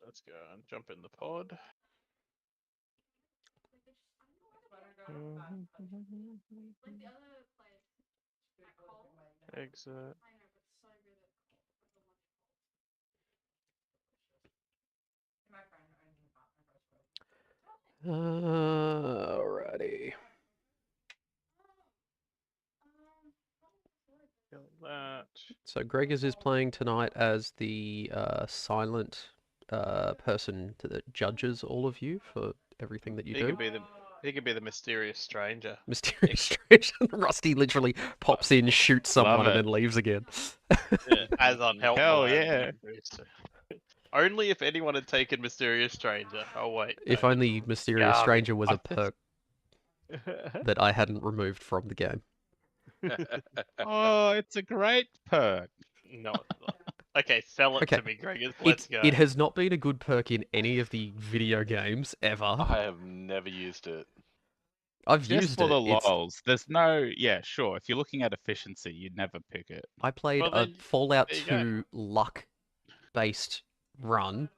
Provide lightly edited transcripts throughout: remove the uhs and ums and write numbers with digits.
Let's go and jump in the pod. Exit. Alrighty. That. So Gregors is playing tonight as the silent person that judges all of you for everything that you He do. could be the mysterious stranger. Mysterious stranger. Rusty literally pops in, shoots someone, and it. then leaves again. Yeah, as unhelpful. Hell as yeah. Only if anyone had taken mysterious stranger. Oh wait. If no, only Mysterious garbage. Stranger was a perk that I hadn't removed from the game. Oh, it's a great perk. No, it's not. Okay, sell it Okay. to me, Gregor. Let's go. It has not been a good perk in any of the video games ever. I have never used it. I've Just used for it. the lols. There's no, yeah, sure. If you're looking at efficiency, you'd never pick it. I played Well, a then, Fallout there you go. 2 luck-based run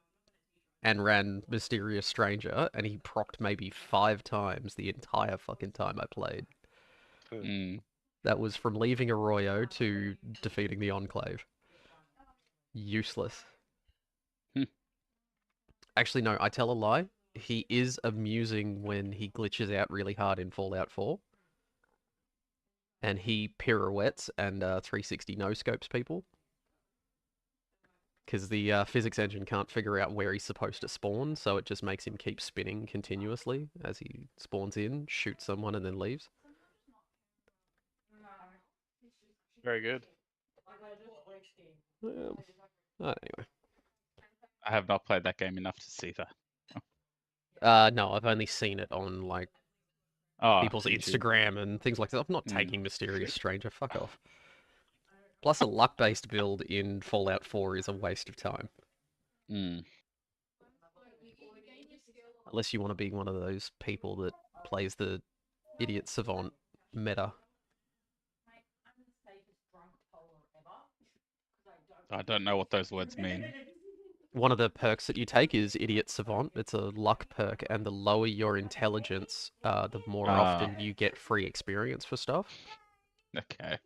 and ran Mysterious Stranger, and he procced maybe 5 times the entire fucking time I played. Mm. That was from leaving Arroyo to defeating the Enclave. Useless. Actually, no, I tell a lie. He is amusing when he glitches out really hard in Fallout 4. And he pirouettes and 360 no-scopes people. Because the physics engine can't figure out where he's supposed to spawn, so it just makes him keep spinning continuously as he spawns in, shoots someone, and then leaves. Very good. Anyway. I have not played that game enough to see that. No, I've only seen it on, like, people's YouTube. Instagram and things like that. I'm not taking Mysterious Stranger. Fuck off. Plus, a luck-based build in Fallout 4 is a waste of time. Mm. Unless you want to be one of those people that plays the idiot savant meta. I don't know what those words mean. One of the perks that you take is Idiot Savant. It's a luck perk, and the lower your intelligence, the more often you get free experience for stuff. Okay.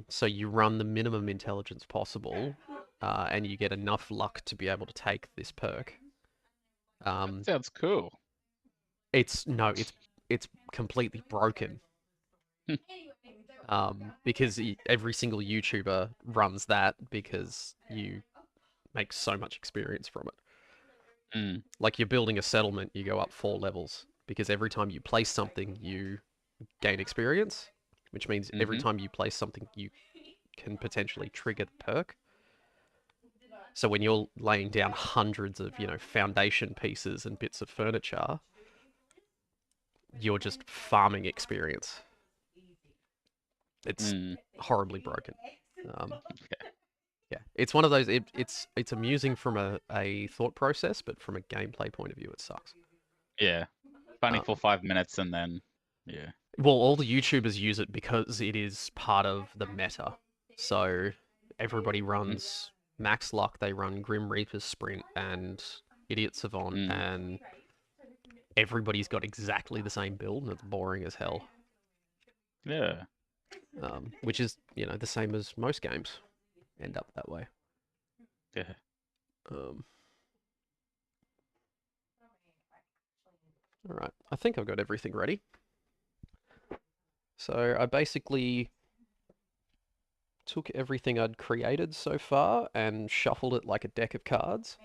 So you run the minimum intelligence possible, and you get enough luck to be able to take this perk. That sounds cool. It's completely broken. Because every single YouTuber runs that because you make so much experience from it. Mm. Like you're building a settlement, you go up 4 levels because every time you place something, you gain experience, which means every time you place something, you can potentially trigger the perk. So when you're laying down hundreds of, foundation pieces and bits of furniture, you're just farming experience. It's horribly broken. Yeah, it's one of those. It's amusing from a thought process, but from a gameplay point of view, it sucks. Yeah, funny for 5 minutes and then yeah. Well, all the YouTubers use it because it is part of the meta. So everybody runs Max Luck. They run Grim Reaper's Sprint and Idiot Savant, and everybody's got exactly the same build, and it's boring as hell. Yeah. Which is, the same as most games end up that way. Yeah. Alright, I think I've got everything ready. So I basically took everything I'd created so far and shuffled it like a deck of cards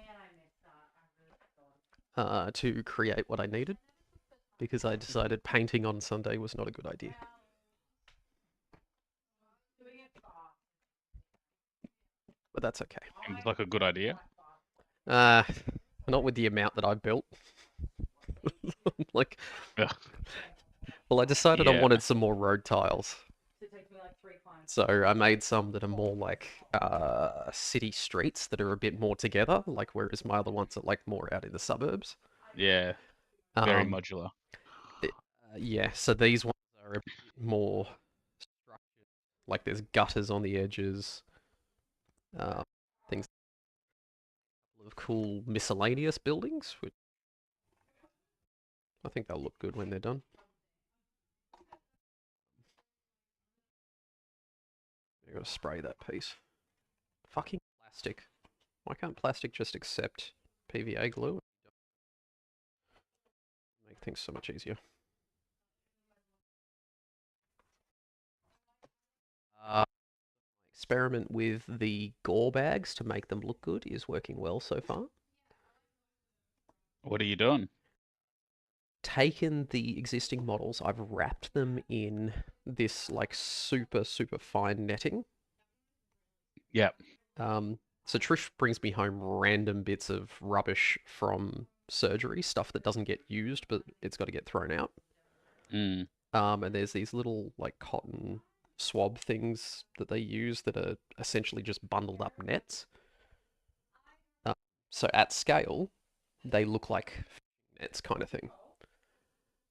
to create what I needed, because I decided painting on Sunday was not a good idea. But that's okay. Seems like a good idea. Not with the amount that I built. Well, I decided I wanted some more road tiles. So I made some that are more like city streets that are a bit more together, like whereas my other ones are like more out in the suburbs. Yeah. Very modular. Yeah, so these ones are a bit more structured Like there's gutters on the edges, things of cool miscellaneous buildings, which I think they'll look good when they're done. You gotta spray that piece. Fucking plastic. Why can't plastic just accept PVA glue? Make things so much easier. Experiment with the gore bags to make them look good is working well so far. What are you doing? Taken the existing models, I've wrapped them in this like super fine netting. Yep. So Trish brings me home random bits of rubbish from surgery, stuff that doesn't get used, but it's got to get thrown out. Mm. And there's these little like cotton swab things that they use that are essentially just bundled up nets. So at scale, they look like nets kind of thing.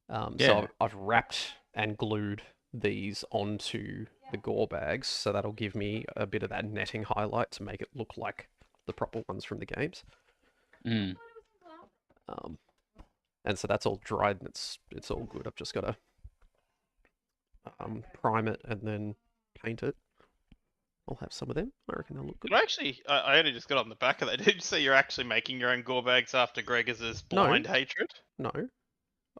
Yeah. So I've wrapped and glued these onto the gore bags, so that'll give me a bit of that netting highlight to make it look like the proper ones from the games. Mm. And so that's all dried and it's all good. I've just got to prime it and then paint it. I'll have some of them. I reckon they'll look good. But actually, I only just got on the back of that. Did you say you're actually making your own gore bags after Gregor's blind hatred? No.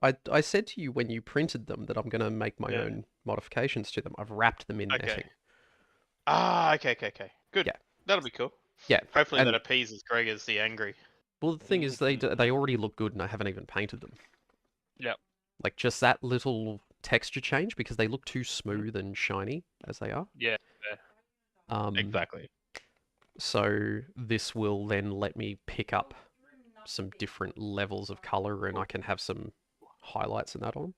I said to you when you printed them that I'm going to make my Yeah. own modifications to them. I've wrapped them in Okay. netting. Ah, okay. Good. Yeah. That'll be cool. Yeah. Hopefully and- that appeases Gregor's the angry. Well, the thing is, they already look good and I haven't even painted them. Yep. Like, just that little texture change, because they look too smooth and shiny as they are. Yeah. Exactly. So this will then let me pick up some different levels of color and I can have some highlights and that on.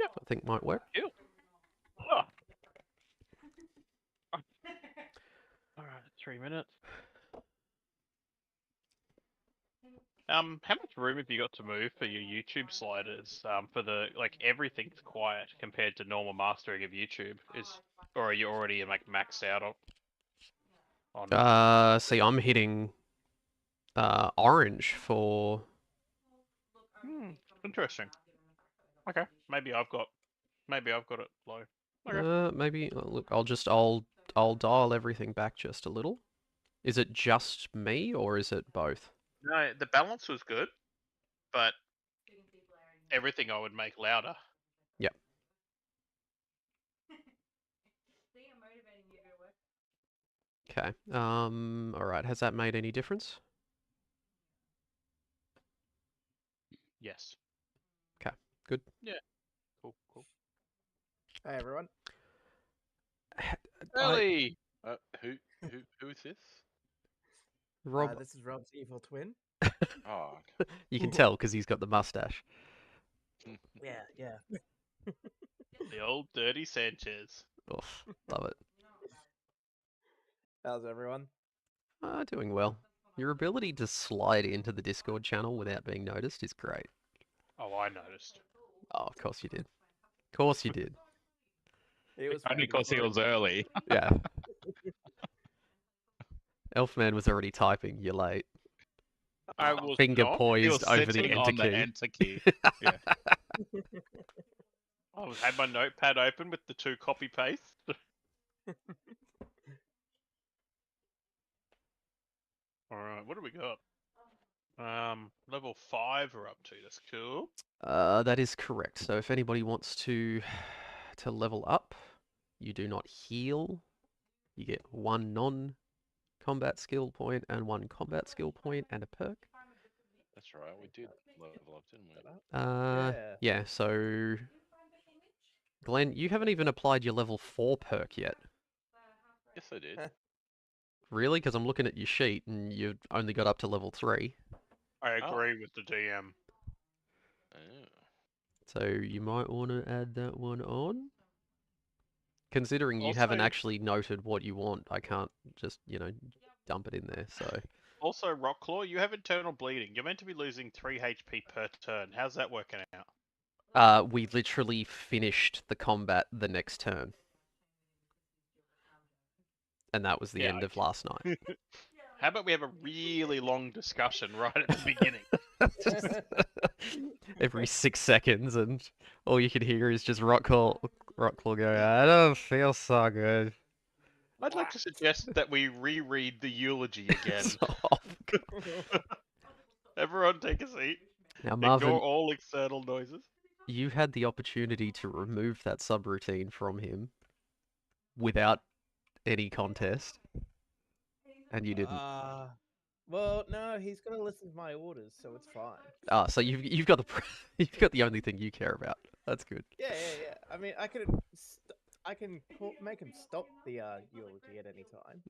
Yep. I think might work. Cool. Oh. Alright, 3 minutes. How much room have you got to move for your YouTube sliders? For the everything's quiet compared to normal mastering of YouTube. Or are you already like maxed out on? See, I'm hitting orange for. Interesting. Okay, maybe I've got it low. Okay. Maybe look. I'll dial everything back just a little. Is it just me or is it both? No, the balance was good, but everything I would make louder. Yep. Okay. All right. Has that made any difference? Yes. Okay. Good. Yeah. Cool. Hey everyone. Ellie! Who is this? Rob, This is Rob's evil twin. Oh, you can tell because he's got the mustache. okay. Yeah. The old dirty Sanchez. Oof, love it. How's everyone? Doing well. Your ability to slide into the Discord channel without being noticed is great. Oh, I noticed. Oh, of course you did. Of course you did. It was Only fun because he was early. Yeah. Elfman was already typing. You're late. I was Finger not. He poised was over the sitting enter on key. the enter key. Yeah. I had my notepad open with the 2 copy paste. Alright, what do we got? Level 5 we're up to. That's cool. That is correct. So if anybody wants to level up, you do not heal. You get 1 non-combat skill point and 1 combat skill point and a perk. That's right. We did level up, didn't we? Yeah. So Glenn, you haven't even applied your level 4 perk yet. Yes, I did. Really? Because I'm looking at your sheet and you've only got up to level 3. I agree with the DM. Oh. So you might want to add that one on. Considering you haven't Also- actually noted what you want, I can't just, dump it in there. So Also, Rocklaw, you have internal bleeding. You're meant to be losing 3 HP per turn. How's that working out? we literally finished the combat the next turn. And that was the Yeah, end of last night. How about we have a really long discussion right at the beginning? Just every 6 seconds, and all you can hear is just Rockclaw going, I don't feel so good. I'd like to suggest that we reread the eulogy again. Stop. Everyone take a seat. Now, Marvin, Ignore all external noises. you had the opportunity to remove that subroutine from him without any contest, and you didn't. Well, no, he's gonna listen to my orders, so it's fine. So you've got the you've got the only thing you care about. That's good. Yeah. I mean, I can make him stop the eulogy at any time.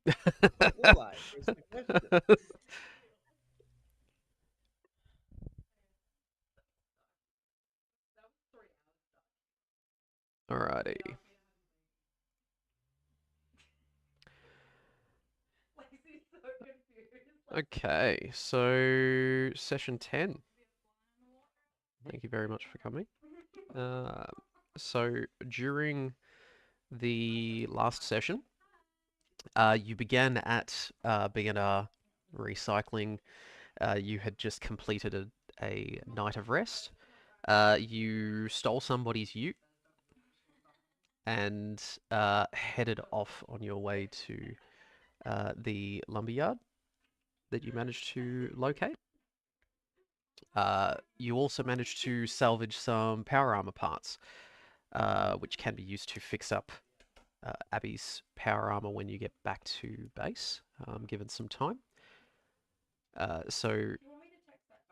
But will I? Is the question. Alrighty. Okay, so session 10. Thank you very much for coming. So during the last session, you began at beginner recycling. You had just completed a night of rest. You stole somebody's ute and headed off on your way to the lumberyard that you managed to locate. You also managed to salvage some power armor parts, which can be used to fix up Abby's power armor when you get back to base, given some time. So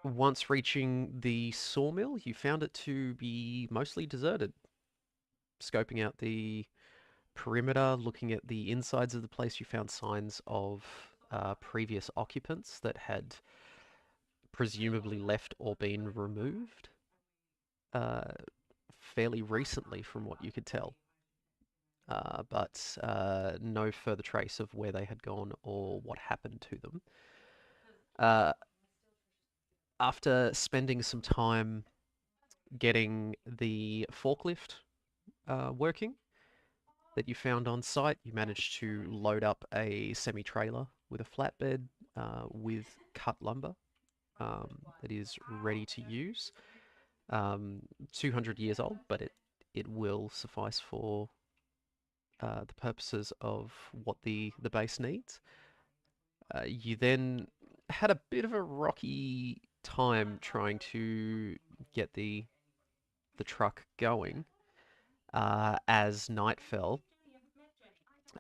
once reaching the sawmill, you found it to be mostly deserted. Scoping out the perimeter, looking at the insides of the place, you found signs of previous occupants that had presumably left or been removed fairly recently, from what you could tell. But no further trace of where they had gone or what happened to them. After spending some time getting the forklift working that you found on site, you managed to load up a semi-trailer with a flatbed with cut lumber that is ready to use. 200 years old, but it will suffice for the purposes of what the base needs. You then had a bit of a rocky time trying to get the truck going. As night fell,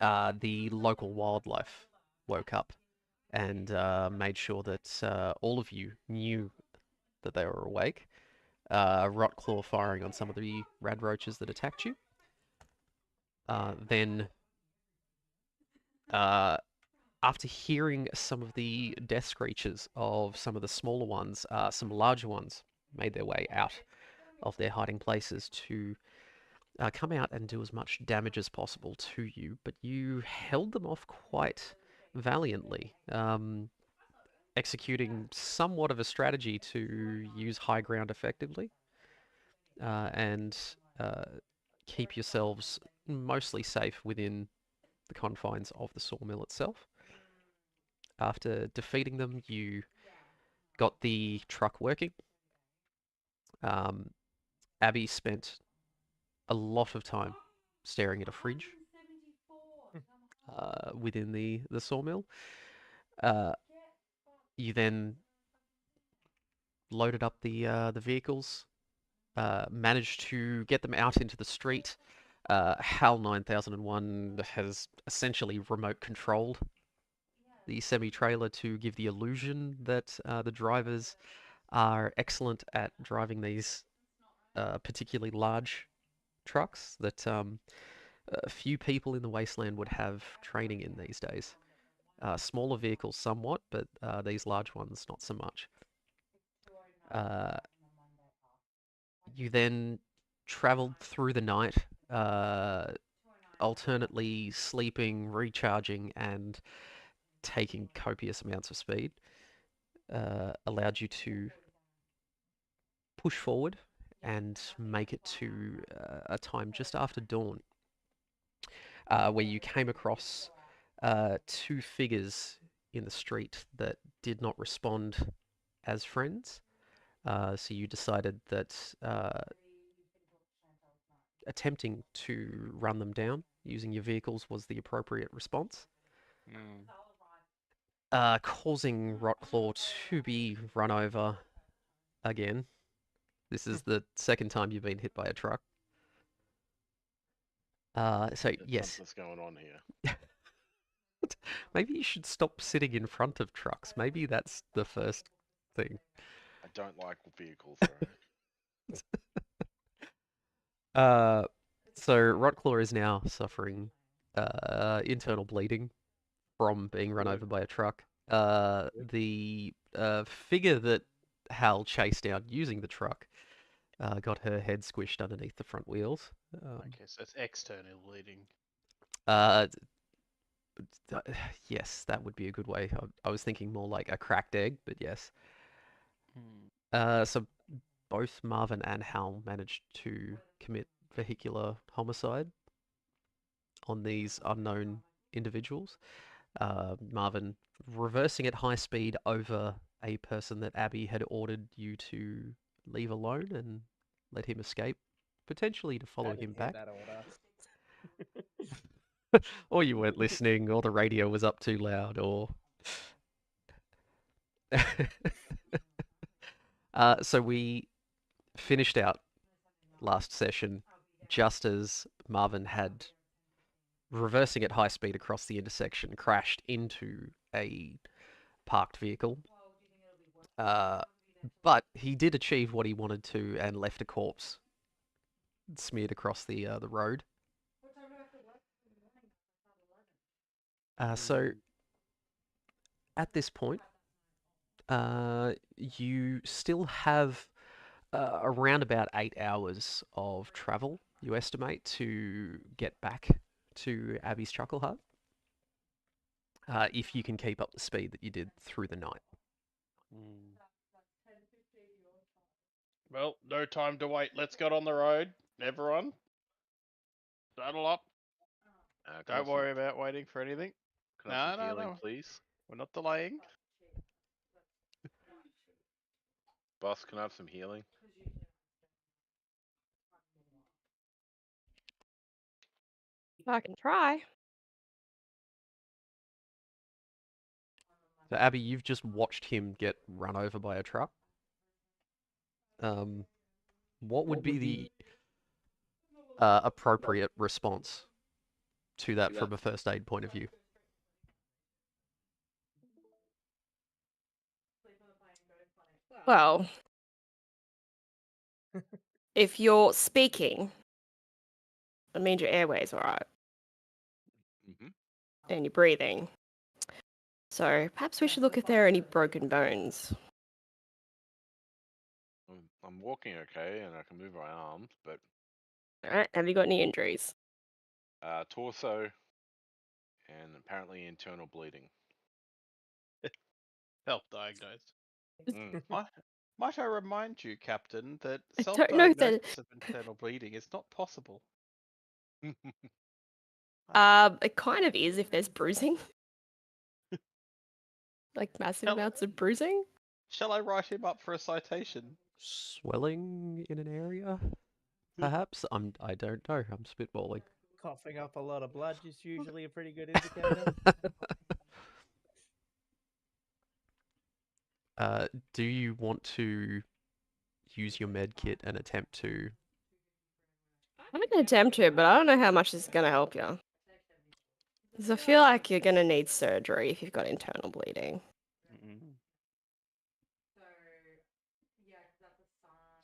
the local wildlife woke up and made sure that all of you knew that they were awake. Rotclaw firing on some of the rad roaches that attacked you. Then, after hearing some of the death screeches of some of the smaller ones, some larger ones made their way out of their hiding places to come out and do as much damage as possible to you, but you held them off quite valiantly, executing somewhat of a strategy to use high ground effectively and keep yourselves mostly safe within the confines of the sawmill itself. After defeating them, you got the truck working. Abby spent a lot of time staring at a fridge within the sawmill. You then loaded up the vehicles, managed to get them out into the street. HAL 9001 has essentially remote controlled the semi-trailer to give the illusion that the drivers are excellent at driving these particularly large trucks that a few people in the wasteland would have training in these days. Smaller vehicles somewhat, but these large ones not so much. You then traveled through the night, alternately sleeping, recharging, and taking copious amounts of speed. Allowed you to push forward and make it to a time just after dawn, where you came across two figures in the street that did not respond as friends. So you decided that attempting to run them down using your vehicles was the appropriate response, causing Rotclaw to be run over again. This is the second time you've been hit by a truck. So yes, Something's going on here. maybe you should stop sitting in front of trucks. Maybe that's the first thing. I don't like vehicles, alright? So Rotclaw is now suffering internal bleeding from being run over by a truck. The figure that Hal chased down using the truck got her head squished underneath the front wheels. Okay, so it's external bleeding. Uh, yes, that would be a good way. I was thinking more like a cracked egg, but yes. So both Marvin and Hal managed to commit vehicular homicide on these unknown individuals. Marvin reversing at high speed over a person that Abby had ordered you to leave alone and let him escape, potentially to follow I him didn't hear back. that order. Or you weren't listening, or the radio was up too loud, or... So we finished out last session just as Marvin had, reversing at high speed across the intersection, crashed into a parked vehicle. But he did achieve what he wanted to and left a corpse smeared across the road. So at this point, you still have around about 8 hours of travel, you estimate, to get back to Abby's Chuckle Hut. If you can keep up the speed that you did through the night. Well, no time to wait. Let's get on the road, everyone. Saddle up. Can I Don't have worry about waiting for anything. Can I have No, some no, healing, no. please? We're not delaying. Boss, can I have some healing? I can try. So Abby, you've just watched him get run over by a truck. What would be the appropriate response to that from a first aid point of view? Well, if you're speaking, that means your airway's alright Mm-hmm. and you're breathing. So perhaps we should look if there are any broken bones. I'm walking okay, and I can move my arms, but Alright, have you got any injuries? torso and apparently internal bleeding. Self-diagnosed. Mm. Might I remind you, Captain, that I don't know that- self-diagnosis of internal bleeding is not possible. It kind of is if there's bruising. Like massive Hell- amounts of bruising. Shall I write him up for a citation? Swelling in an area? Perhaps? I don't know. I'm spitballing. Coughing up a lot of blood is usually a pretty good indicator. Do you want to use your med kit and attempt to... I'm gonna attempt to, but I don't know how much this is gonna help you. Because I feel like you're gonna need surgery if you've got internal bleeding.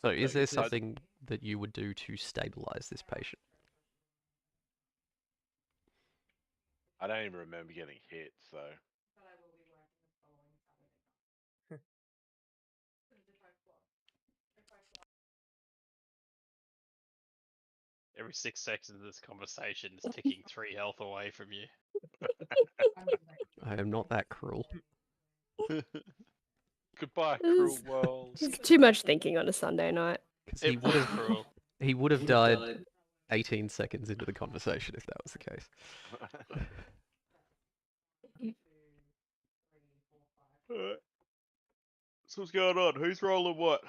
So is there is that- something that you would do to stabilize this patient? I don't even remember getting hit, so Every 6 seconds of this conversation is ticking 3 health away from you. I am not that cruel. goodbye, This cruel is- world. It's too much thinking on a Sunday night. Because It was cruel. he would have died 18 seconds into the conversation if that was the case. Alright. So what's going on? Who's rolling what?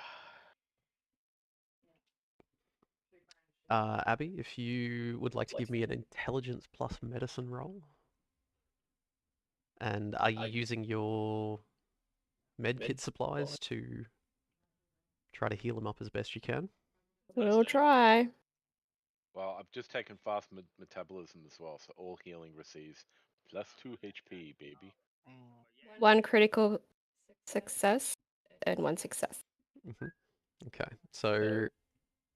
Abby, if you would like to give me an intelligence plus medicine roll. And are you using your medkit supplies to try to heal him up as best you can? We'll try. Well, I've just taken fast metabolism as well, so all healing receives plus 2 HP, baby. One critical success and one success. Okay, so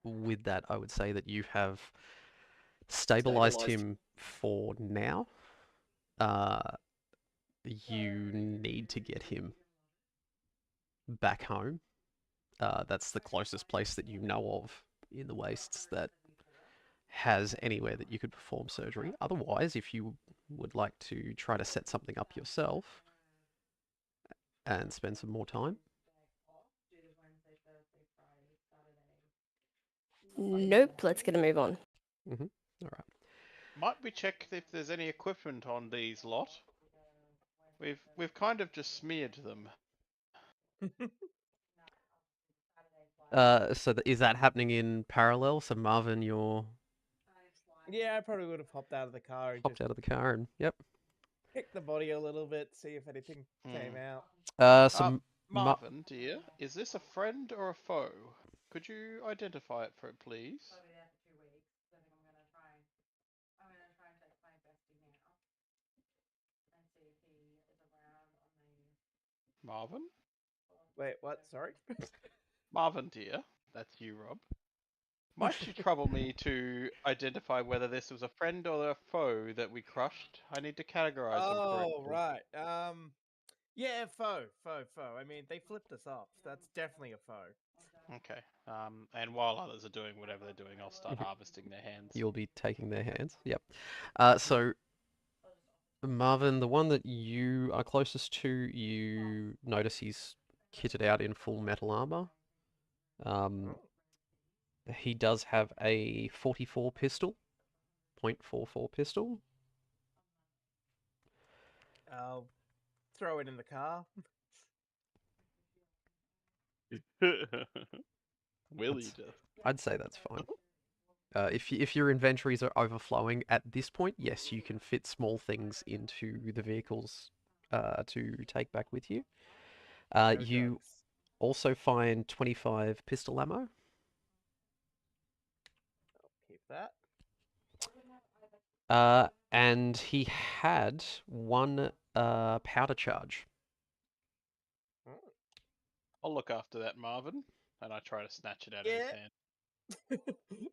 with that, I would say that you have stabilized him for now. You need to get him back home. That's the closest place that you know of in the wastes that has anywhere that you could perform surgery. Otherwise, if you would like to try to set something up yourself and spend some more time. Nope, let's get a move on. All right. Might we check if there's any equipment on these lot? We've kind of just smeared them. Is that happening in parallel? So Marvin, you're Yeah, I probably would have hopped out of the car and hopped just out of the car and yep. kicked the body a little bit, see if anything came out. Marvin, dear, is this a friend or a foe? Could you identify it for it, please? Marvin? Wait, what? Sorry? Marvin, dear, that's you, Rob. Might you trouble me to identify whether this was a friend or a foe that we crushed? I need to categorize them correctly. Oh, right. Yeah, foe. I mean, they flipped us off. That's definitely a foe. Okay. And while others are doing whatever they're doing, I'll start harvesting their hands. You'll be taking their hands. Yep. So Marvin, the one that you are closest to, you notice he's kitted out in full metal armor. He does have a 44 pistol, .44 pistol. I'll throw it in the car. Will you just? I'd say that's fine. If your inventories are overflowing at this point, yes, you can fit small things into the vehicles to take back with you. You also find 25 pistol ammo. I'll keep that. And he had one powder charge. I'll look after that, Marvin, and I try to snatch it out of his hand.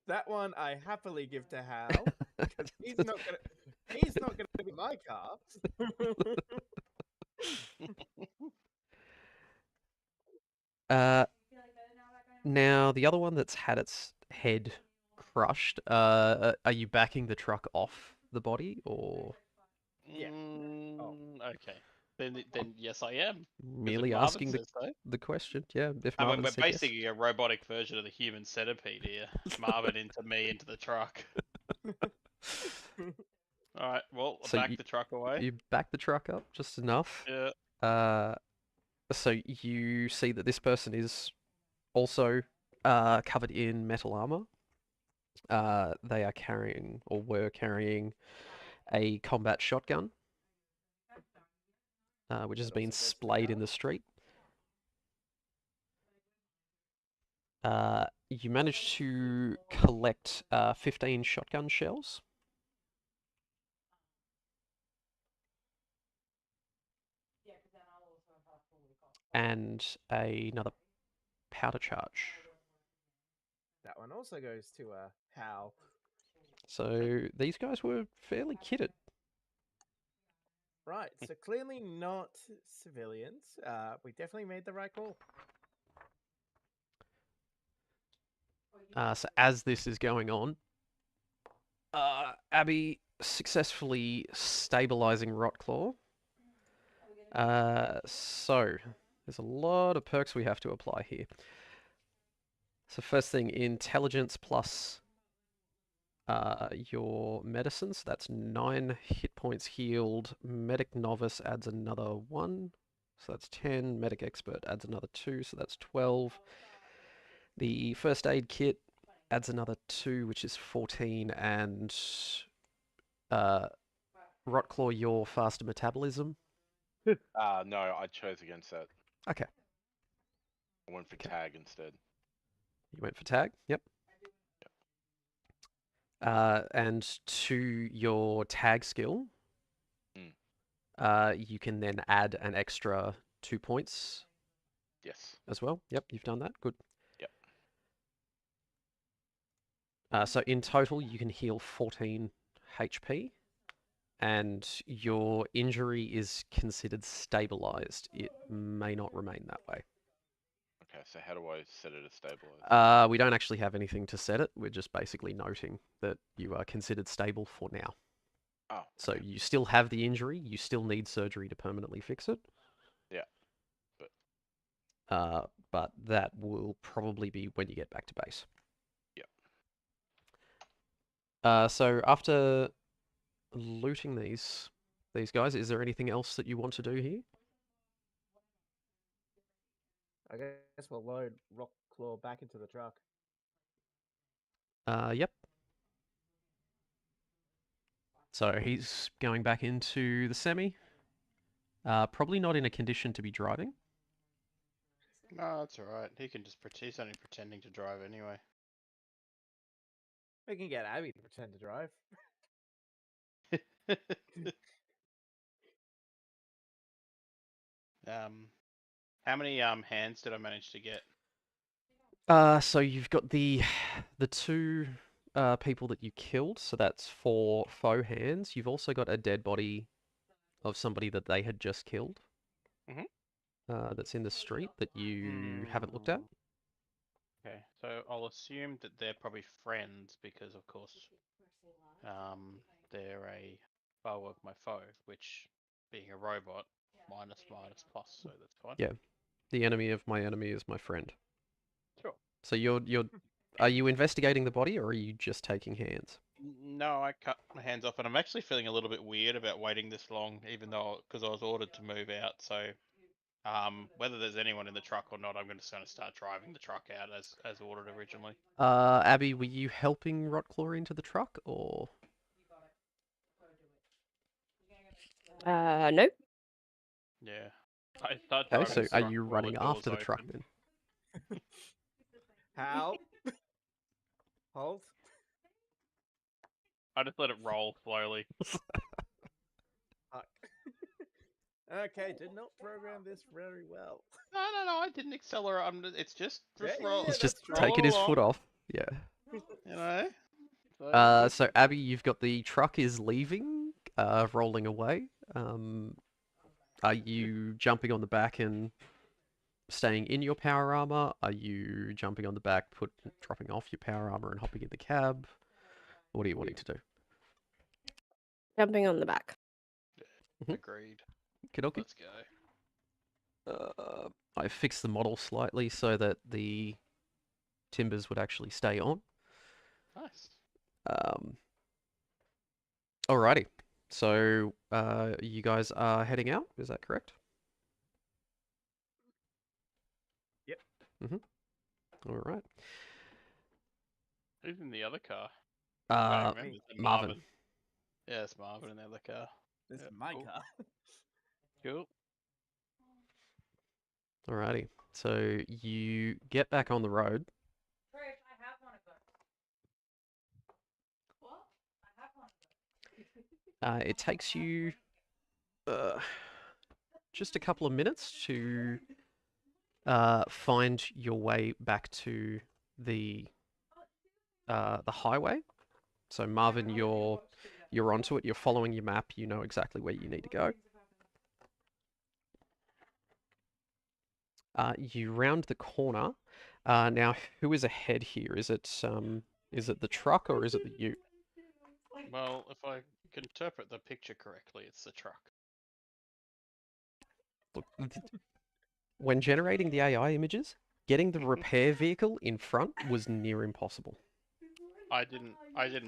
That one I happily give to Hal because he's not gonna be my car. Now the other one that's had its head crushed. Are you backing the truck off the body or? Yeah. Okay. Then yes, I am. Merely Marvin asking says so. the question. Yeah, if I mean, Marvin we're said yes. basically a robotic version of the human centipede here. Marvin into me into the truck. All right. Well, So back the truck away. You back the truck up just enough. Yeah. So you see that this person is also covered in metal armor. They are carrying, or were carrying, a combat shotgun, which has been splayed in the street. You managed to collect 15 shotgun shells. And another powder charge. That one also goes to Hal. So these guys were fairly kitted. Right, so clearly not civilians. We definitely made the right call. So as this is going on, Abby successfully stabilizing Rotclaw. So there's a lot of perks we have to apply here. So first thing, intelligence plus your medicine. So that's 9 hit points healed. Medic novice adds another 1. so that's 10. Medic expert adds another 2, so that's 12. The first aid kit adds another 2, which is 14, and Rotclaw, your faster metabolism. No, I chose against that. Okay. I went for Okay. tag instead. You went for tag? Yep. And to your tag skill, you can then add an extra 2 points Yes. as well. Yep, you've done that. Good. Yep. So in total, you can heal 14 HP, and your injury is considered stabilized. It may not remain that way. Okay, so how do I set it as stabilized? We don't actually have anything to set it. We're just basically noting that you are considered stable for now. Oh. So Okay. you still have the injury. You still need surgery to permanently fix it. Yeah. But that will probably be when you get back to base. Yeah. So after looting these guys, is there anything else that you want to do here? I guess we'll load Rockclaw back into the truck. Yep. So he's going back into the semi. Probably not in a condition to be driving. No, that's alright. He can just he's only pretending to drive anyway. We can get Abby to pretend to drive. How many hands did I manage to get? So you've got the 2 people that you killed, so that's 4 foe hands. You've also got a dead body of somebody that they had just killed. That's in the street that you haven't looked at. Okay, so I'll assume that they're probably friends because, of course, they're a foe of my foe, which, being a robot, minus plus, so that's fine. Yeah, the enemy of my enemy is my friend. Sure. So are you investigating the body, or are you just taking hands? No, I cut my hands off, and I'm actually feeling a little bit weird about waiting this long, even though because I was ordered to move out. So, whether there's anyone in the truck or not, I'm just going to start driving the truck out as ordered originally. Abby, were you helping Rotclaw into the truck, or? Nope. Yeah. I start Okay, driving so the are truck you while running door's after the truck open. then? How? Hold. I just let it roll slowly. Fuck. Okay, did not program this very well. No, I didn't accelerate. It's just Yeah, roll. He's that's just true. taking his Roll foot along, off. Yeah. You know. So Abby, you've got the truck is leaving, rolling away. Are you jumping on the back and staying in your power armor? Are you jumping on the back, dropping off your power armor and hopping in the cab? What are you wanting to do? Jumping on the back. Agreed. Kidoki. Let's go. I fixed the model slightly so that the timbers would actually stay on. Nice. Alrighty. So you guys are heading out, is that correct? Yep. Alright. Who's in the other car? Marvin. Yeah, it's Marvin in the other car. This Yep, is my cool. car. Cool. Alrighty. So you get back on the road. It takes you just a couple of minutes to find your way back to the highway. So Marvin, you're onto it. You're following your map. You know exactly where you need to go. You round the corner. Now, who is ahead here? Is it the truck or is it the ute? Well, if I can interpret the picture correctly, it's the truck. Look, when generating the AI images, getting the repair vehicle in front was near impossible. I didn't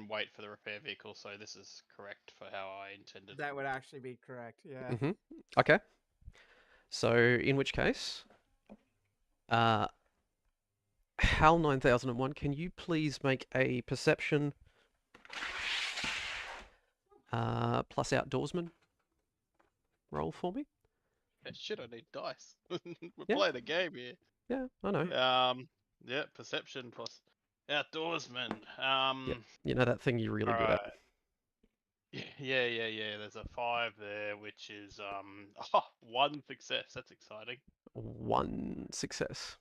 wait for the repair vehicle, so this is correct for how I intended. That would actually be correct, yeah. Okay. So in which case, Hal 9001, can you please make a perception plus outdoorsman roll for me? Yeah, shit, I need dice. We're Yeah. playing a game here. Yeah, I know. Yeah, perception plus outdoorsman. Yep. You know that thing you're really good at. Alright. Yeah. There's a 5 there, which is 1 success. That's exciting. 1 success.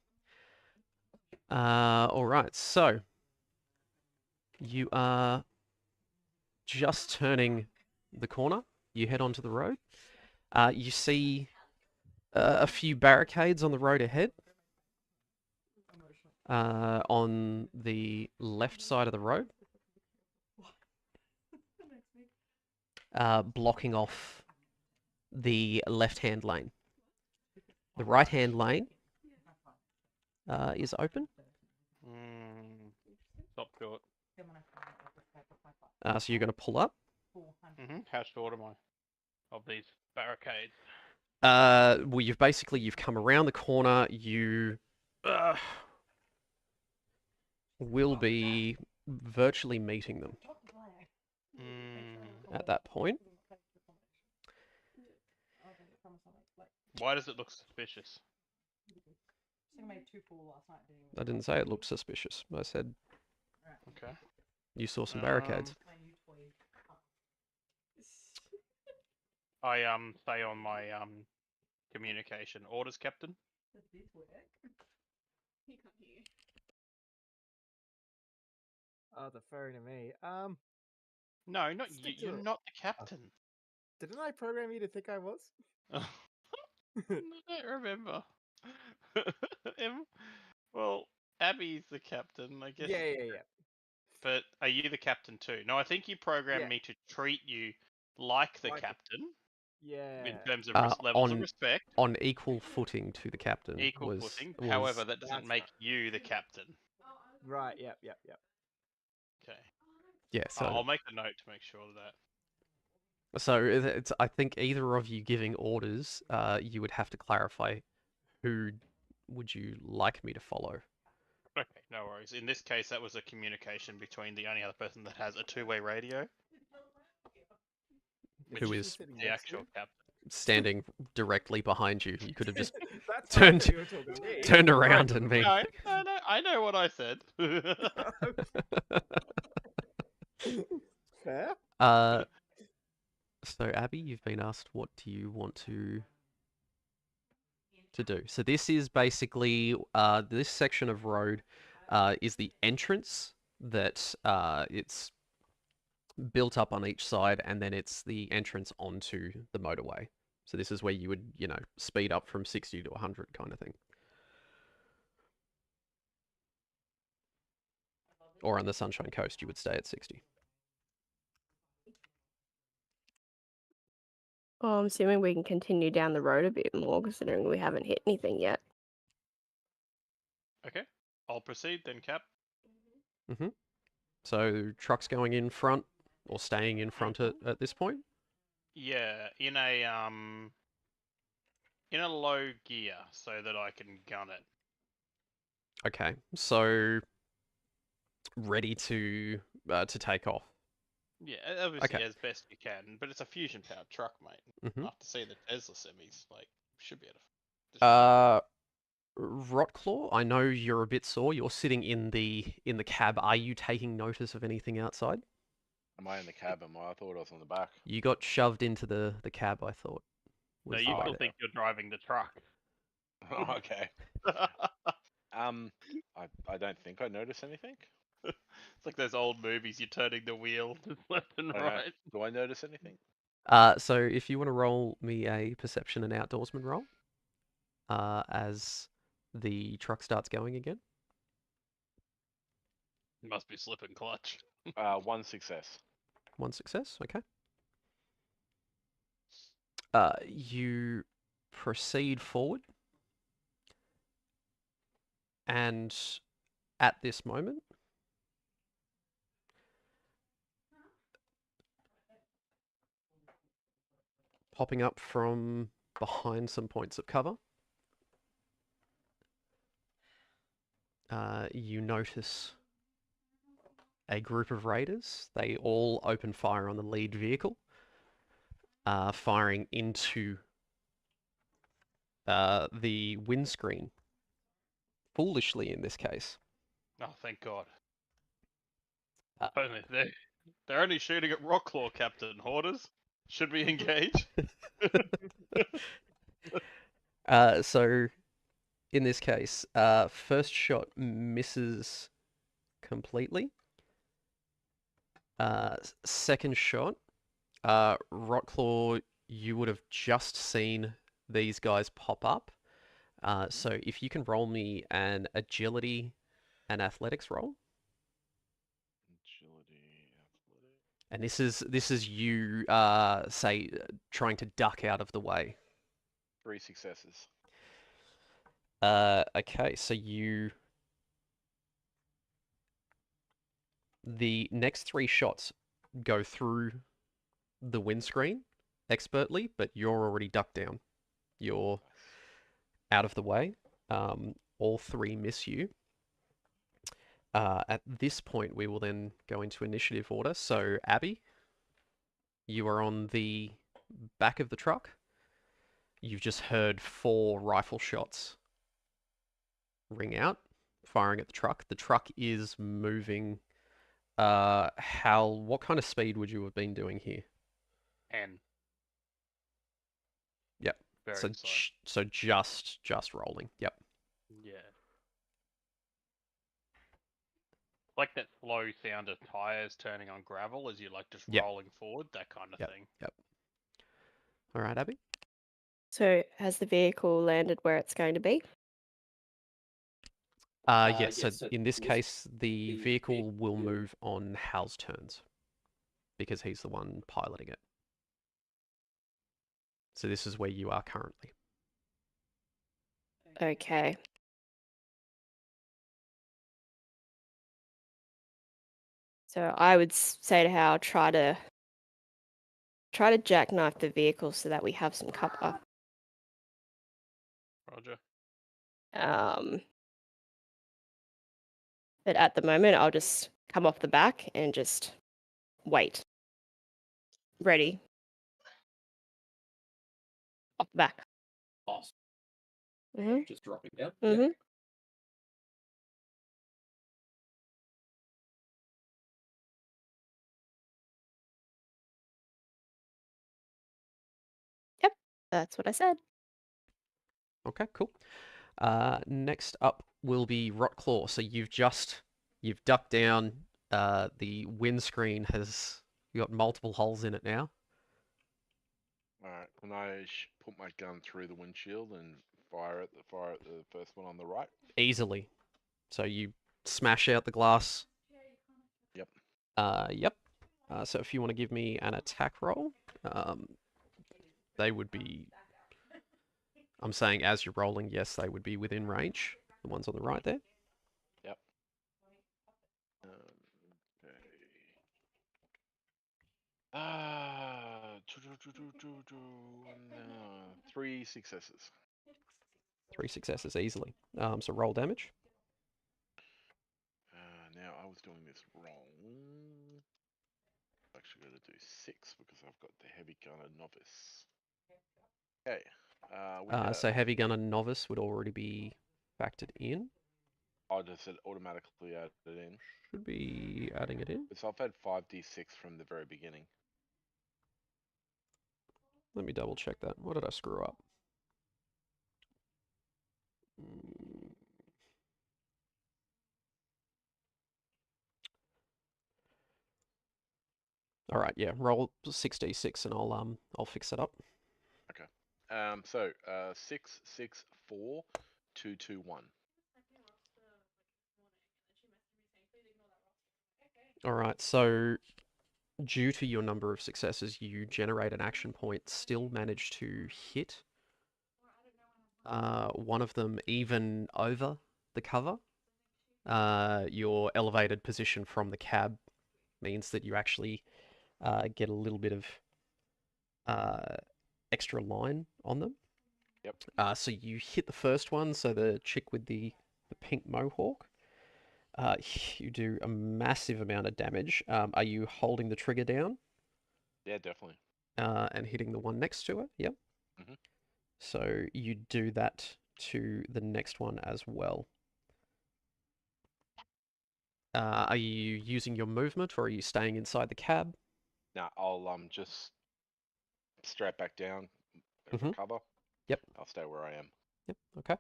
All right. So you are just turning the corner. You head onto the road. You see a few barricades on the road ahead. On the left side of the road, blocking off the left-hand lane. The right-hand lane is open. Stop short. So you're going to pull up. How short am I of these barricades? Well, you've come around the corner. You will be virtually meeting them at that point. Why does it look suspicious? I didn't say it looked suspicious. I said Okay. you saw some barricades. I say on my communication orders, Captain. Oh, deferring to me. No, not you. Stick to You're it. not the captain. Didn't I program you to think I was? I don't remember. Well, Abby's the captain, I guess. Yeah. But are you the captain too? No, I think you programmed Yeah. me to treat you like the Like a- captain Yeah. in terms of levels of on respect, on equal footing to the captain. equal was, footing. was- However, that doesn't That's make right. you the captain. Right. Yep. Okay. yeah. So I'll make a note to make sure of that. it's I think either of you giving orders, you would have to clarify who would you like me to follow. Okay, no worries. In this case, that was a communication between the only other person that has a two-way radio, which Who Is is she sitting the next to actual you? captain. standing directly behind you. You could have just That's why I turned- thought you were talking to me. turned around and been. No, I know what I said. Fair. So Abby, you've been asked what do you want to do. So this is basically this section of road is the entrance that it's built up on each side, and then it's the entrance onto the motorway. So this is where you would, speed up from 60 to 100 kind of thing. Or on the Sunshine Coast, you would stay at 60. Well, I'm assuming we can continue down the road a bit more, considering we haven't hit anything yet. Okay, I'll proceed then, Cap. So trucks going in front or staying in front at this point? Yeah, in a low gear so that I can gun it. Okay, so ready to take off. Yeah, obviously Okay. as best you can, but it's a fusion powered truck, mate. Mhm. After seeing the Tesla semis, should be able to. Rotclaw, I know you're a bit sore. You're sitting in the cab. Are you taking notice of anything outside? Am I in the cab? I thought I was on the back. You got shoved into the cab, I thought. No, was you the still way think you're driving the truck. Okay. I don't think I noticed anything. It's like those old movies. You're turning the wheel left and I don't know. right. Do I notice anything? So if you want to roll me a perception and outdoorsman roll, as the truck starts going again. Must be slip and clutch. 1 success. 1 success, okay. You proceed forward, and at this moment, popping up from behind some points of cover, you notice a group of raiders. They all open fire on the lead vehicle, firing into the windscreen. Foolishly, in this case. Oh, thank God. Uh, They're only shooting at Rocklaw, Captain. Hoarders, should we engage? So, in this case, first shot misses completely. Second shot, Rocklaw, you would have just seen these guys pop up. So if you can roll me an agility and athletics roll. Agility, athletic. And this is you say trying to duck out of the way. 3 successes. Okay, so the next 3 shots go through the windscreen expertly, but you're already ducked down. You're out of the way. All 3 miss you. At this point, we will then go into initiative order. So, Abby, you are on the back of the truck. You've just heard 4 rifle shots ring out, firing at the truck. The truck is moving. What kind of speed would you have been doing here? And Yep. very So slow. so just rolling. Yep. Yeah. Like that slow sound of tires turning on gravel as you're like just Yep. rolling forward, that kind of Yep. thing. Yep. All right, Abby. So has the vehicle landed where it's going to be? Yes, so in this case, the vehicle will move on Hal's turns because he's the one piloting it. So this is where you are currently. Okay. So I would say to Hal, try to jackknife the vehicle so that we have some cover. Roger. But at the moment, I'll just come off the back and just wait. Ready. Off the back. Awesome. Mm-hmm. Just dropping down. Mm-hmm. Yep, that's what I said. Okay, cool. Next up will be Rotclaw. So you've ducked down. The windscreen has got multiple holes in it now. Alright, can I put my gun through the windshield and fire at the first one on the right? Easily. So you smash out the glass. Yep. Yep. So if you want to give me an attack roll, they would be. I'm saying as you're rolling, yes, they would be within range. The ones on the right there. Yep. Okay. 3 successes. 3 successes easily. So roll damage. Now I was doing this wrong. I'm actually going to do 6 because I've got the heavy gunner novice. Okay. So heavy gunner novice would already be factored in. I'll just automatically add it in. Should be adding it in. So I've had 5d6 from the very beginning. Let me double check that. What did I screw up? All right, yeah. Roll 6d6 and I'll fix it up. Okay. 6, 6, 4, 2, 2, 1. All right, so due to your number of successes, you generate an action point, still manage to hit one of them even over the cover. Your elevated position from the cab means that you actually get a little bit of extra line on them. Yep. So you hit the first one, so the chick with the pink mohawk. You do a massive amount of damage. Are you holding the trigger down? Yeah, definitely. And hitting the one next to it? Yep. Mhm. So you do that to the next one as well. Are you using your movement or are you staying inside the cab? Now I'll just strap back down for Mhm. cover. Yep. I'll stay where I am. Yep. Okay.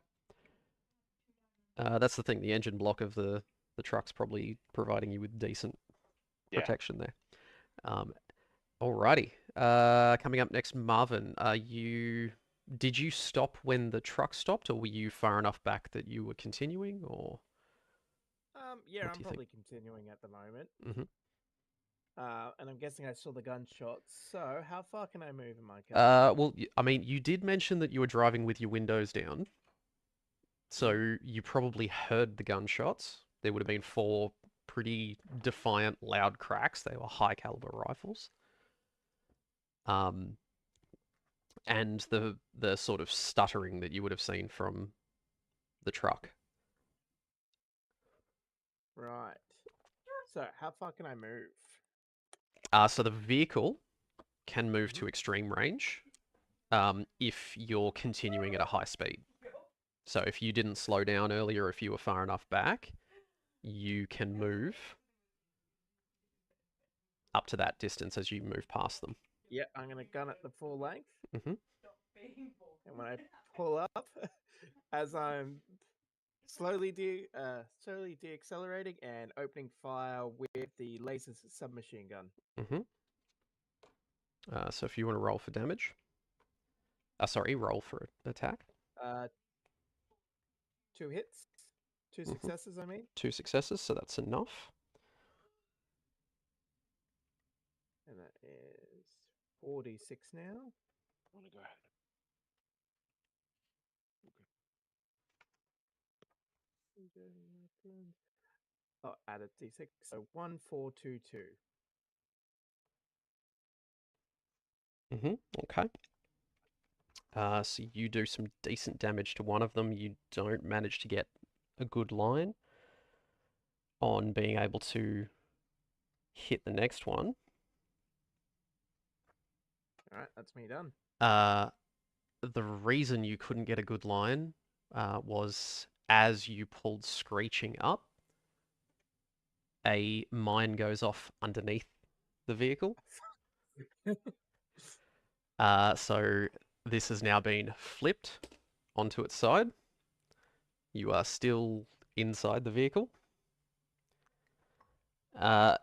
That's the thing. The engine block of the truck's probably providing you with decent Yeah. protection there. Alrighty. Coming up next, Marvin. Did you stop when the truck stopped, or were you far enough back that you were continuing, or? Yeah, What do I'm you think? probably continuing at the moment. Mhm. And I'm guessing I saw the gunshots. So how far can I move in my car? Well, I mean, you did mention that you were driving with your windows down, so you probably heard the gunshots. There would have been 4 pretty defiant, loud cracks. They were high caliber rifles. And the sort of stuttering that you would have seen from the truck. Right. So how far can I move? So the vehicle can move to extreme range if you're continuing at a high speed. So if you didn't slow down earlier, if you were far enough back, you can move up to that distance as you move past them. Yeah, I'm gonna gun at the full length. Mhm. And when I pull up, as I'm slowly deaccelerating and opening fire with the laser submachine gun. Mhm. So if you want to roll for damage, sorry, roll for attack. 2 hits, 2 successes. I mean, 2 successes, so that's enough. and that is 4d6 now. I want to go ahead. Oh, added d6, so 1, 4, 2, 2. Okay. So you do some decent damage to one of them. You don't manage to get a good line on being able to hit the next one. All right, that's me done. The reason you couldn't get a good line was as you pulled screeching up, a mine goes off underneath the vehicle. So this has now been flipped onto its side. You are still inside the vehicle. Now,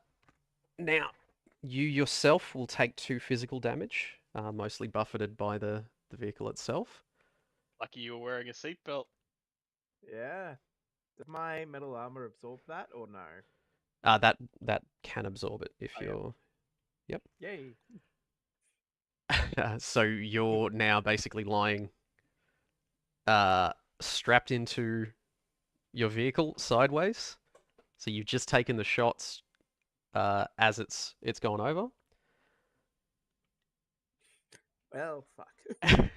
you yourself will take 2 physical damage, mostly buffeted by the vehicle itself. Lucky you were wearing a seatbelt. Yeah. Does my metal armor absorb that or no? That can absorb it if Oh, yeah. you're. Yep. Yay. So you're now basically lying strapped into your vehicle sideways. So you've just taken the shots as it's gone over. Well, fuck.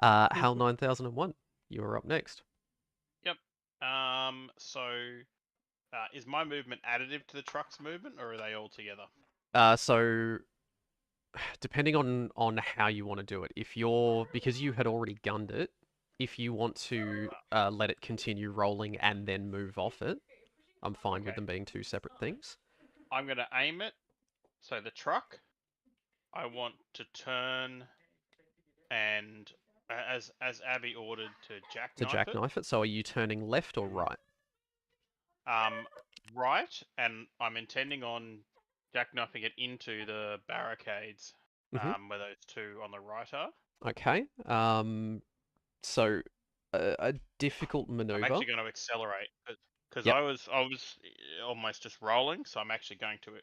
Hal 9001, you're up next. Yep. So, is my movement additive to the truck's movement, or are they all together? So depending on how you want to do it, because you had already gunned it, if you want to let it continue rolling and then move off it, I'm fine with Okay. them being 2 separate things. I'm going to aim it. So the truck, I want to turn and, as Abby ordered, to To jackknife it. jackknife it. So are you turning left or right? Right, and I'm intending on jackknifing it into the barricades, where those 2 on the right are. Okay. So a difficult I'm maneuver. actually going to accelerate because Yep. I was almost just rolling, so I'm actually going to.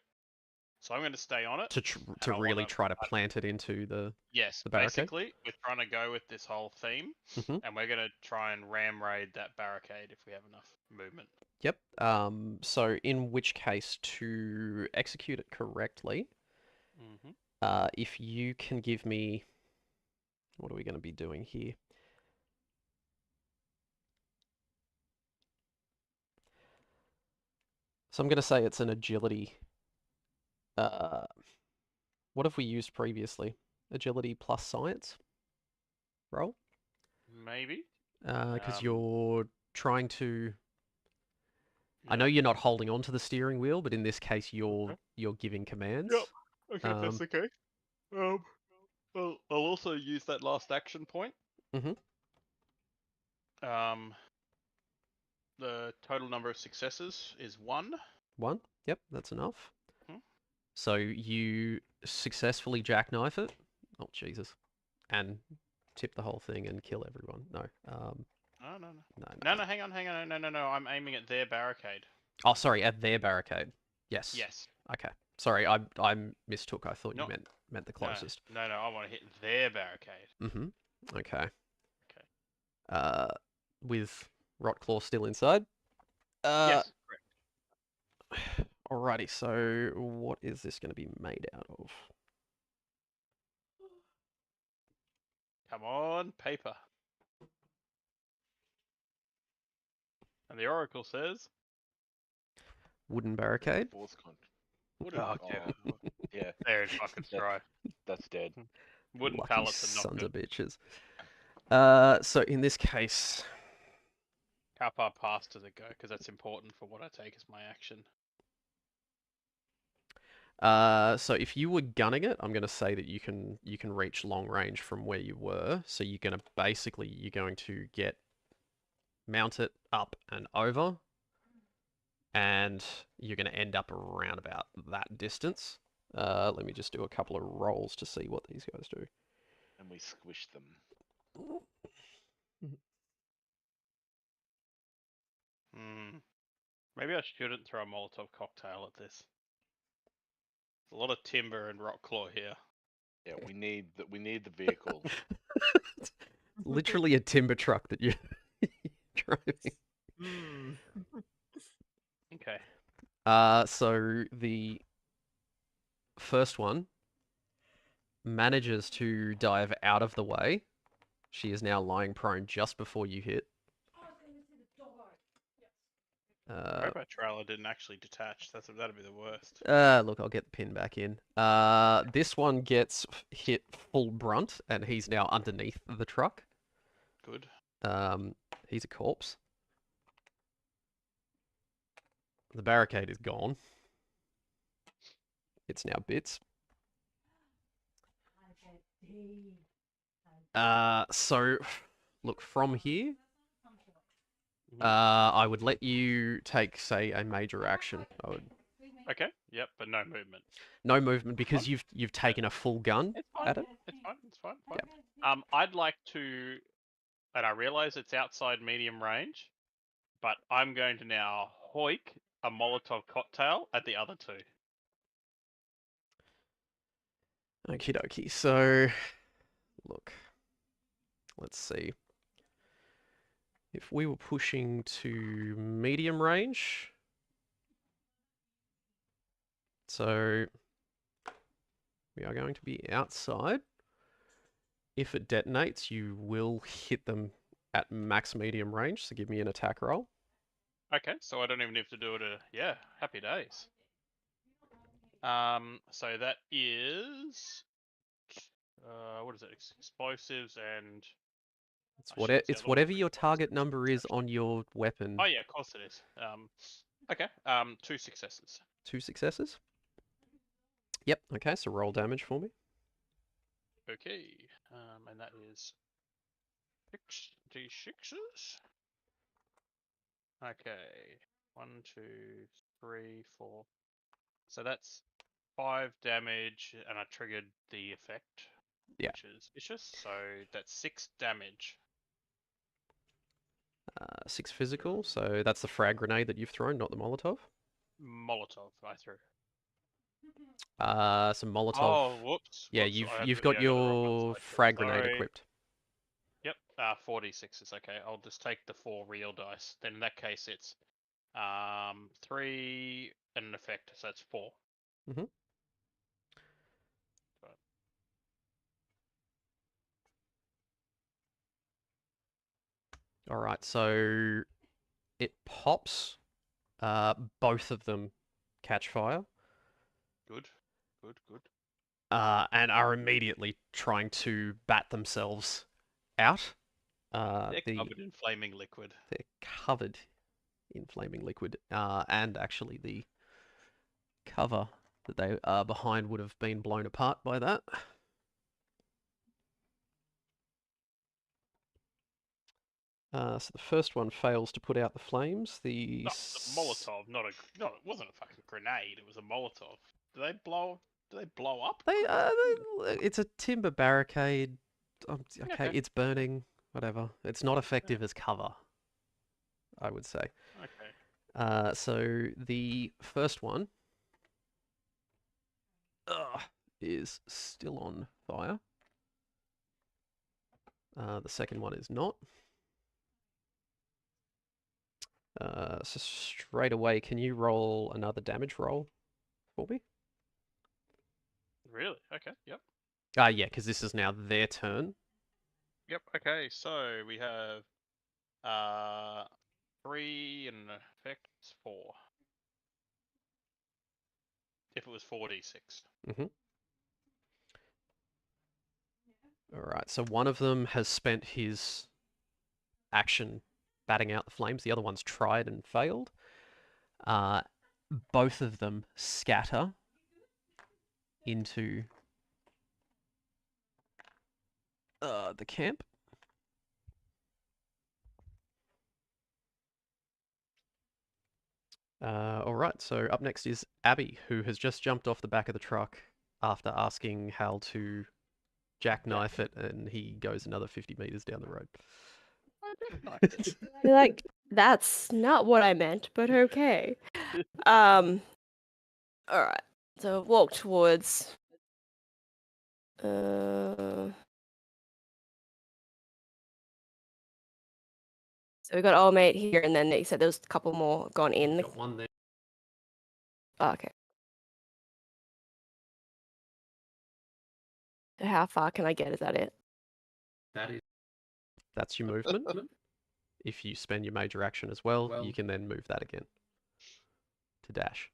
So I'm going to stay on it to I really wanna- try to plant it into the Yes, barricade. basically, we're trying to go with this whole theme, and we're going to try and ram raid that barricade if we have enough movement. Yep. So in which case, to execute it correctly, if you can give me, what are we going to be doing here? So I'm going to say it's an agility. What have we used previously? Agility plus science roll? Maybe. Because Um, you're trying to. I Yep. know you're not holding on to the steering wheel, but in this case, you're Okay. giving commands. Yep. Okay, Um, that's okay. Well, I'll also use that last action point. Mhm. The total number of successes is 1. 1. Yep, that's enough. Mhm. So you successfully jackknife it. Oh Jesus! And tip the whole thing and kill everyone. No. No, no, no. No. No, no, hang on. No. I'm aiming at their barricade. Oh, sorry, at their barricade. Yes. Yes. Okay. Sorry, I mistook. I thought you Not. meant the No, closest. no. I want to hit their barricade. Mm-hmm. Okay. Okay. With Rotclaw still inside. Yes. Correct. Alrighty, so what is this going to be made out of? Come on, paper. And the oracle says, Wooden barricade? Force con. Wooden. "Oh, Oh, yeah, there is fucking strife. that's dead. Wooden Lucky pallets are not sons good. of bitches. So in this case, How far past does it go? Because that's important for what I take as my action. so if you were gunning it, I'm going to say that you can reach long range from where you were. So you're going to mount it up and over, and you're going to end up around about that distance. Let me just do a couple of rolls to see what these guys do. And we squish them. Maybe I shouldn't throw a Molotov cocktail at this. There's a lot of timber and rock claw here. Yeah, we need the vehicle. Literally a timber truck that you're driving. Hmm. Okay. So the first one manages to dive out of the way. She is now lying prone just before you hit. I hope our trailer didn't actually detach. That'd be the worst. Look, I'll get the pin back in. This one gets hit full brunt, and he's now underneath the truck. Good. He's a corpse. The barricade is gone. It's now bits. So, look, from here, I would let you take, say, a major action. I would. Okay. Yep, but no movement. No movement because you've taken a full gun It's fine. at it. It's fine. I'd like to, and I realize it's outside medium range, but I'm going to now hoik a Molotov cocktail at the other two. Okie dokie. So, look, let's see. If we were pushing to medium range, so we are going to be outside. If it detonates, you will hit them at max medium range. So give me an attack roll. Okay, so I don't even have to do it. Yeah, happy days. So that is, what is it? Explosives and. It's Oh, shit, what's the it's other one? whatever your target number is on your weapon. Oh yeah, of course it is. Okay. 2 successes. 2 successes. Yep. Okay. So roll damage for me. Okay. And that is 6d6s. Okay. 1, 2, 3, 4. So that's 5 damage, and I triggered the effect, Yeah. which is vicious. So that's 6 damage. 6 physical. So that's the frag grenade that you've thrown, not the Molotov. Molotov, I threw. Some Molotov. Oh, whoops. Yeah, whoops, I had you've the- got yeah, I got the wrong one your selected. frag grenade Sorry. equipped. Yep, 46 is okay. I'll just take the 4 real dice. Then in that case, it's 3 and an effect, so that's 4. Mhm. Right. All right, so it pops Both of them catch fire Good. Good. Good. and are immediately trying to bat themselves out. They're The covered in flaming liquid. They're covered in flaming liquid, and actually the cover that they are behind would have been blown apart by that. So the first one fails to put out the flames. The No, it's a Molotov, not a. No, it wasn't a fucking grenade. It was a Molotov. Do they blow? Do they blow up? it's a timber barricade. Okay, Okay. it's burning. Whatever. It's not effective as cover, I would say. Okay. So the first one is still on fire. The second one is not. So straight away, can you roll another damage roll for me? Really? Okay. Yep. Yeah, because this is now their turn. Yep. Okay. So we have 3 and effects 4. If it was 4d6. All right, so one of them has spent his action batting out the flames. The other one's tried and failed. Both of them scatter into the camp. All right, so up next is Abby, who has just jumped off the back of the truck after asking Hal to jackknife it, and he goes another 50 meters down the road. You're like, that's not what I meant, but okay. All right. So walk towards. So we got old mate here, and then you said there was a couple more gone in. Got one there. Oh, okay. So how far can I get? Is that it? That's your movement. If you spend your major action as well, you can then move that again to dash.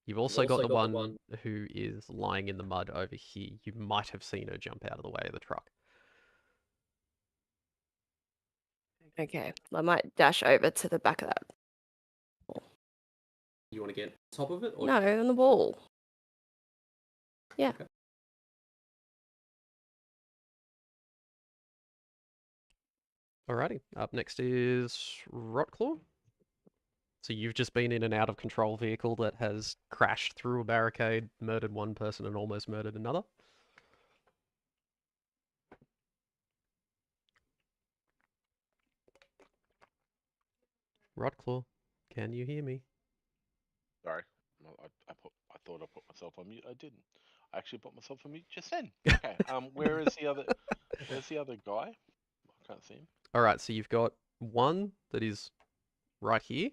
You've also got the one who is lying in the mud over here. You might have seen her jump out of the way of the truck. Okay. I might dash over to the back of that. You want to get on top of it? Or No, on the wall. Yeah. Okay. Alrighty, up next is Rotclaw. So you've just been in an out of control vehicle that has crashed through a barricade, murdered one person and almost murdered another. Rotclaw, can you hear me? Sorry. Well, I thought I put myself on mute. I didn't. I actually put myself on mute just then. Okay. Where is the other? Where's the other guy? I can't see him. Alright, so you've got one that is right here.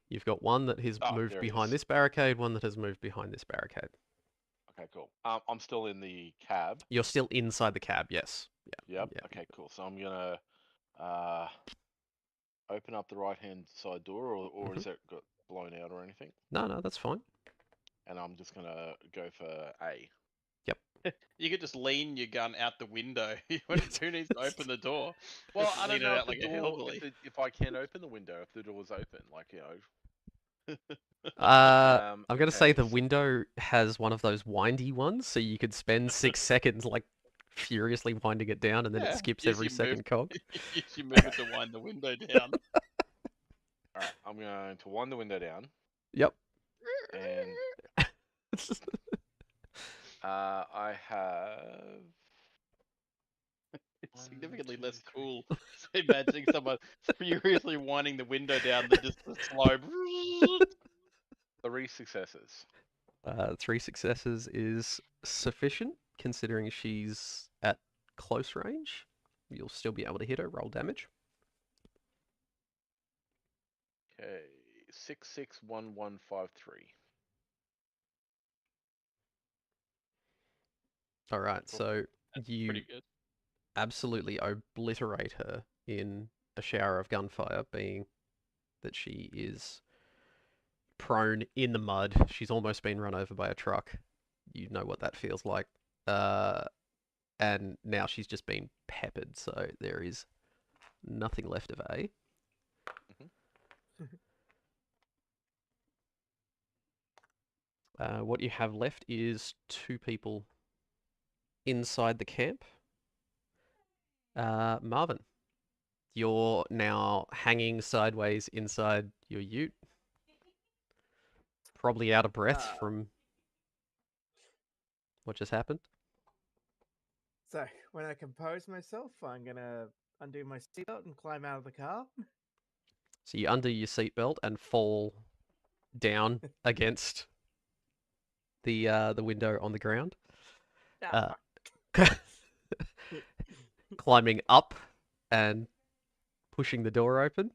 You've got one that has Oh, moved there he behind is. this barricade, one that has moved behind this barricade. Okay, cool. I'm still in the cab. You're still inside the cab, yes. Yeah. Yep. Okay, cool. So I'm gonna open up the right-hand side door, or is it got blown out or anything? No, that's fine. And I'm just gonna go for A. You could just lean your gun out the window. Who needs to open the door? Well, Just I don't lean it know out if the like a door, hillbilly. if I can open the window, if the door's open, like, you know. I'm gonna say okay, the window has one of those windy ones, so you could spend 6 seconds like furiously winding it down, and then it Yeah, skips use every your second cog. Use your movement to wind the window down. All right, I'm going to wind the window down, Yep. and I have. It's 1, significantly 2, less 3. cool. So imagining someone furiously winding the window down than just the slow. 3 successes. 3 successes is sufficient, considering she's at close range. You'll still be able to hit her. Roll damage. Okay, 661153. All right, Cool. so That's you pretty good. absolutely obliterate her in a shower of gunfire, being that she is prone in the mud. She's almost been run over by a truck. You know what that feels like. And now she's just been peppered, so there is nothing left of A. What you have left is 2 people inside the camp. Marvin, you're now hanging sideways inside your ute. Probably out of breath from what just happened. So when I compose myself, I'm gonna undo my seatbelt and climb out of the car. So you undo your seatbelt and fall down against the window on the ground. Ah, Climbing up and pushing the door open.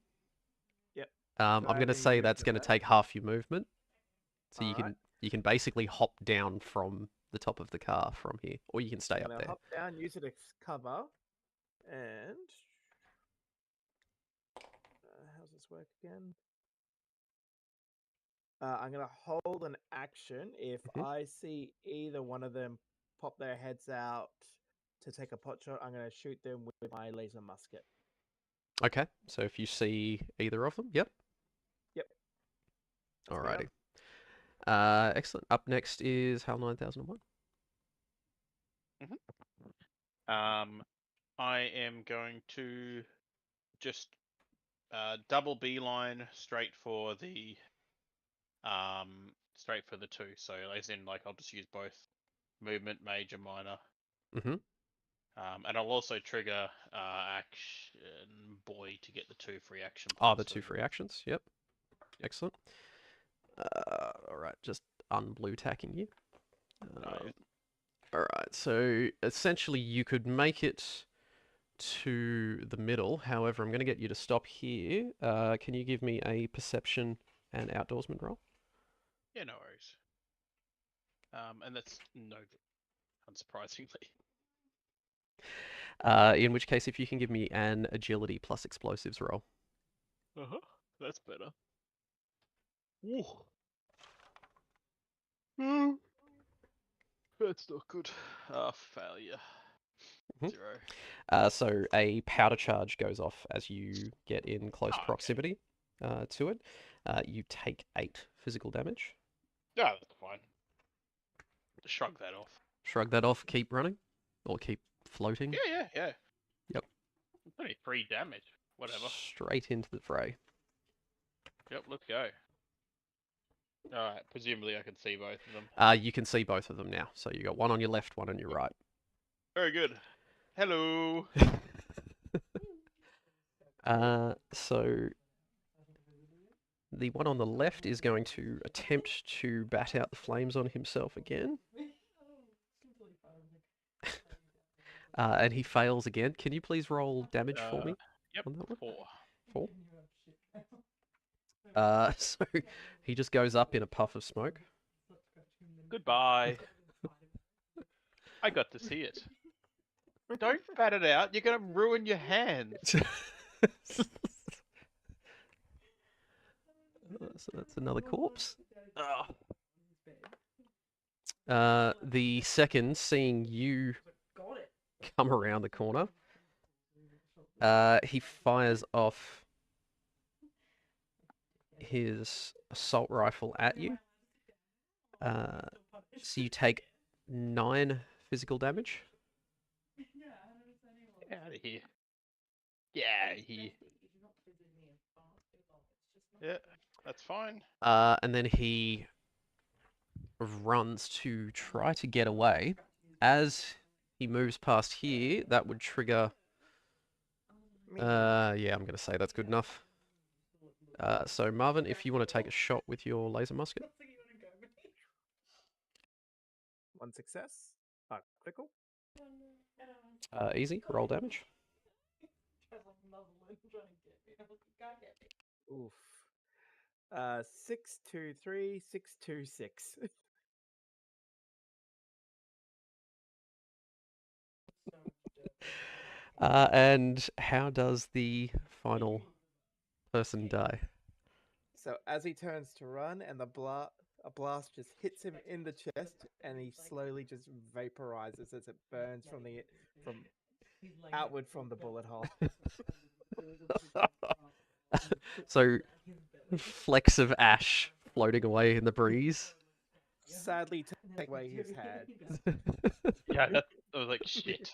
Yep. I'm Do I going have to any say movement that's for going to that? take half your movement. So Alright. you can basically hop down from the top of the car from here, or you can stay I'm up gonna there. hop down, use it as cover, and how's this work again? I'm gonna hold an action if Mhm. I see either one of them pop their heads out to take a pot shot. I'm gonna shoot them with my laser musket. Okay, so if you see either of them, yep. Yep. That's me Alrighty. done. Excellent. Up next is HAL 9001. I am going to just double beeline straight for the 2. So as in, like, I'll just use both movement, major, minor. Mm-hmm. And I'll also trigger action boy to get the 2 free action Oh, points. the 2 free actions. Yep. Excellent. Alright, just unblue tacking you. Yeah. Alright, so essentially you could make it to the middle. However, I'm going to get you to stop here. Can you give me a perception and outdoorsman roll? Yeah, no worries. And that's no good, unsurprisingly. In which case, if you can give me an agility plus explosives roll. That's better. Ooh. That's not good. Failure. Mhm. 0. So a powder charge goes off as you get in close Okay. proximity to it. You take 8 physical damage. Yeah, that's fine. Shrug that off. Shrug that off, keep running. Or keep floating. Yeah. Yep. It's only 3 damage. Whatever. Straight into the fray. Yep, let's go. Alright, presumably I can see both of them. You can see both of them now. So you got one on your left, one on your right. Very good. Hello. So the one on the left is going to attempt to bat out the flames on himself again. And he fails again. Can you please roll damage for me? Yep, On that one? 4. 4. So he just goes up in a puff of smoke. Goodbye. I got to see it. Don't bat it out. You're going to ruin your hands. So that's another corpse. The second, seeing you come around the corner, he fires off his assault rifle at you. So you take 9 physical damage. Get out of here. Get out of here. Yeah, that's fine. And then he runs to try to get away. As he moves past here, that would trigger... yeah, I'm going to say that's good enough. So Marvin, if you want to take a shot with your laser musket. 1 success. Critical. Easy, roll damage. Oof. 623, 626. And how does the final person die? So as he turns to run, and a blast just hits him in the chest, and he slowly just vaporizes as it burns from outward from the bullet hole. So, flecks of ash floating away in the breeze. Sadly, take away his head. Yeah, I was like, shit.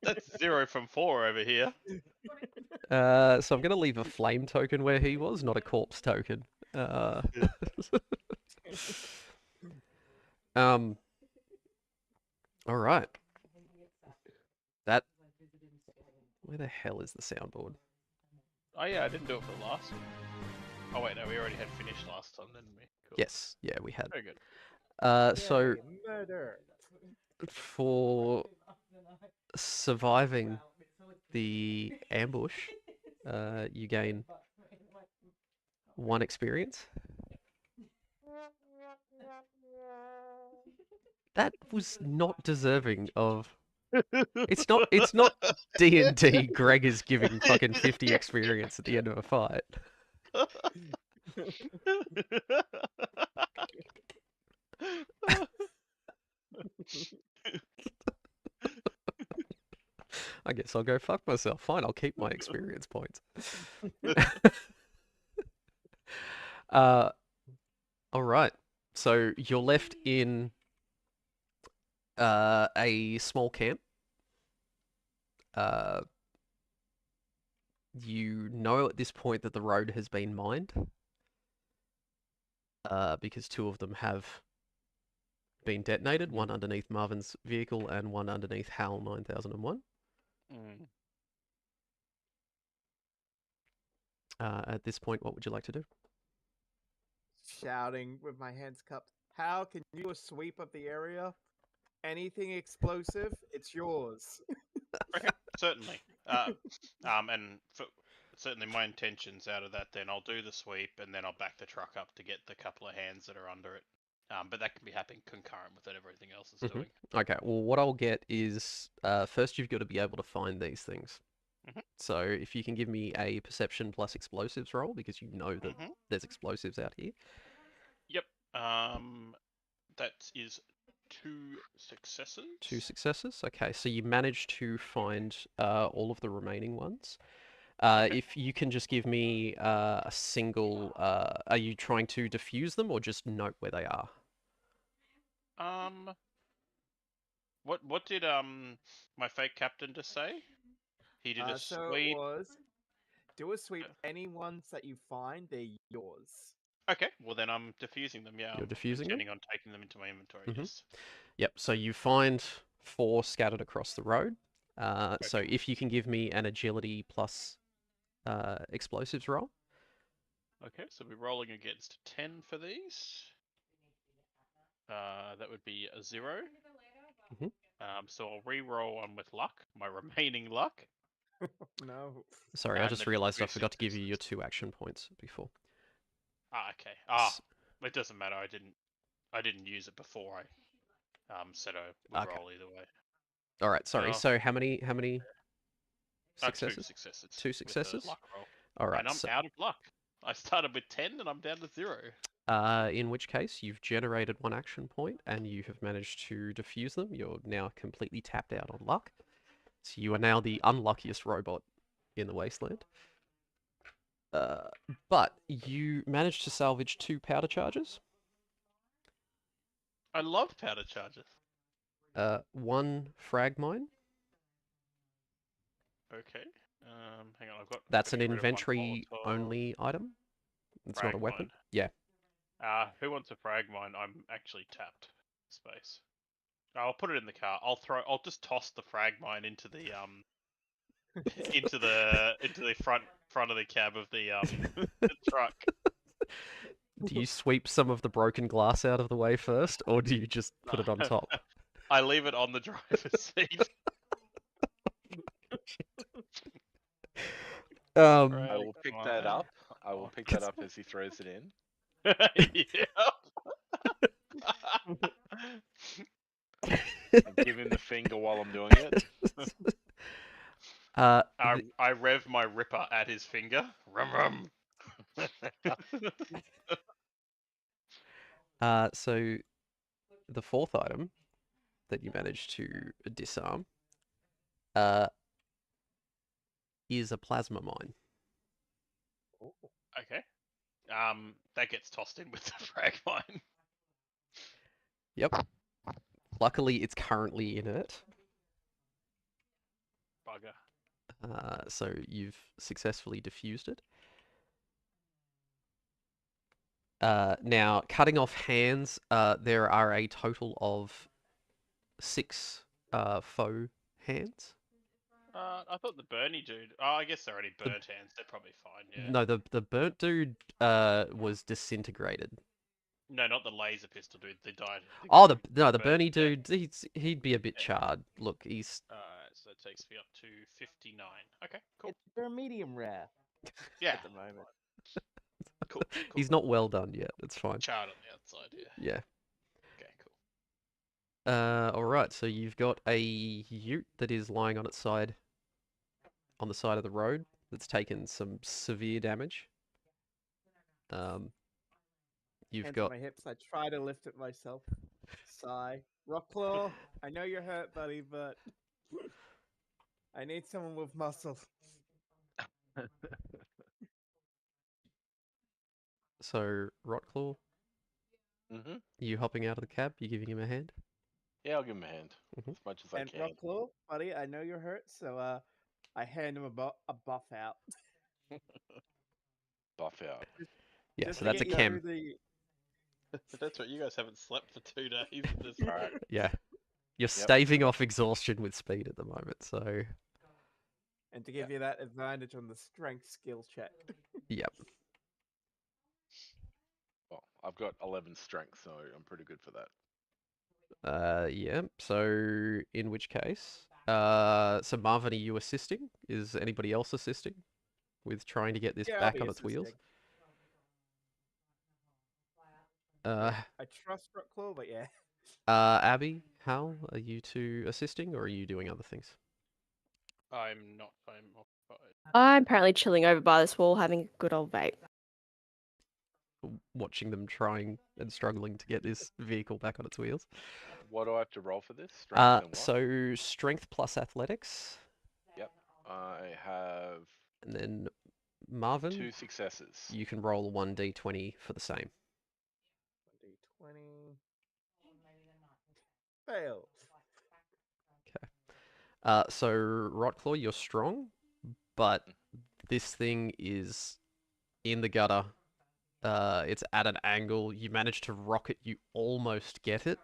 That's 0 from 4 over here. So I'm gonna leave a flame token where he was, not a corpse token. Um. All right. That. Where the hell is the soundboard? Oh yeah, I didn't do it for the last one. Oh wait, no, we already had finished last time, didn't we? Cool. Yes. Yeah, we had. Very good. So Yay, murder. for surviving the ambush, you gain 1 experience. That was not deserving of. It's not. It's not D&D. Greg is giving fucking 50 experience at the end of a fight. I guess I'll go fuck myself. Fine, I'll keep my experience points. All right. So you're left in a small camp. You know at this point that the road has been mined. Because 2 of them have been detonated, one underneath Marvin's vehicle and one underneath HAL 9001. Mm. At this point, what would you like to do? Shouting with my hands cupped. How can you do a sweep of the area? Anything explosive, it's yours. Okay, certainly. And certainly my intentions out of that, then I'll do the sweep and then I'll back the truck up to get the couple of hands that are under it. But that can be happening concurrent with what everything else is doing. Okay, well, what I'll get is first you've got to be able to find these things. So if you can give me a perception plus explosives roll, because you know that there's explosives out here. Yep. That is 2 successes. 2 successes. Okay, so you managed to find all of the remaining ones. If you can just give me a single, are you trying to defuse them or just note where they are? What did my fake captain just say? He did a So it sweep. was do a sweep. Any ones that you find, they're yours. Okay, well then I'm diffusing them. Yeah, You're I'm diffusing them? intending on taking them into my inventory. Mhm. Yes. Yep, so you find 4 scattered across the road. So Okay. if you can give me an agility plus explosives roll. Okay, so we're rolling against 10 for these. That would be a 0. Mhm. So I'll re-roll one with luck, my remaining luck. No. Sorry, I And just the realized I 2 forgot to give you your successes. 2 action points before. Okay. It doesn't matter. I didn't use it before I said I would Okay. roll either way. All right, sorry. Oh. So how many 2 successes? successes. 2 with successes? a luck roll. All right. And I'm out of luck. I started with 10 and I'm down to 0. In which case, you've generated 1 action point and you have managed to defuse them. You're now completely tapped out on luck. So you are now the unluckiest robot in the wasteland. But you managed to salvage 2 powder charges. I love powder charges. 1 frag mine. Okay. Hang on, I've got. That's gotta an get rid of one inventory Molotov. only item. It's not a Frag weapon. mine. Yeah. Who wants a frag mine? I'm actually tapped. Space. I'll put it in the car. I'll just toss the frag mine into the into the front of the cab of the the truck. Do you sweep some of the broken glass out of the way first, or do you just put it on top? I leave it on the driver's seat. I will pick that up. I will pick that up as he throws it in. And give him the finger while I'm doing it. I rev my ripper at his finger. Rum rum. So the fourth item that you managed to disarm is a plasma mine. Okay. That gets tossed in with the frag mine. Yep. Luckily, it's currently inert. Bugger. So you've successfully diffused it. Now, cutting off hands, there are a total of 6 faux hands. I thought the Bernie dude. Oh, I guess they're already burnt hands. They're probably fine. Yeah. No, the burnt dude was disintegrated. No, not the laser pistol dude. They died. Oh, the burnt Bernie to death. dude, he'd be a bit Yeah. charred. Look, he's So that takes me up to 59. Okay, cool. They're medium rare Yeah, at the moment. cool. he's not well done yet. It's fine. charred on the outside. Yeah. Yeah. Okay, cool. All right. So you've got a ute that is lying on its side, on the side of the road, that's taken some severe damage. You've Hands got on my hips. I try to lift it myself. Sigh. Rockclaw, I know you're hurt, buddy, but I need someone with muscle. so Rotclaw. Mhm. You hopping out of the cab? You giving him a hand? Yeah, I'll give him a hand Mhm. as much as I And can. Rockclaw, buddy, I know you're hurt, so I hand him a buff out. Buff out. Yeah. Just So to that's a get you chem. through the That's right. You guys haven't slept for 2 days at this All right. rate. Yeah. You're staving off exhaustion with speed at the moment. So and to give you that advantage on the strength skill check. yep. Well, I've got 11 strength, so I'm pretty good for that. Yeah. So in which case, so Marvin, are you assisting? Is anybody else assisting with trying to get this Yeah, I'll back be on its wheels? assisting. Uh, I trust Rockclaw, but yeah. Abby, Hal, are you two assisting or are you doing other things? I'm not. I'm occupied. I'm apparently chilling over by this wall having a good old vape. Watching them trying and struggling to get this vehicle back on its wheels. What do I have to roll for this? Strength and what? So strength plus athletics, Yep. I have and then Marvin, 2 successes. you can roll a 1d20 for the same. 20. Fail. So Rotclaw, you're strong, but this thing is in the gutter. It's at an angle. You manage to rock it. You almost get it,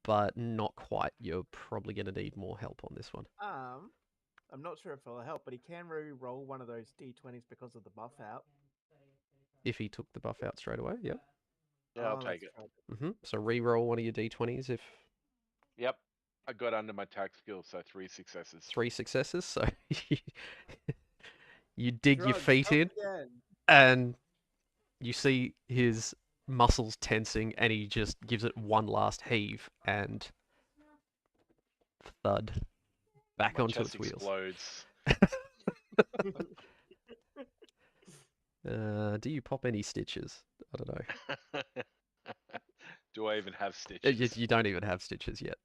but not quite. You're probably going to need more help on this one. I'm not sure if it'll help, but he can re-roll one of those d20s because of the buff out. If he took the buff out straight away, yep. Yeah, I'll let's take it. try that. So re-roll one of your d20s if Yep. I got under my tax skill, so 3 successes. 3 successes. So you dig your Drugs, feet help in, again. and you see his muscles tensing, and he just gives it one last heave, and thud back My onto chest its wheels. explodes. Do you pop any stitches? I don't know. Do I even have stitches? You don't even have stitches yet.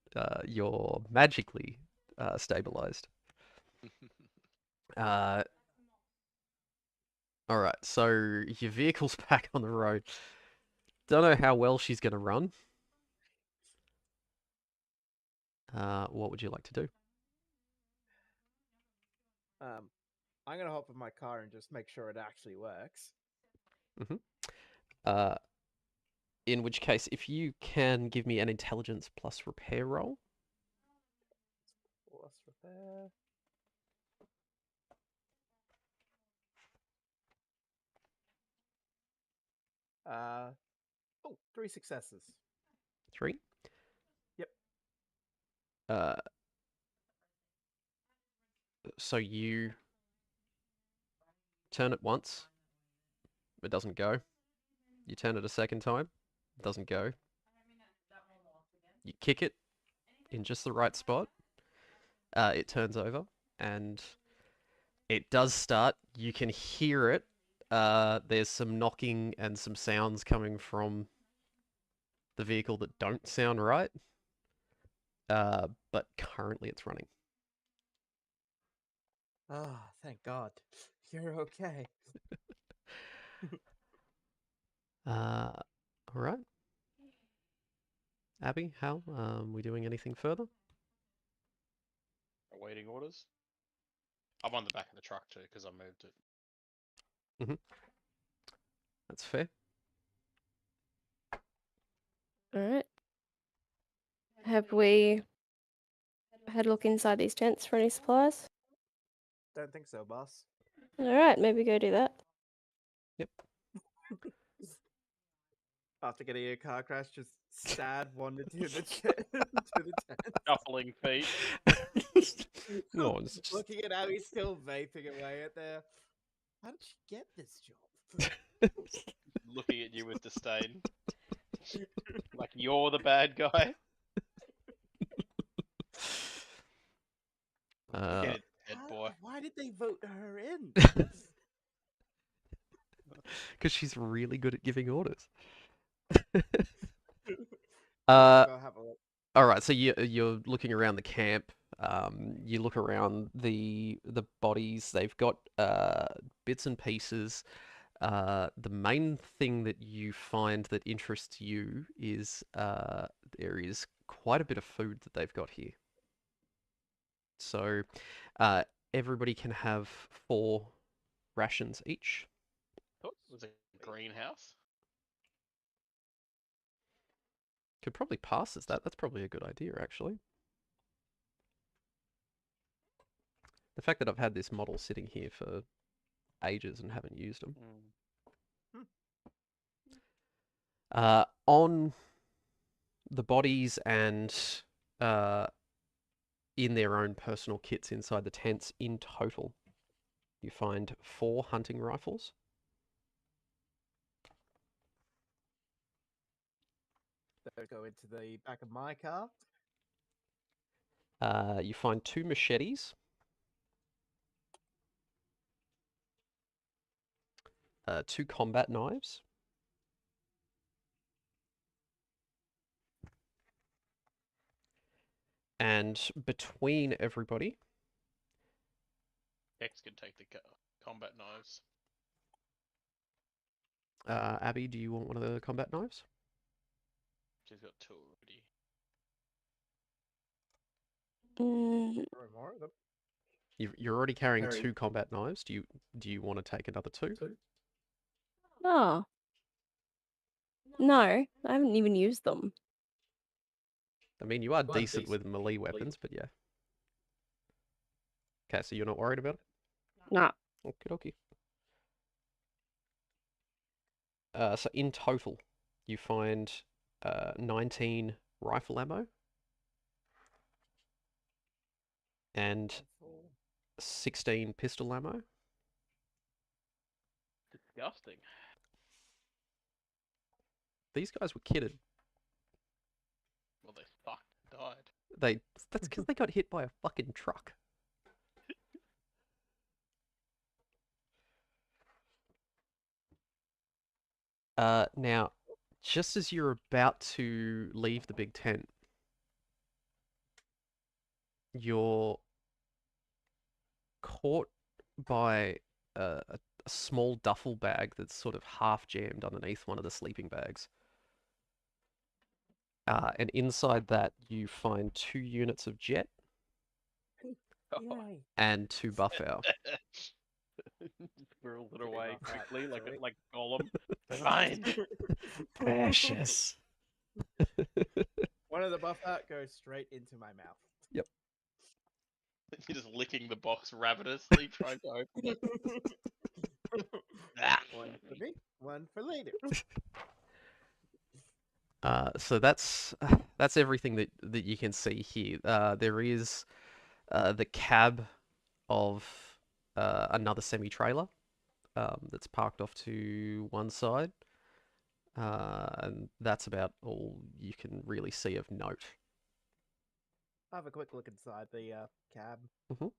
You're magically stabilized. All right, so your vehicle's back on the road. Don't know how well she's going to run. What would you like to do? I'm gonna hop in my car and just make sure it actually works. In which case, if you can give me an intelligence plus repair roll. Plus repair. Oh, 3 successes. 3. Yep. So you turn it once, it doesn't go. You turn it a second time, it doesn't go. You kick it in just the right spot, it turns over, and it does start. You can hear it. There's some knocking and some sounds coming from the vehicle that don't sound right. But currently it's running. Ah, thank God. You're okay. All right. Abby, Hal, we doing anything further? Awaiting orders. I'm on the back of the truck too because I moved it. That's fair. All right. Have we had a look inside these tents for any supplies? Don't think so, boss. All right, maybe go do that. Yep. After getting a car crash, just sad wandered to the to the tent. Shuffling feet. No, it's just... Looking at Abby still vaping away at there. How did she get this job? Looking at you with disdain. Like you're the bad guy. Get it, head boy. Why did they vote her in? Because she's really good at giving orders. I'll go have a look. All right, so you're looking around the camp. You look around the bodies. They've got bits and pieces. The main thing that you find that interests you is there is quite a bit of food that they've got here. So everybody can have 4 rations each. Thought it was a greenhouse. Could probably pass as that. That's probably a good idea, actually. The fact that I've had this model sitting here for ages and haven't used them. On the bodies and in their own personal kits inside the tents, in total, you find 4 hunting rifles. They'll go into the back of my car. You find 2 machetes. 2 combat knives. And between everybody... X can take the combat knives. Abby, do you want one of the combat knives? She's got 2 already. Throw more of them. You're already carrying 2 combat knives. Do you want to take another 2? Oh. No, I haven't even used them. I mean, you are decent with melee weapons, but yeah. Okay, so you're not worried about it? Nah. Okie dokie. So in total, you find 19 rifle ammo and 16 pistol ammo. Disgusting. These guys were kitted. Well, they fucked died. That's because they got hit by a fucking truck. Now, just as you're about to leave the big tent, you're caught by a small duffel bag that's sort of half jammed underneath one of the sleeping bags. And inside that, you find 2 units of jet Yay. and 2 buffour. Squirreled it away Buff out, quickly, like sorry. like Gollum. Fine. Precious. One of the buff out goes straight into my mouth. Yep. You're just licking the box ravenously, trying to open it. Ah. One for me, one for later. So that's everything that you can see here. There is the cab of another semi-trailer that's parked off to one side. And that's about all you can really see of note. I'll have a quick look inside the cab. Mhm.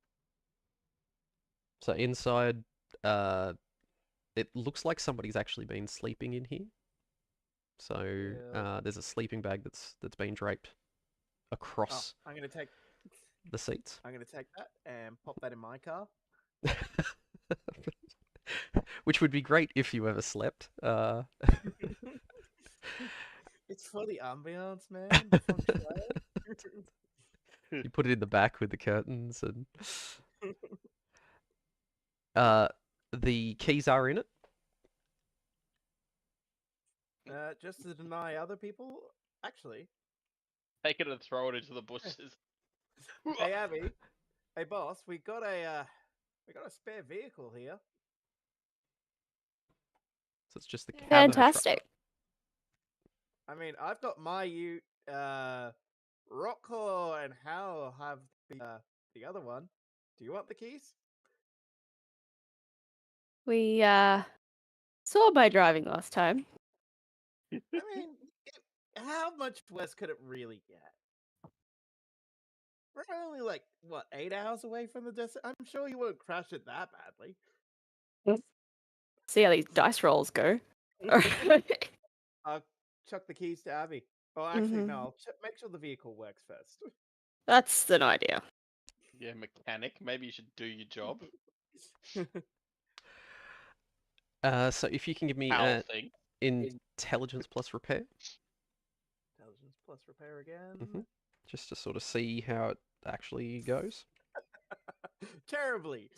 So inside, it looks like somebody's actually been sleeping in here. So Yeah. there's a sleeping bag that's been draped Oh, across I'm gonna take the seats. that and pop that in my car. Which would be great if you ever slept. It's for the ambiance, man. The feng shui. You put it in the back with the curtains and the keys are in it. Just to deny other people. Actually, Take it and throw it into the bushes. hey Abby, hey boss, we got a spare vehicle here. So it's just the cab of a truck. Fantastic. I mean, I've got my Ute, Rockcore, and Hal have the other one. Do you want the keys? We saw by driving last time. I mean, how much worse could it really get? We're only like what 8 hours away from the desert. I'm sure you won't crash it that badly. See how these dice rolls go. I'll chuck the keys to Abby. Oh, actually, Mhm. no. I'll make sure the vehicle works first. That's an idea. Yeah, mechanic. Maybe you should do your job. So if you can give me Owl thing. intelligence plus repair, Intelligence plus repair again. just to sort of see how it actually goes. Terribly.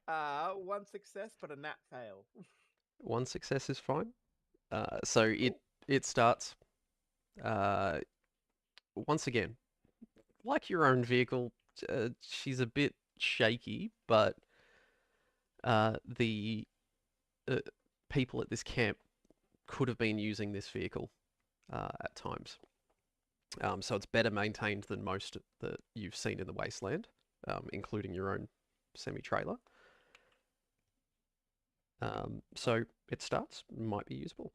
One success, but a nat fail. One success is fine. So it starts. Once again, like your own vehicle, she's a bit shaky, but the people at this camp could have been using this vehicle at times. So it's better maintained than most that you've seen in the wasteland, including your own semi-trailer. So it starts, might be usable.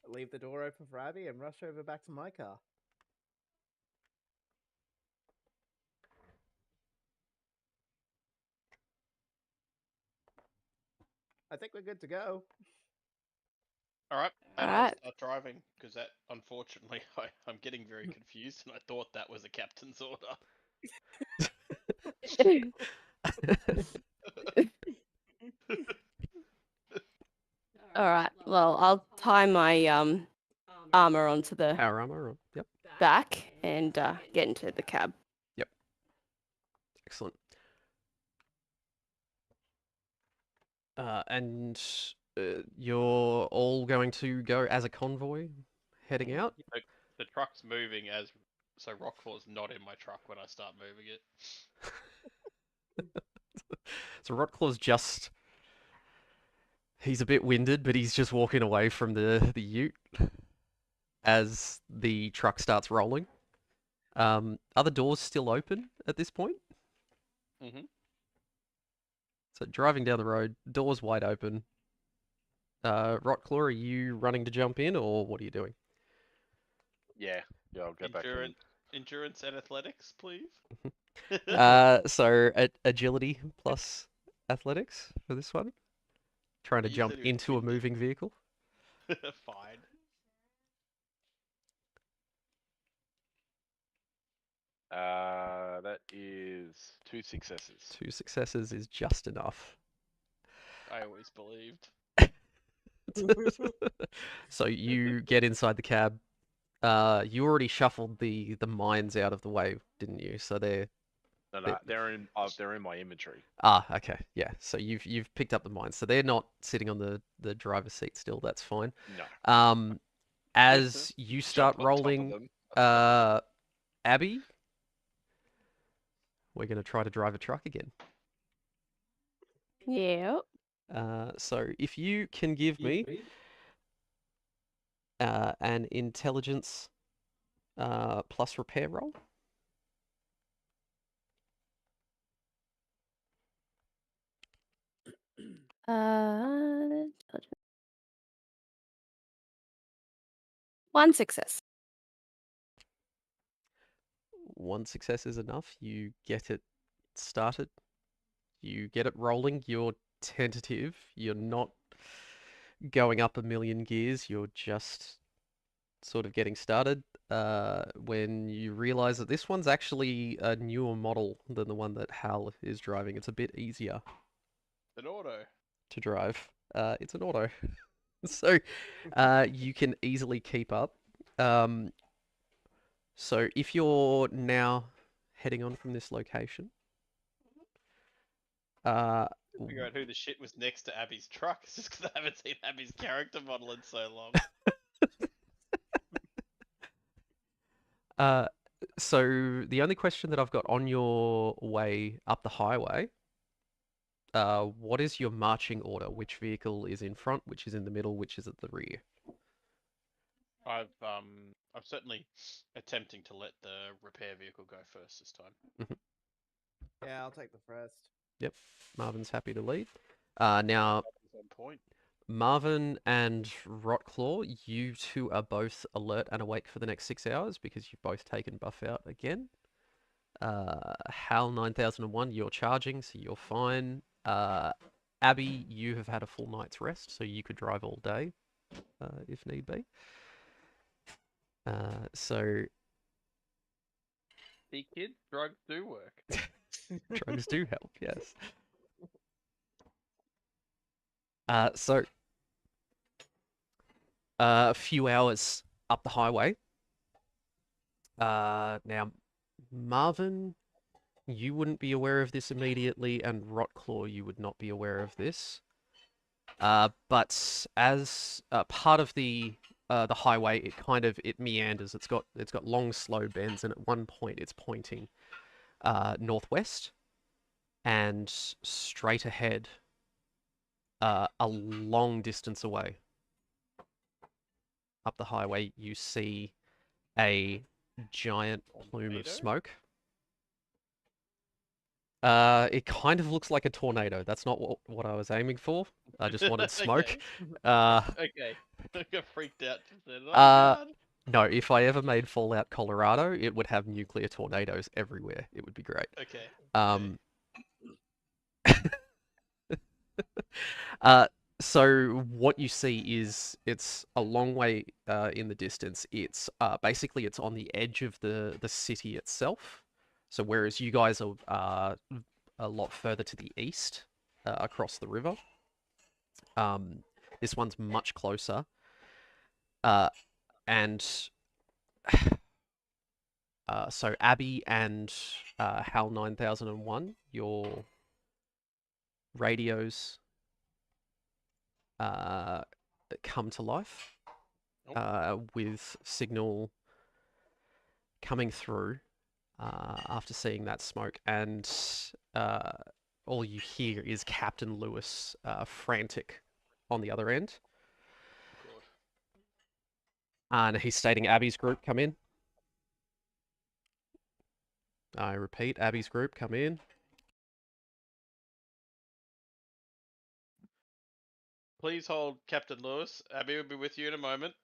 Leave the door open for Abby and rush over back to my car. I think we're good to go. All right, and I'll Alright. start driving because that, unfortunately, I'm getting very confused, and I thought that was a captain's order. Alright. Well, I'll tie my armor onto the Power armor, yep. back and get into the cab. Yep. Excellent. And you're all going to go as a convoy heading out? The truck's moving so Rockfall's not in my truck when I start moving it. So Rotclaw's just... He's a bit winded, but he's just walking away from the ute as the truck starts rolling. Are the doors still open at this point? Mm-hmm. So driving down the road, doors wide open. Rotclaw, are you running to jump in, or what are you doing? Yeah, I'll go back in. Endurance and athletics, please. So agility plus athletics for this one. Trying to You jump said he was into a winded. moving vehicle. Fine. That is 2 successes. 2 successes is just enough. I always believed. So you get inside the cab. You already shuffled the mines out of the way, didn't you? So they're No, they're in my inventory. okay, yeah. So you've picked up the mines, so they're not sitting on the driver's seat still. That's fine. No. As you start Jump on top of rolling, them. Abby, we're gonna try to drive a truck again. Yep. So if you can give me an intelligence plus repair roll. Intelligence. 1 success. 1 success is enough. You get it started. You get it rolling. You're tentative. You're not going up a million gears. You're just sort of getting started. When you realize that this one's actually a newer model than the one that Hal is driving. It's a bit easier An auto. to drive. It's an auto. So you can easily keep up. So if you're now heading on from this location, Figure out who the shit was next to Abby's truck. It's just because I haven't seen Abby's character model in so long. So the only question that I've got on your way up the highway, what is your marching order? Which vehicle is in front, which is in the middle, which is at the rear? I'm certainly attempting to let the repair vehicle go first this time. Yeah, I'll take the first. Yep, Marvin's happy to lead. Now, He's on point. Marvin and Rotclaw, you two are both alert and awake for the next 6 hours because you've both taken buff out again. Hal 9001, you're charging, so you're fine. Abby, you have had a full night's rest, so you could drive all day if need be. So See, kids, drugs do work. drugs do help, yes. So a few hours up the highway. Now, Marvin, you wouldn't be aware of this immediately, and Rotclaw, you would not be aware of this. But as part of the highway, it meanders. It's got long, slow bends, and at one point, it's pointing northwest, and straight ahead, a long distance away, up the highway, you see a giant plume of Tornado? smoke. It kind of looks like a tornado. That's not what I was aiming for. I just wanted smoke. Okay. I got freaked out just then. Oh, Uh, God. No, if I ever made Fallout Colorado, it would have nuclear tornadoes everywhere. It would be great. Okay. So what you see is it's a long way in the distance. It's basically it's on the edge of the city itself. So whereas you guys are a lot further to the east across the river, this one's much closer. And so Abby and Hal 9001, your radios come to life with signal coming through after seeing that smoke, and all you hear is Captain Lewis frantic on the other end. God. And he's stating Abby's group, come in. I repeat, Abby's group, come in. Please hold, Captain Lewis. Abby will be with you in a moment.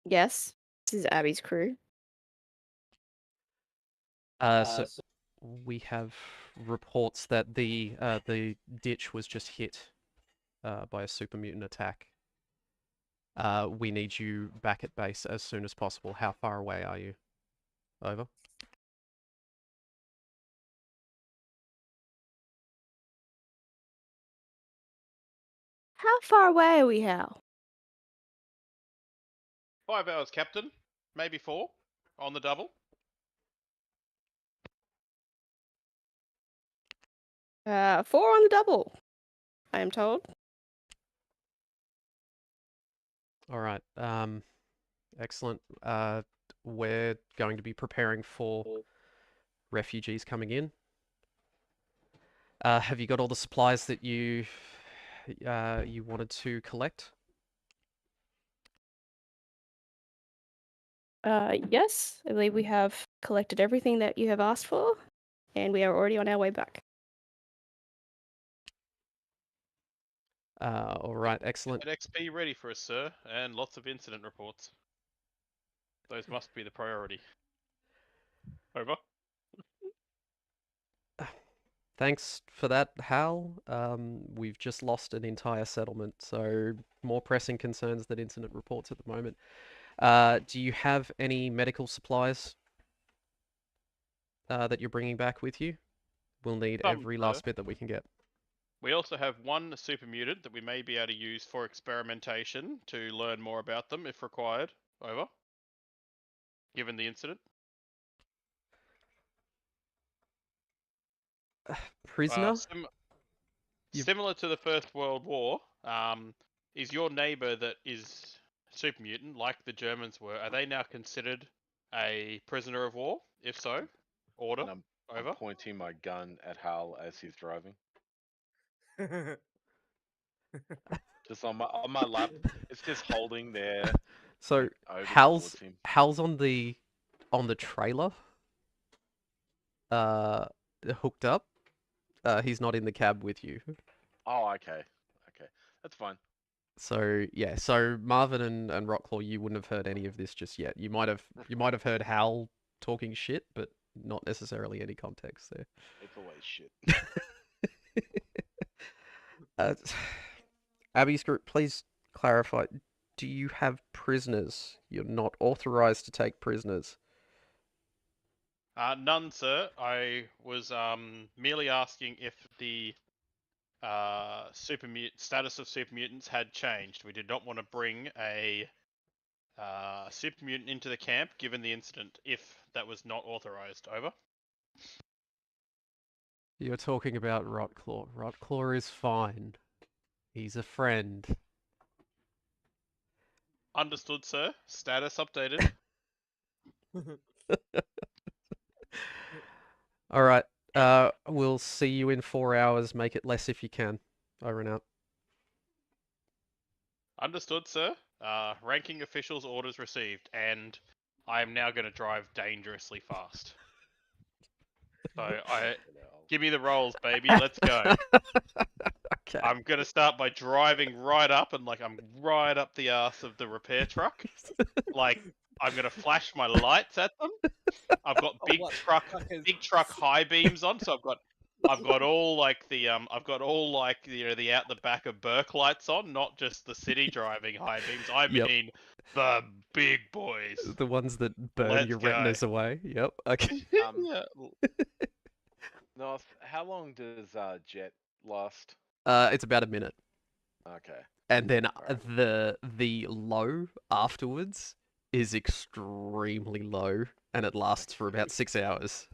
Yes, this is Abby's crew. So we have reports that the ditch was just hit by a super mutant attack. We need you back at base as soon as possible. How far away are you? Over. How far away are we, Hal? 5 hours, Captain. Maybe 4. On the double. 4 on the double, I am told. All right. Excellent. We're going to be preparing for refugees coming in. Have you got all the supplies that you wanted to collect? Yes, I believe we have collected everything that you have asked for, and we are already on our way back. All right. Excellent. Get XP ready for us, sir, and lots of incident reports. Those must be the priority. Over. Thanks for that, Hal. We've just lost an entire settlement, so more pressing concerns than incident reports at the moment. Do you have any medical supplies that you're bringing back with you? We'll need Some, every sir. last bit that we can get. We also have one super mutant that we may be able to use for experimentation to learn more about them if required. Over. Given the incident. Prisoner? You've- Similar to the First World War, is your neighbor that is super mutant, like the Germans were, are they now considered a prisoner of war? If so, order. And I'm Over. pointing my gun at Hal as he's driving. Just on my lap. It's just holding there. So like, over Hal's towards him. Hal's on the trailer. Hooked up. He's not in the cab with you. Oh, okay. Okay. That's fine. So yeah, so Marvin and Rockclaw, you wouldn't have heard any of this just yet. You might have heard Hal talking shit, but not necessarily any context there. It's always shit. Abby's group, please clarify. Do you have prisoners? You're not authorized to take prisoners. None, sir. I was merely asking if the status of super mutants had changed. We did not want to bring a super mutant into the camp given the incident if that was not authorized. Over. You're talking about Rotclaw. Rotclaw is fine. He's a friend. Understood, sir. Status updated. All right. We'll see you in 4 hours. Make it less if you can. Over and out. Understood, sir. Ranking officials orders received, and I am now going to drive dangerously fast. So give me the rolls, baby. Let's go. Okay. I'm going to start by driving right up, and I'm right up the arse of the repair truck. I'm going to flash my lights at them. I've got big truck high beams on, so I've got all the out the back of Burke lights on, not just the city driving high beams. I Yep. mean the big boys. The ones that burn Let's your go. retinas away. Yep. Okay. Yeah. North, how long does Jet last? It's about a minute. Okay. And then Alright. the low afterwards is extremely low, and it lasts for about 6 hours.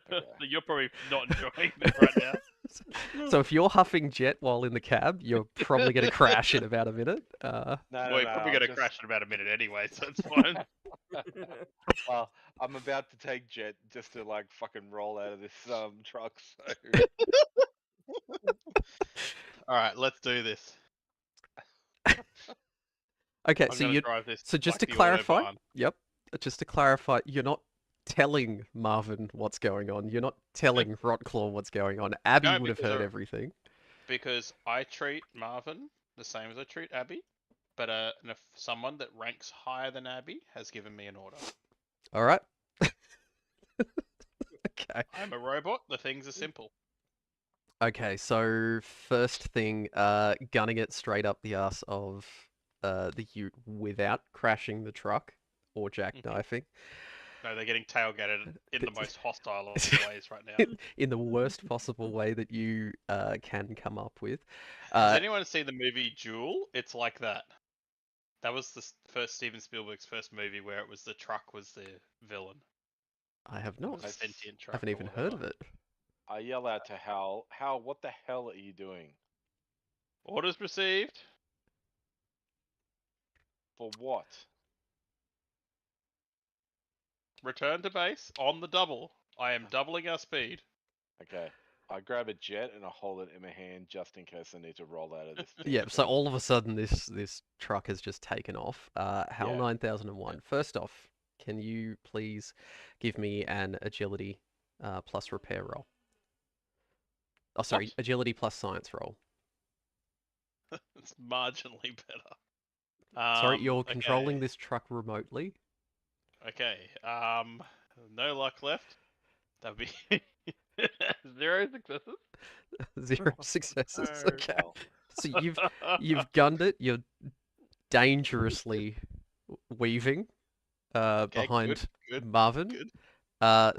Okay. You're probably not enjoying this right now. So if you're huffing jet while in the cab, you're probably going to crash in about a minute. No, Well, you're probably I'm going to crash in about a minute anyway, so it's fine. Well, I'm about to take Jet just to fucking roll out of this truck. So All right, let's do this. Okay, I'm so going to drive this. so just like to the clarify, Autobahn. yep, just to clarify, you're not telling Marvin what's going on. You're not telling Rotclaw what's going on. Abby No, would have because heard everything. Because I treat Marvin the same as I treat Abby, but if someone that ranks higher than Abby has given me an order. All right. Okay. I'm a robot. The things are simple. Okay, so first thing, gunning it straight up the ass of the Ute without crashing the truck or jackknifing. No, they're getting tailgated in the most hostile of ways right now. In the worst possible way that you can come up with. Has anyone seen the movie Jewel? It's like that. That was the first Steven Spielberg's first movie where it was the truck was the villain. I have It not. was a sentient I truck. haven't or even heard of whatever. it. I yell out to Hal, Hal, what the hell are you doing? Orders received. For what? Return to base on the double. I am doubling our speed. Okay. I grab a Jet and I hold it in my hand just in case I need to roll out of this. Yeah, so thing. all of a sudden this truck has just taken off. HAL Yeah. 9001. First off, can you please give me an agility plus repair roll? Oh, sorry, What? agility plus science roll. It's marginally better. Sorry, you're okay. controlling this truck remotely. Okay. No luck left. That'd be 0 successes. 0 successes. no. Okay. Well, So you've gunned it. You're dangerously weaving Okay, behind good, Marvin. good.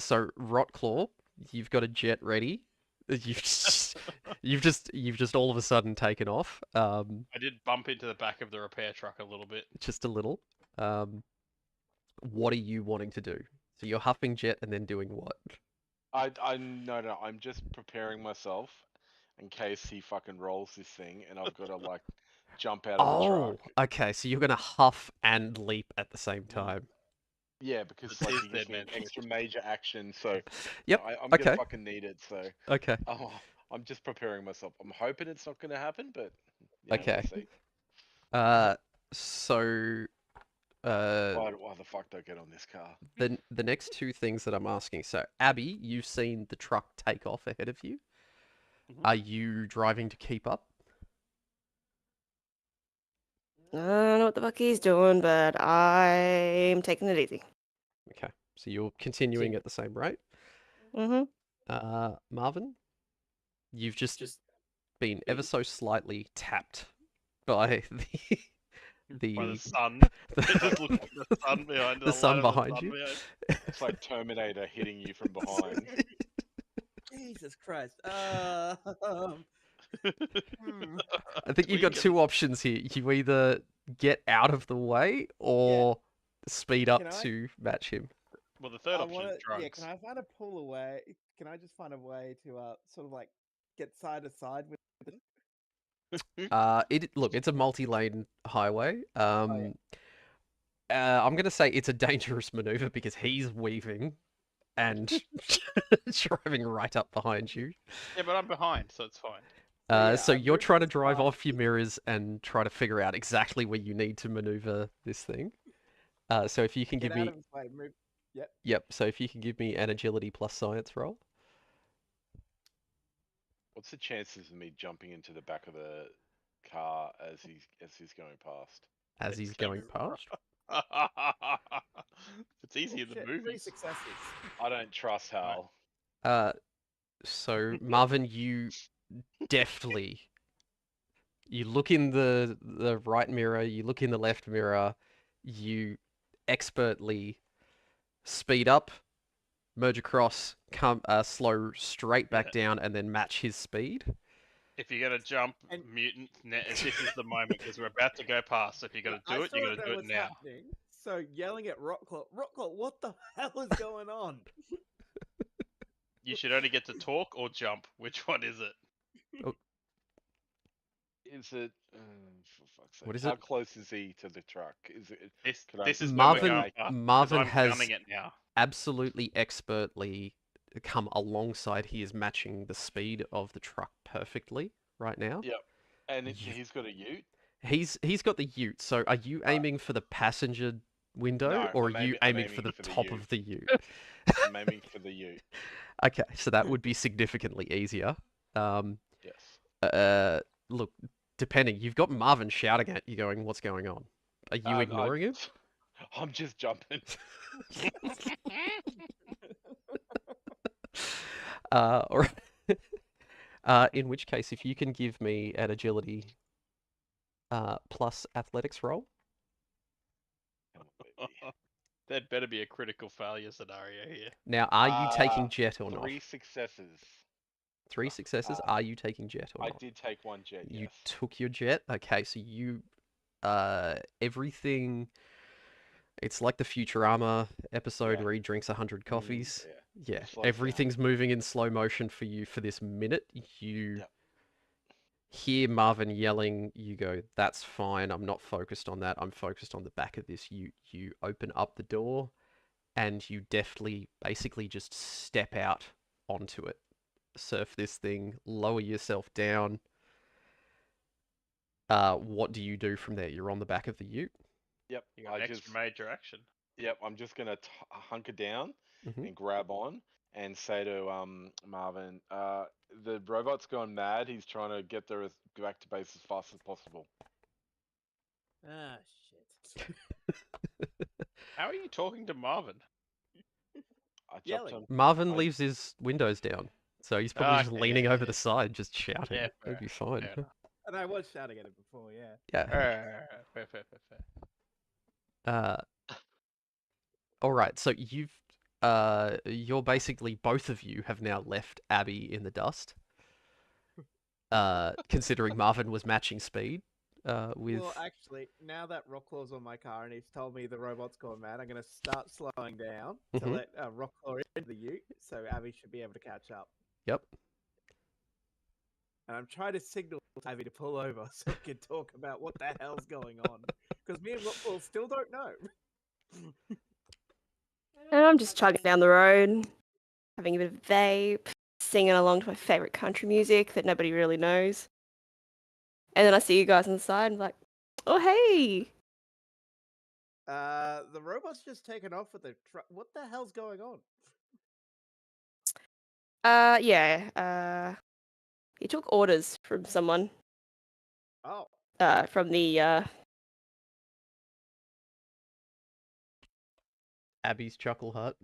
So Rotclaw, you've got a jet ready. You've just all of a sudden taken off. I did bump into the back of the repair truck a little bit. Just a little. What are you wanting to do? So you're huffing jet and then doing what? no, I'm just preparing myself in case he fucking rolls this thing and I've got to like jump out of the Oh, truck. okay. So you're gonna huff and leap at the same time. Yeah, because It's like his he gives dead me an man extra switch. major action, so Yep. I'm gonna Okay. fucking need it. So Okay. I'm just preparing myself. I'm hoping it's not gonna happen, but yeah, Okay. we'll see. So Why the fuck don't I get on this car? the next two things that I'm asking. So Abby, you've seen the truck take off ahead of you. Mhm. Are you driving to keep up? I don't know what the fuck he's doing, but I'm taking it easy. Okay. So you're continuing at the same rate. Mm-hmm. Marvin, you've just Just been ever so slightly tapped by By the the sun. It just the, looks like the sun behind the the sun light of the behind sun you. behind. It's like Terminator hitting you from behind. Jesus Christ. Hmm. I think you've got Tweaking. two options here. You either get out of the way or speed up Can I- to match him. Well, the third I option want is to. drugs. Yeah. Can I find a pull away? Can I just find a way to sort of like get side to side with Look, it's a multi-lane highway. yeah. I'm gonna say it's a dangerous maneuver because he's weaving and driving right up behind you. Yeah, but I'm behind, so it's fine. Yeah, So I'm you're trying to moving drive fast. off your mirrors and try to figure out exactly where you need to maneuver this thing. So if you can Get give out me, of his way. Move. Yep. yep. So if you can give me an agility plus science roll What's the chances of me jumping into the back of the car as he's going past? as he's going past. It's easy Oh, in the shit, 3 movies. successes. I don't trust Hal. So Marvin, you deftly you look in the right mirror, you look in the left mirror, you expertly speed up, merge across, come slow straight back down, and then match his speed. If you're gonna jump, And- mutant, this is the moment because we're about to go past. So if you're gonna I do it, you're still gonna don't do know it what's now. happening. So yelling at Rockclaw, what the hell is going on? You should only get to talk or jump. Which one is it? Is it? For fuck's sake! What is How it? close is he to the truck? Is it? This Could I- this is could when we're Marvin going I- past. 'Cause Marvin I'm has gunning it now. absolutely expertly come alongside. He is matching the speed of the truck perfectly right now. Yep. And You- he's got a Ute. He's got the Ute. So are you aiming for the passenger window No, or are I'm you aiming aiming for the for the top Ute. of the Ute? I'm aiming for the Ute. Okay, so that would be significantly easier. Yes. Look, depending, you've got Marvin shouting at you, going, "What's going on?" Are you ignoring him? I'm just jumping. Or in which case, if you can give me an agility plus athletics roll. That better be a critical failure scenario here. Now, are you taking jet or not? 3 successes. 3 successes. uh, Are you taking jet or I not? did take 1 jet. You Yes. took your jet. Okay, so you everything. It's like the Futurama episode Yeah. where he drinks 100 coffees. Yeah. Yeah, It slows down. everything's moving in slow motion for you for this minute. You Yep. hear Marvin yelling, you go, "That's fine, I'm not focused on that, I'm focused on the back of this." You open up the door and you deftly basically just step out onto it. Surf this thing, lower yourself down. What do you do from there? You're on the back of the ute. Yep. You got an extra major action. Yep. I'm just gonna hunker down Mhm. and grab on and say to Marvin, the robot's gone mad. He's trying to get back to base as fast as possible. Ah, shit. How are you talking to Marvin? I jumped Yelling. on. Marvin I- leaves his windows down, so he's probably just leaning over the Okay. side, just shouting. Yeah, It'd be fine. fair enough. And I was shouting at it before, yeah. Yeah. Fair. Uh, all right. So you're basically both of you have now left Abby in the dust. Considering Marvin was matching speed. With Well, actually, now that Rocklaw's on my car and he's told me the robot's gone mad, I'm going to start slowing down to Mhm. let Rocklaw into the ute, so Abby should be able to catch up. Yep. And I'm trying to signal to Abby to pull over so we can talk about what the hell's going on. Because me and Rocklaw still don't know. And I'm just chugging down the road, having a bit of a vape, singing along to my favorite country music that nobody really knows. And then I see you guys on the side and I'm like, oh, hey. The robot's just taken off with the truck. What the hell's going on? Yeah. He took orders from someone. Oh, From the Abby's Chuckle Hut.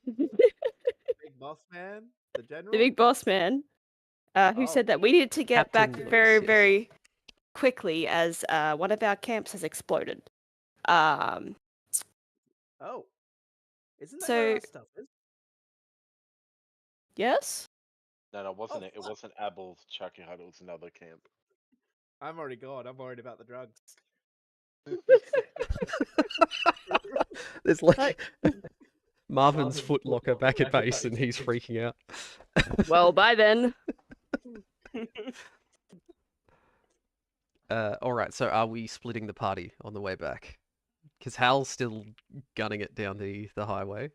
big boss man, the general. big boss man, who Oh. said that we needed to get back Captain very, Lewis, yes. very quickly as one of our camps has exploded. Oh, isn't that where So- our stuff is? Yes? No, it wasn't. It fuck. wasn't Abel's Chucky Hut. It was another camp. I'm already gone. I'm worried about the drugs. There's like Like- Marvin's footlocker back at base, and he's freaking out. Well, bye then. All right. So are we splitting the party on the way back? Because Hal's still gunning it down the highway.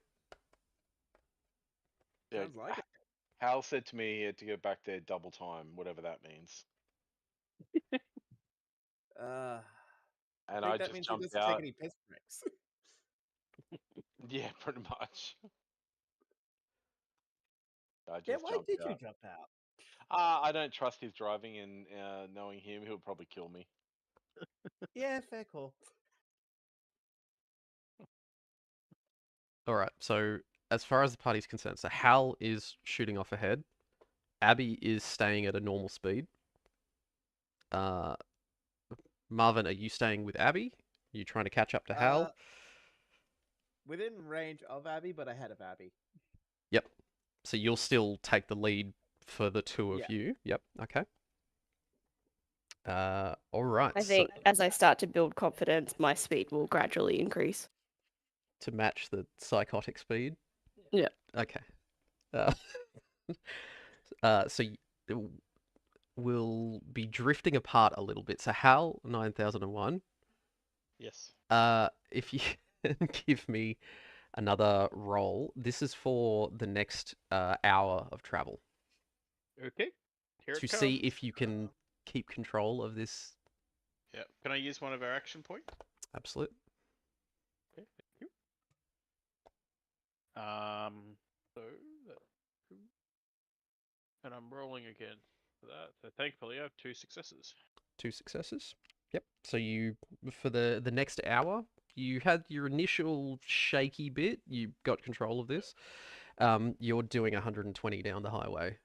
Yeah, Sounds like it. Hal said to me he had to go back there double time, whatever that means. I And think I that just means he jumped doesn't take out. any piss breaks. Yeah, pretty much. I Yeah, just why jumped did you out. jump out? I don't trust his driving, and knowing him, he'll probably kill me. Yeah, fair call. All right. So as far as the party's concerned, so Hal is shooting off ahead. Abby is staying at a normal speed. Marvin, are you staying with Abby? Are you trying to catch up to Hal? Within range of Abby, but ahead of Abby. Yep. So you'll still take the lead for the two of Yeah. you. Yep. Okay. All right. I think as I start to build confidence, my speed will gradually increase. To match the psychotic speed. Yeah. Okay. So we'll be drifting apart a little bit. So Hal 9001. Yes. If you can give me another roll, this is for the next hour of travel Okay. Here to it see comes. if you can keep control of this. Yeah. Can I use one of our action points? Absolute. Okay, thank you. So that's 2, and I'm rolling again for that. So thankfully, I have 2 successes. 2 successes. Yep. So you, for the next hour, you had your initial shaky bit. You got control of this. You're doing 120 down the highway,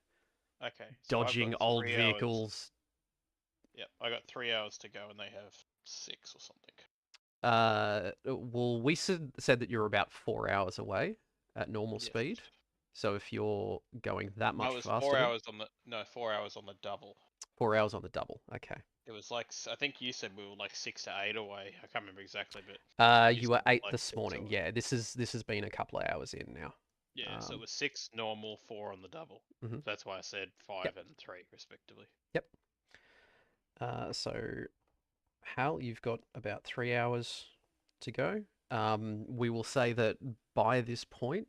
Okay. So I've dodging got old 3 hours. vehicles. Yep. I got 3 hours to go, and they have 6 or something. Well, we said that you're about 4 hours away at normal Yes. speed. So if you're going that much I was faster, 4 hours on the 4 hours on the double. 4 hours on the double. Okay. It was like I think you said we were like 6 to 8 away. I can't remember exactly, but You were said 8 like this 6 morning. away. Yeah, this has been a couple of hours in now. Yeah, so it Um, was 6 normal, 4 on the double. Mhm. So that's why I said 5 and 3 respectively. So Hal, you've got about 3 hours to go. We will say that by this point,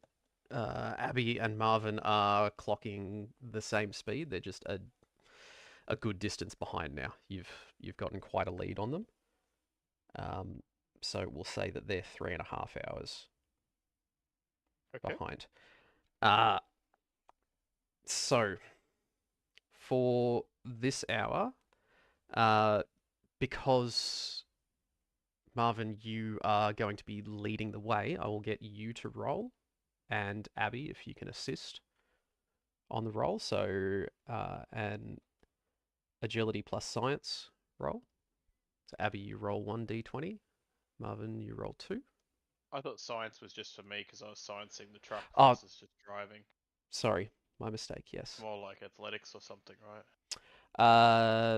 Abby and Marvin are clocking the same speed. They're just a good distance behind now. You've gotten quite a lead on them. So we'll say that they're 3.5 hours Okay. behind. So for this hour, because Marvin, you are going to be leading the way. I will get you to roll, and Abby, if you can assist on the roll. So, an agility plus science roll. So, Abby, you roll 1d20. Marvin, you roll 2. I thought science was just for me because I was sciencing the truck Oh. versus just driving. Sorry, my mistake, yes. More like athletics or something, right?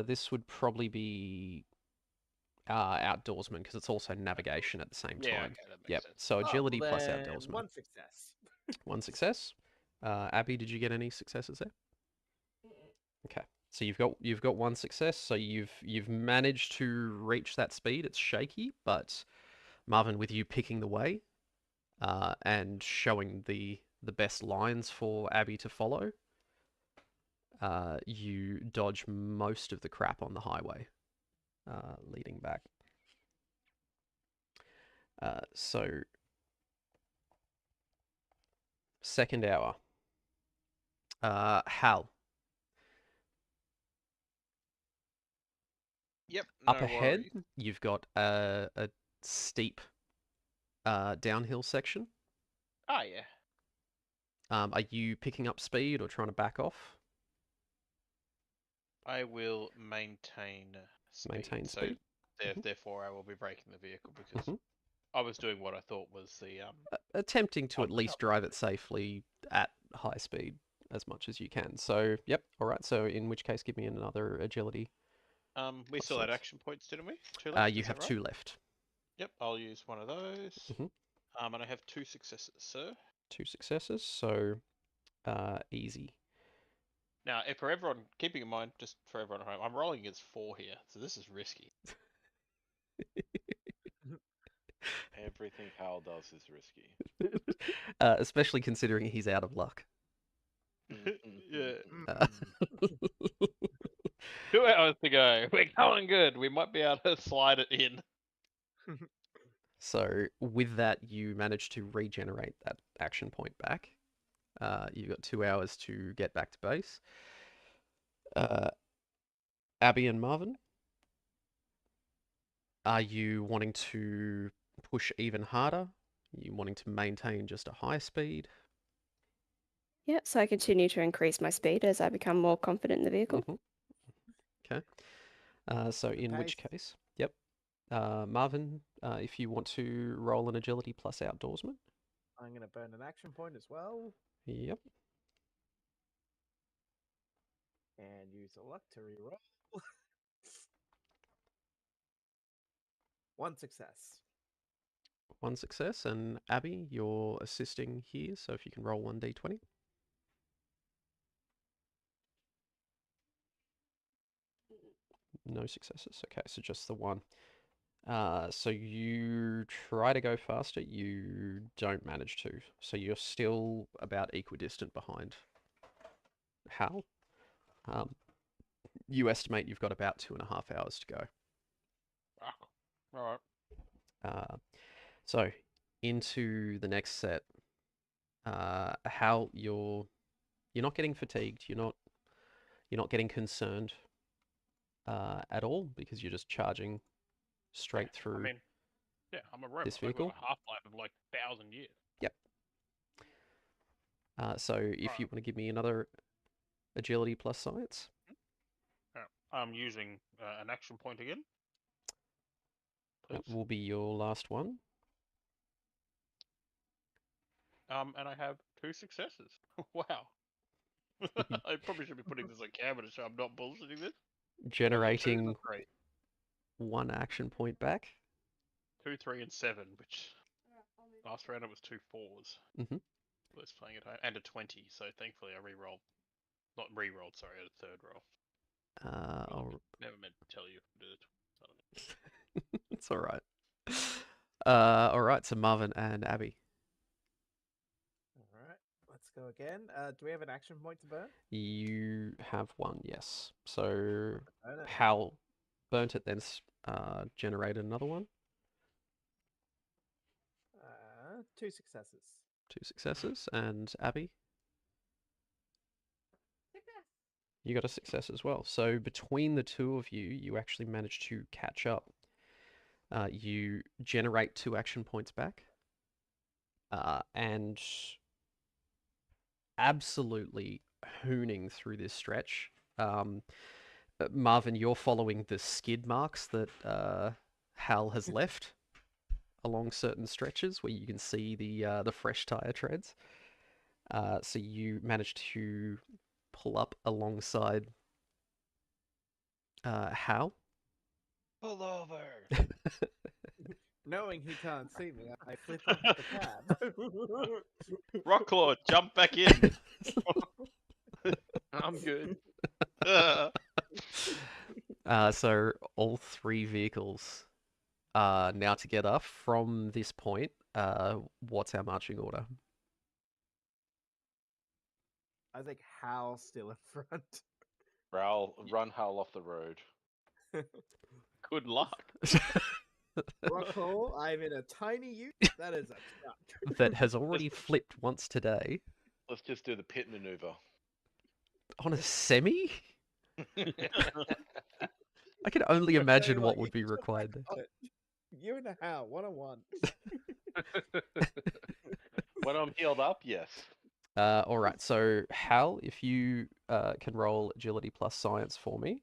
This would probably be outdoorsman because it's also navigation at the same Yeah, time. okay, that makes Yep. sense. So agility well plus then, outdoorsman. one success. One success. Abby, did you get any successes there? Okay. So you've got one success. So you've managed to reach that speed. It's shaky, but Marvin, with you picking the way, and showing the best lines for Abby to follow, you dodge most of the crap on the highway, leading back. So second hour. Hal. Yep, Up no ahead, worries. you've got a steep downhill section. Oh, yeah. Are you picking up speed or trying to back off? I will maintain speed. Maintain So speed. Mhm. therefore, I will be braking the vehicle because Mhm. I was doing what I thought was the Attempting to at least top. drive it safely at high speed as much as you can. So, yep, all right. So, in which case, give me another agility. We plus still had six. action points, didn't we? 2 left. You Is have that right? 2 left. Yep, I'll use one of those. Mhm. And I have 2 successes, sir. 2 successes. So, easy. Now, if for everyone, keeping in mind, just for everyone at home, I'm rolling against 4 here, so this is risky. Everything Hal does is risky. Especially considering he's out of luck. Yeah. Uh, 2 hours to go. We're going good. We might be able to slide it in. So with that, you manage to regenerate that action point back. You've got 2 hours to get back to base. Abby and Marvin, are you wanting to push even harder? Are you wanting to maintain just a high speed? Yeah, so I continue to increase my speed as I become more confident in the vehicle. Mhm. Okay. So in which Pace. case, yep. Marvin, if you want to roll an agility plus outdoorsman. I'm going to burn an action point as well Yep. and use a luck to reroll. One success. One success. And Abby, you're assisting here, so if you can roll 1d20. No successes. Okay, so just the one. So you try to go faster, you don't manage to. So you're still about equidistant behind Hal. You estimate you've got about 2.5 hours to go. Alright. So into the next set. Hal, you're not getting fatigued. You're not getting concerned at all because you're just charging straight through. I mean, yeah, I'm a robot. this I've got vehicle. a half-life of like 1,000 years. Yep. So if you want to give me another agility plus science. I'm using an action point again. Please. That will be your last one. And I have 2 successes. Wow. I probably should be putting this on camera to show I'm not bullshitting this. Generating 2 and 3. 1 action point back. 2, 3, and 7, which last round it was 2 4s. Mhm. Let's playing at home. And a 20, so thankfully I re-rolled. Not re-rolled, sorry, a third roll. Never meant to tell you to do it. It's all right. All right, so Marvin and Abby. All right, let's go again. Do we have an action point to burn? You have 1, yes. So Burn it. Hal burnt it, then generated another one. 2 successes. 2 successes. And Abby? You got a success as well. So between the two of you, you actually managed to catch up. You generate 2 action points back. And absolutely hooning through this stretch. Marvin, you're following the skid marks that Hal has left along certain stretches where you can see the fresh tire treads. So you managed to pull up alongside Hal. Pull over. Knowing he can't see me, I flip off the cab. Rocklaw, jump back in. I'm good. So all 3 vehicles are now together. From this point, what's our marching order? I think Hal's still in front. Run Hal off the road. Good luck. Rockhall, I'm in a tiny ute. That is a truck. That has already flipped once today Let's just do the pit maneuver. on a semi. I can only Tell you imagine what you would be can jump back required. on it. You and a Hal, 1-on-1. When I'm healed up, yes. All right. So Hal, if you can roll agility plus science for me,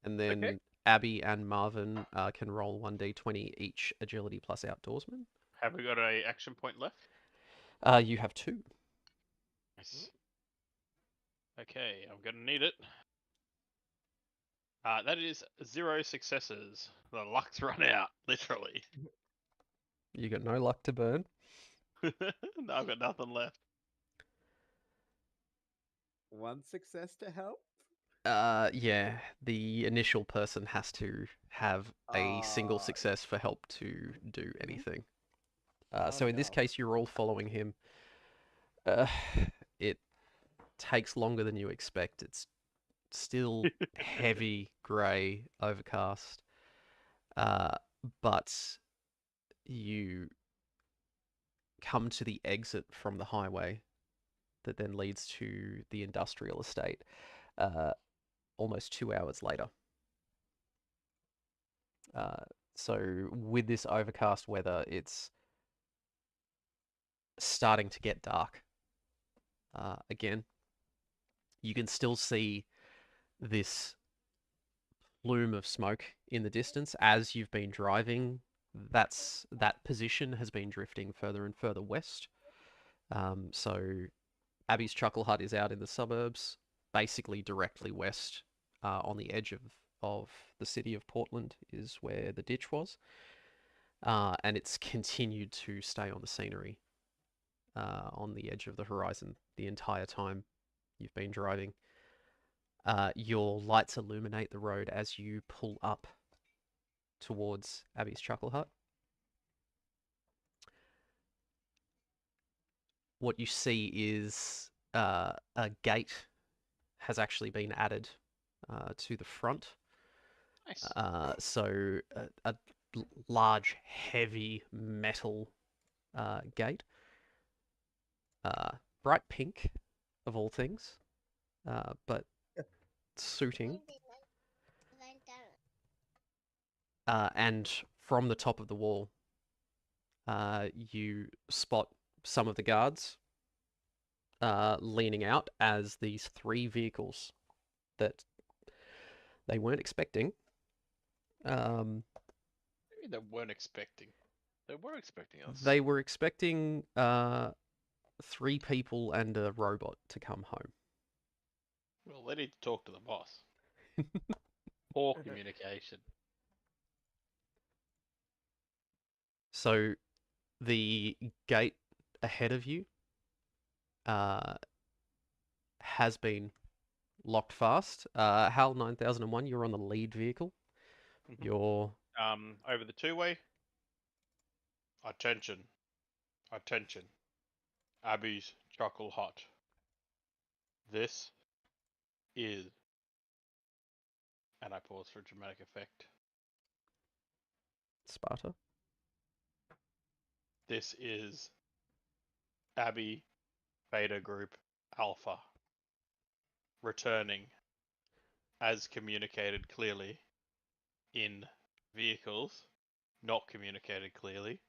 and then Okay. Abby and Marvin can roll 1d20 each agility plus outdoorsman. Have we got a action point left? You have 2. Nice. Okay, I'm gonna need it. That is 0 successes. The luck's run out, literally. You got no luck to burn. No, I've got nothing left. 1 success to help. Yeah, the initial person has to have a single Ah. success for help to do anything. Oh, So in this no. case, you're all following him. It takes longer than you expect. It's still heavy, grey, overcast. But you come to the exit from the highway that then leads to the industrial estate almost 2 hours later. So with this overcast weather, it's starting to get dark. Again, you can still see this plume of smoke in the distance as you've been driving. That position has been drifting further and further west. So Abby's Chuckle Hut is out in the suburbs, basically directly west on the edge of the city of Portland is where the ditch was. And it's continued to stay on the scenery on the edge of the horizon the entire time you've been driving. Your lights illuminate the road as you pull up towards Abby's Chuckle Hut. What you see is a gate has actually been added to the front. Nice. So a large, heavy metal gate. Bright pink, of all things, but suiting. And from the top of the wall, you spot some of the guards leaning out as these 3 vehicles that they weren't expecting. Maybe they weren't expecting. They were expecting us. They were expecting 3 people and a robot to come home. Well, they need to talk to the boss. Poor communication. So the gate ahead of you has been locked fast. HAL 9001, you're on the lead vehicle. Mhm. You're Over the 2-way. Attention. Attention. Abby's Chuckle Hut. This is... And I pause for dramatic effect. Sparta. This is Abby Beta Group Alpha. Returning as communicated clearly in vehicles not communicated clearly.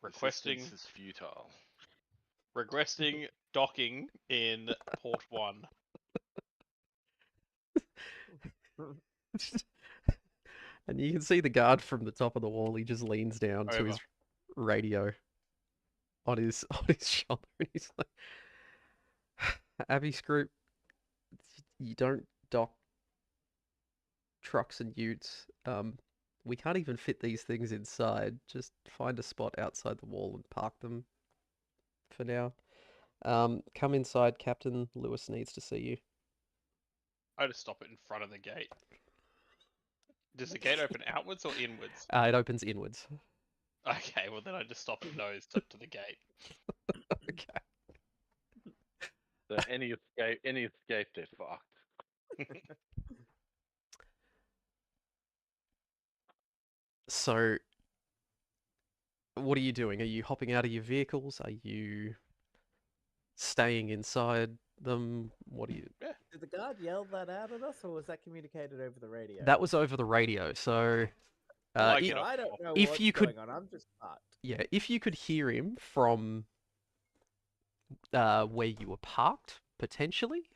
Resistance Requesting is futile. requesting docking in port 1. And you can see the guard from the top of the wall. He just leans down to his radio on his shoulder, and he's like, "Abby's group, you don't dock trucks and utes. We can't even fit these things inside. Just find a spot outside the wall and park them for now. Come inside. Captain Lewis needs to see you." I just stop it in front of the gate. Does the gate open outwards or inwards? It opens inwards. Okay, well then I just stop it nose up to the gate. Okay. So any escape, they're fucked. So, what are you doing? Are you hopping out of your vehicles? Are you staying inside them? What are you? Did the guard yell that out at us, or was that communicated over the radio? That was over the radio. So, Well, I i- get So off I the don't hop. know If what's you could- going on. I'm just fucked. yeah, if you could hear him from where you were parked, potentially.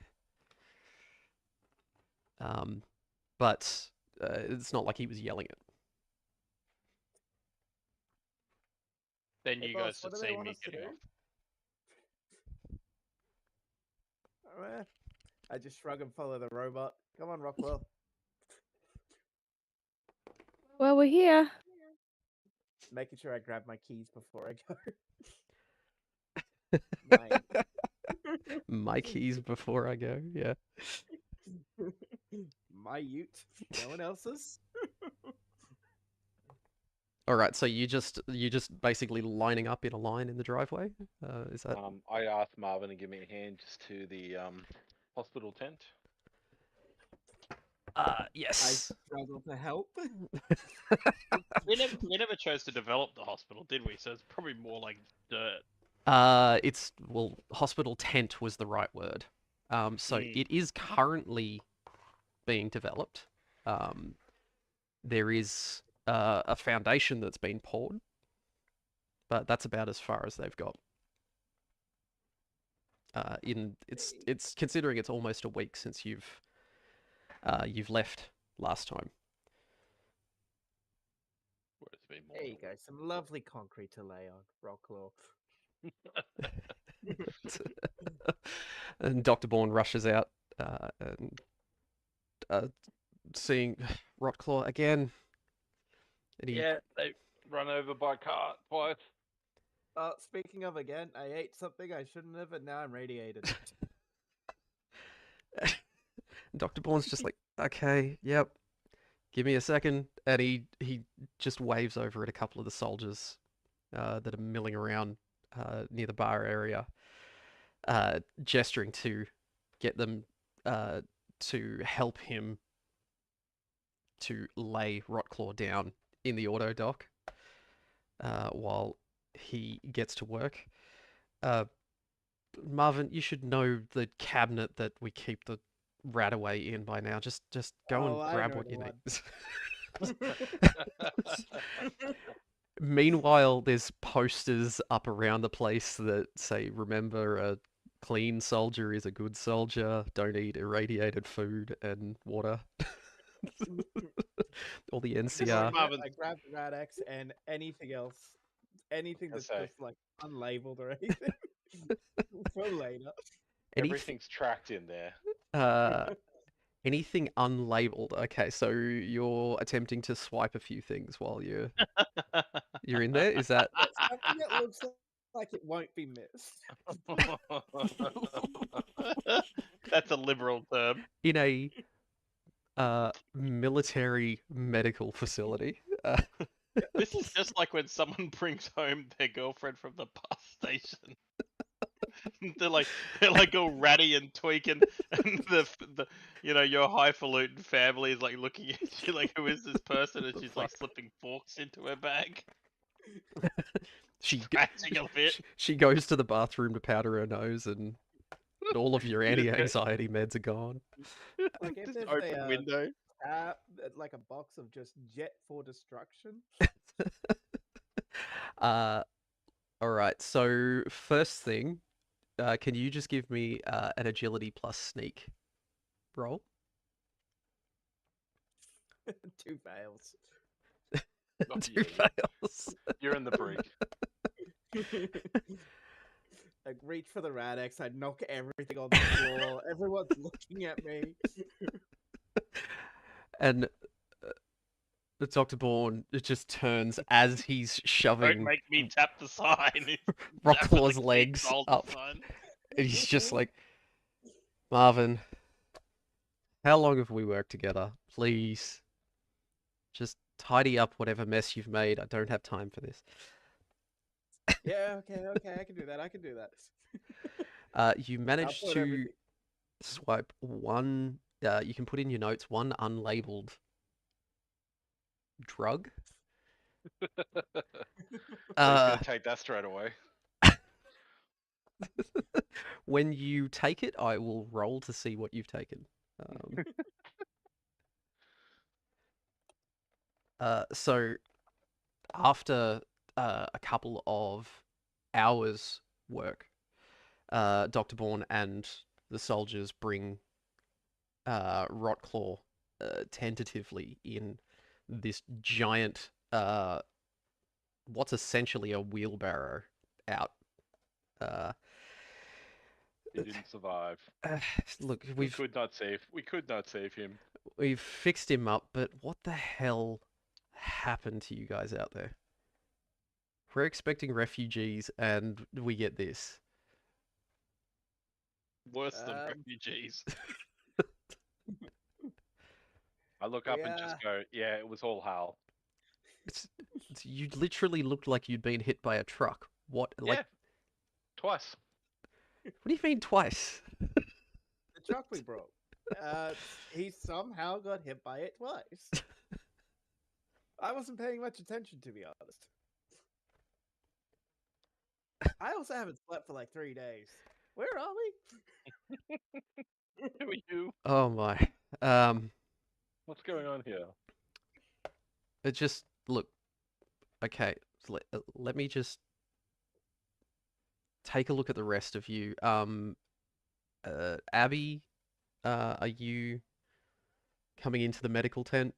But it's not like he was yelling it. Then Hey, you boss, guys what should do they see want me us to getting do? off. I just shrug and follow the robot. Come on, Rockwell. Well, we're here. Making sure I grab my keys before I go. Mine. My keys before I go. Yeah. My ute. No one else's. All right. So you just basically lining up in a line in the driveway. Is that? I asked Marvin to give me a hand just to the hospital tent. I Yes. struggle to help. We never chose to develop the hospital, did we? So it's probably more like dirt. Hospital tent was the right word. So Mm. it is currently being developed. There is a foundation that's been poured, but that's about as far as they've got. It's considering it's almost a week since you've left last time. Well, it's been more There than you a go. week. Some lovely concrete to lay on. Rocklaw. And Dr. Bourne rushes out and seeing Rotclaw again. And he, Yeah, they run over by car twice. Speaking of again, I ate something I shouldn't have, and now I'm radiated. Dr. Bourne's just like, okay, yep, give me a second. And he just waves over at a couple of the soldiers that are milling around near the bar area, gesturing to get them to help him to lay Rotclaw down in the auto dock while he gets to work. Marvin, you should know the cabinet that we keep the rat away in by now. Just go Oh, I and grab know what the you one. need. Meanwhile, there's posters up around the place that say, "Remember, a clean soldier is a good soldier. Don't eat irradiated food and water." Or the NCR. Marvin- I grabbed the Rad X and anything else. Anything that's say. just like unlabeled or anything. For later. Everything's tracked in there. Anything unlabeled. Okay, so you're attempting to swipe a few things while you're in there. Is that? Something that looks like it won't be missed. That's a liberal term. In a military medical facility? This is just like when someone brings home their girlfriend from the bus station. they're like all ratty and tweaking, and the your highfalutin family is like looking at you like, who is this person? And she's like slipping forks into her bag, scratching a bit. She goes to the bathroom to powder her nose, and all of your anti-anxiety meds are gone. Like if Just there's open a, window. like a box of just jet for destruction. All right. So first thing, can you just give me an agility plus sneak roll? 2 fails. Oh, Two yeah, fails. you're in the brig. I reach for the Radex. I knock everything on the floor. Everyone's looking at me. And the Dr. Bourne just turns as he's Don't shoving make me tap the sign. Rocklaw's Definitely legs hold the up. sign. And he's just like, Marvin, how long have we worked together? Please, just tidy up whatever mess you've made. I don't have time for this. Yeah, okay, I can do that. I can do that. You I'll managed put to everything. swipe one. You can put in your notes one unlabeled drug. So he's Uh, gonna take that straight away. when you take it, I will roll to see what you've taken. So after a couple of hours work, Dr. Bourne and the soldiers bring Rotclaw tentatively in this giant, what's essentially a wheelbarrow out. Uh, He didn't survive. Look, We could not save him. we've fixed him up, but what the hell happened to you guys out there? We're expecting refugees, and we get this. Worse than Um, refugees. I look up and just go, yeah, it was all Hal. You literally looked like you'd been hit by a truck. What? Like, Yeah, twice. what do you mean twice? the truck we brought. He somehow got hit by it twice. I wasn't paying much attention, to be honest. I also haven't slept for like 3 days. Where are we? Who are you? Oh my. What's going on here? It just look. Okay, so let me just take a look at the rest of you. Abby, are you coming into the medical tent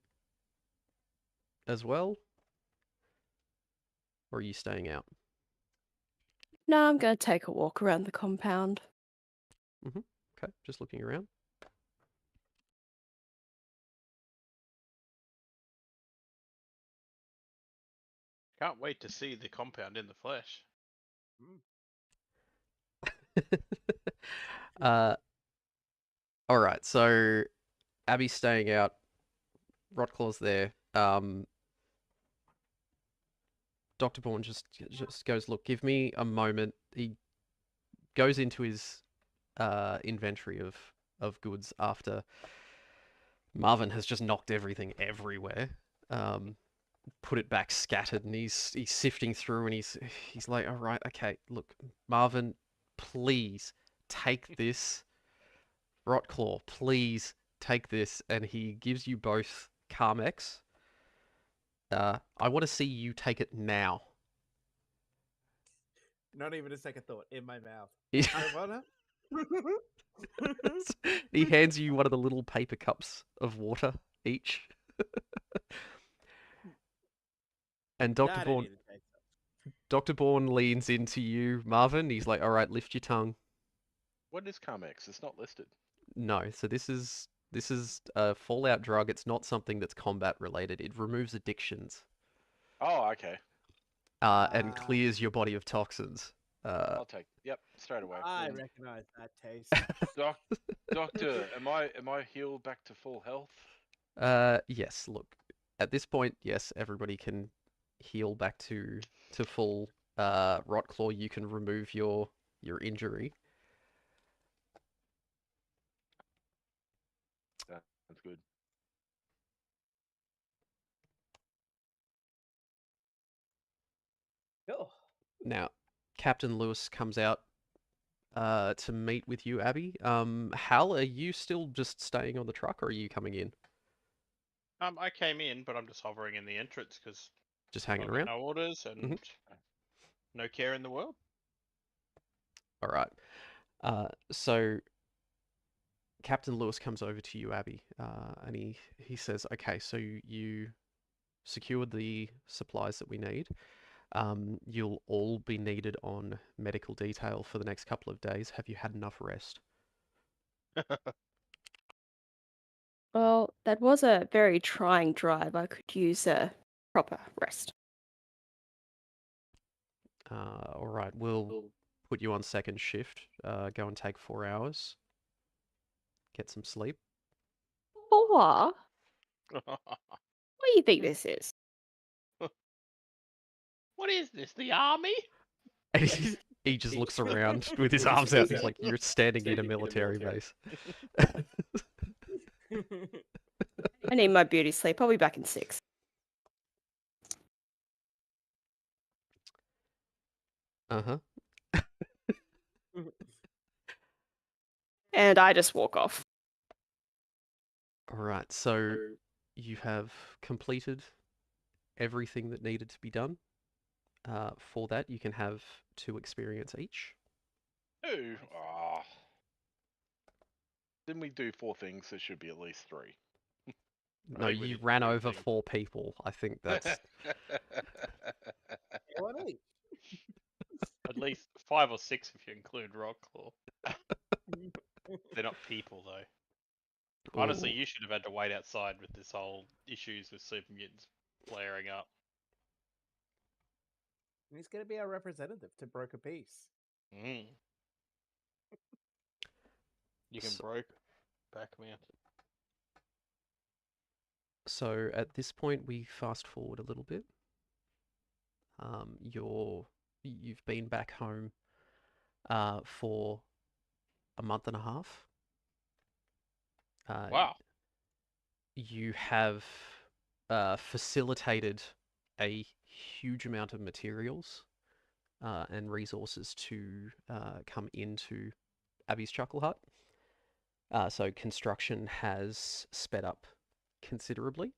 as well? Or are you staying out? No, I'm going to take a walk around the compound. Okay, just looking around. Can't wait to see the compound in the flesh. All right, so Abby's staying out. Rotclaw's there. Dr. Bourne just goes, look, give me a moment. He goes into his inventory of goods after Marvin has just knocked everything everywhere. Put it back scattered, and he's sifting through, and he's like, all right, okay, look, Marvin, please take this. Rotclaw, please take this, and he gives you both Carmex. I want to see you take it now. Not even a second thought. In my mouth. He I wanna. he hands you one of the little paper cups of water each. And Nah, I didn't need to take that. Dr. Bourne leans into you, Marvin. He's like, all right, lift your tongue. What is Carmex? It's not listed. No, so this is a fallout drug. It's not something that's combat related. It removes addictions Oh, okay. and clears your body of toxins. I'll take. Yep, straight away. I And recognize that taste. doctor, am I healed back to full health? Yes, look. At this point, yes, everybody can heal back to full Rotclaw. You can remove your injury. That's good. Oh. Now, Captain Lewis comes out to meet with you, Abby. Hal, are you still just staying on the truck, or are you coming in? I came in, but I'm just hovering in the entrance because Just I hanging got around? no orders and no care in the world. All right. So Captain Lewis comes over to you, Abby, and he says, "Okay, so you secured the supplies that we need. You'll all be needed on medical detail for the next couple of days. Have you had enough rest?" Well, that was a very trying drive. I could use a proper rest. All right, we'll put you on second shift. Go and take 4 hours. Get some sleep. 4? What do you think this is? What is this? The army? And he just looks around with his arms out. He's like, "You're standing in a military base." I need my beauty sleep. I'll be back in 6. Uh-huh. And I just walk off. All right, so you have completed everything that needed to be done. For that, you can have 2 experience each. Ooh. Ah. Didn't we do 4 things? There should be at least 3. No, think we you did ran 3 over things. 4 people. I think that's What each? At least 5 or 6 if you include Rockclaw. They're not people though. Honestly, Ooh. you should have had to wait outside with this whole issues with super mutants flaring up. He's going to be our representative to broker peace. Mm. You can So- broke back man. So at this point, we fast forward a little bit. You've been back home for a month and a half. Wow. You have facilitated a huge amount of materials and resources to come into Abby's Chuckle Hut. So construction has sped up considerably.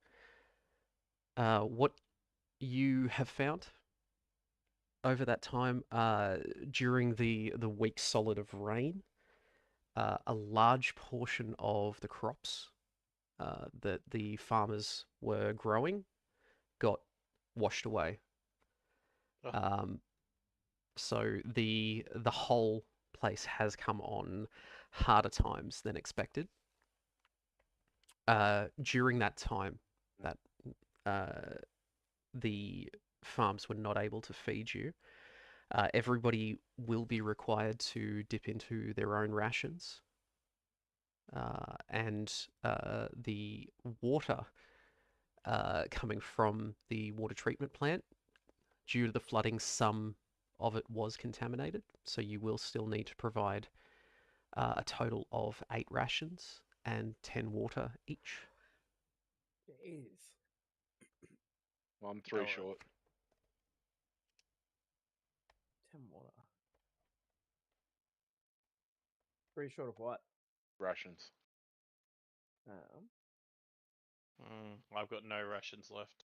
What you have found over that time, during the week solid of rain, a large portion of the crops that the farmers were growing got washed away. Oh. So the whole place has come on harder times than expected. During that time, that the farms were not able to feed you. Everybody will be required to dip into their own rations. And the water coming from the water treatment plant, due to the flooding, some of it was contaminated. So you will still need to provide a total of 8 rations and 10 water each. Jeez. Well, I'm 3 Oh, short. 10 water. 3 short of what? Rations. I've got no rations left.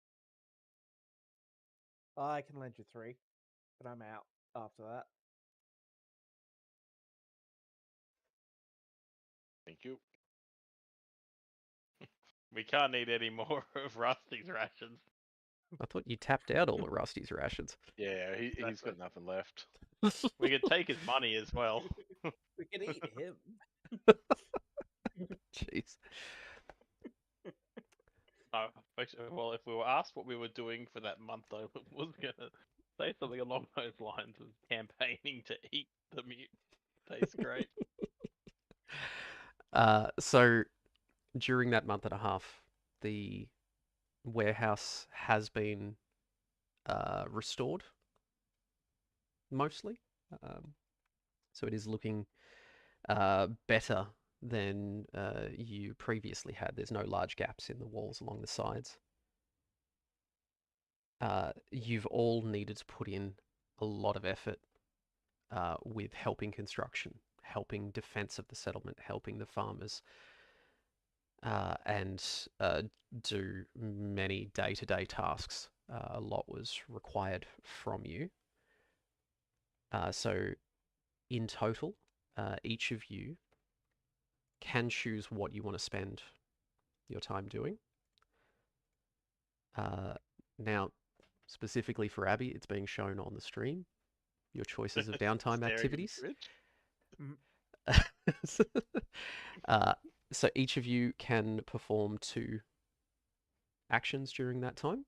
I can lend you 3, but I'm out after that. Thank you. We can't eat any more of Rusty's rations. I thought you tapped out all of Rusty's rations. Yeah, he's Exactly. got nothing left. We could take his money as well. We can eat him. Jeez. Well, if we were asked what we were doing for that month, I was gonna say something along those lines of campaigning to eat the mute. Tastes great. So during that month and a half, the warehouse has been restored, mostly. So it is looking better than you previously had. There's no large gaps in the walls along the sides. You've all needed to put in a lot of effort with helping construction, helping defense of the settlement, helping the farmers. and do many day-to-day tasks. A lot was required from you. So in total, each of you can choose what you want to spend your time doing. Now, specifically for Abby, it's being shown on the stream. Your choices of downtime Staring at the activities. fridge. So each of you can perform 2 actions during that time.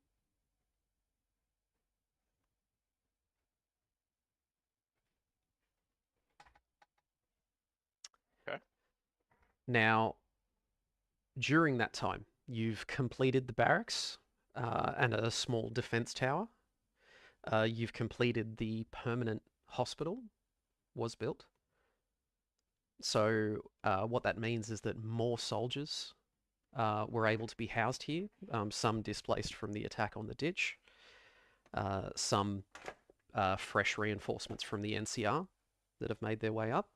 Okay. Now, during that time, you've completed the barracks and a small defense tower. You've completed the permanent hospital, was built. So what that means is that more soldiers were able to be housed here, some displaced from the attack on the ditch, some fresh reinforcements from the NCR that have made their way up.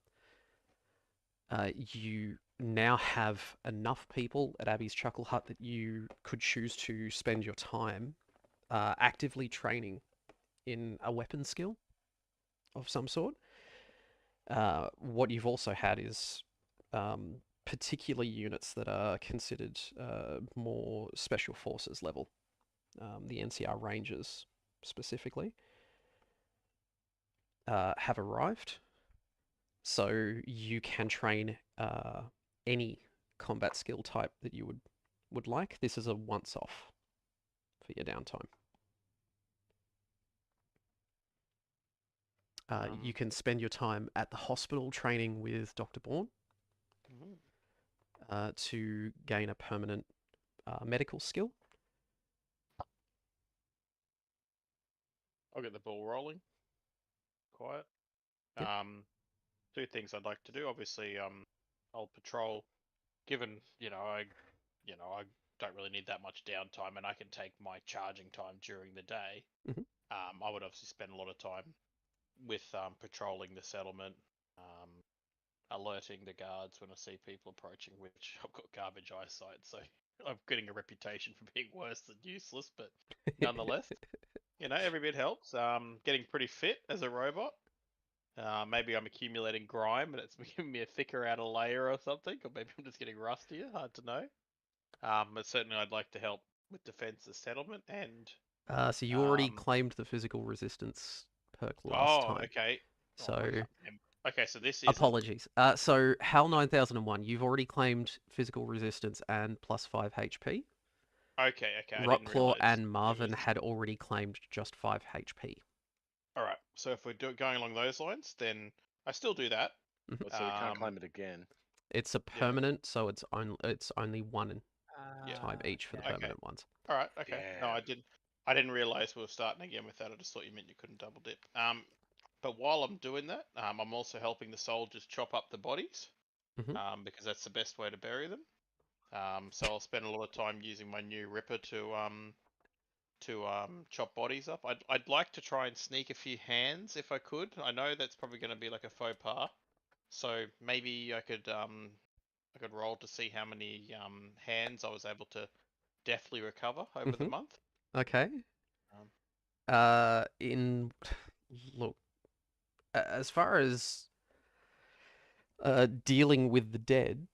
You now have enough people at Abby's Chuckle Hut that you could choose to spend your time actively training in a weapon skill of some sort. What you've also had is particular units that are considered more special forces level, the NCR Rangers specifically, have arrived. So you can train any combat skill type that you would like. This is a once-off for your downtime. You can spend your time at the hospital training with Dr. Bourne to gain a permanent medical skill. I'll get the ball rolling. Quiet. Yep. 2 things I'd like to do. Obviously, I'll patrol. Given I don't really need that much downtime, and I can take my charging time during the day. Mhm. I would obviously spend a lot of time with patrolling the settlement, alerting the guards when I see people approaching. Which I've got garbage eyesight, so I'm getting a reputation for being worse than useless. But nonetheless, every bit helps. Getting pretty fit as a robot. Maybe I'm accumulating grime and it's giving me a thicker outer layer or something, or maybe I'm just getting rustier. Hard to know. But certainly I'd like to help with defense of settlement and. So you already claimed the physical resistance perk last time. Okay. So I can't remember. Okay, so this is. Apologies. So HAL 9001, you've already claimed physical resistance and +5 HP. Okay. I didn't Rotclaw realize and Marvin had already claimed just 5 HP. All right. So if we're going along those lines, then I still do that. So we can't claim it again. It's a permanent, so it's only 1 time each for the Okay. permanent ones. All right. Okay. No, Yeah. I didn't realize we were starting again with that. I just thought you meant you couldn't double dip. But while I'm doing that, I'm also helping the soldiers chop up the bodies, because that's the best way to bury them. So I'll spend a lot of time using my new ripper to chop bodies up. I'd like to try and sneak a few hands if I could. I know that's probably going to be like a faux pas. So maybe I could roll to see how many hands I was able to deftly recover over the month. Okay. Look, as far as dealing with the dead,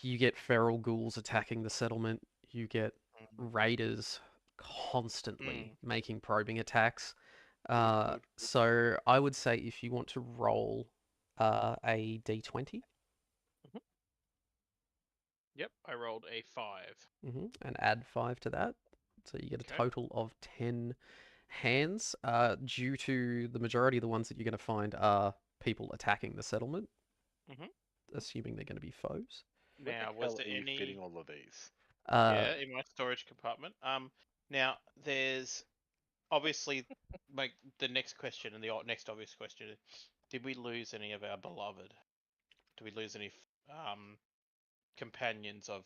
you get feral ghouls attacking the settlement. You get raiders constantly making probing attacks. Good. So I would say if you want to roll a d20. Yep, I rolled a 5. And add 5 to that. So you get a total of 10 hands. Due to the majority of the ones that you're going to find are people attacking the settlement, assuming they're going to be foes. Now, was there any fitting all of these? Yeah, in my storage compartment. Now there's obviously the next question and the next obvious question: did we lose any of our beloved? Do we lose any companions of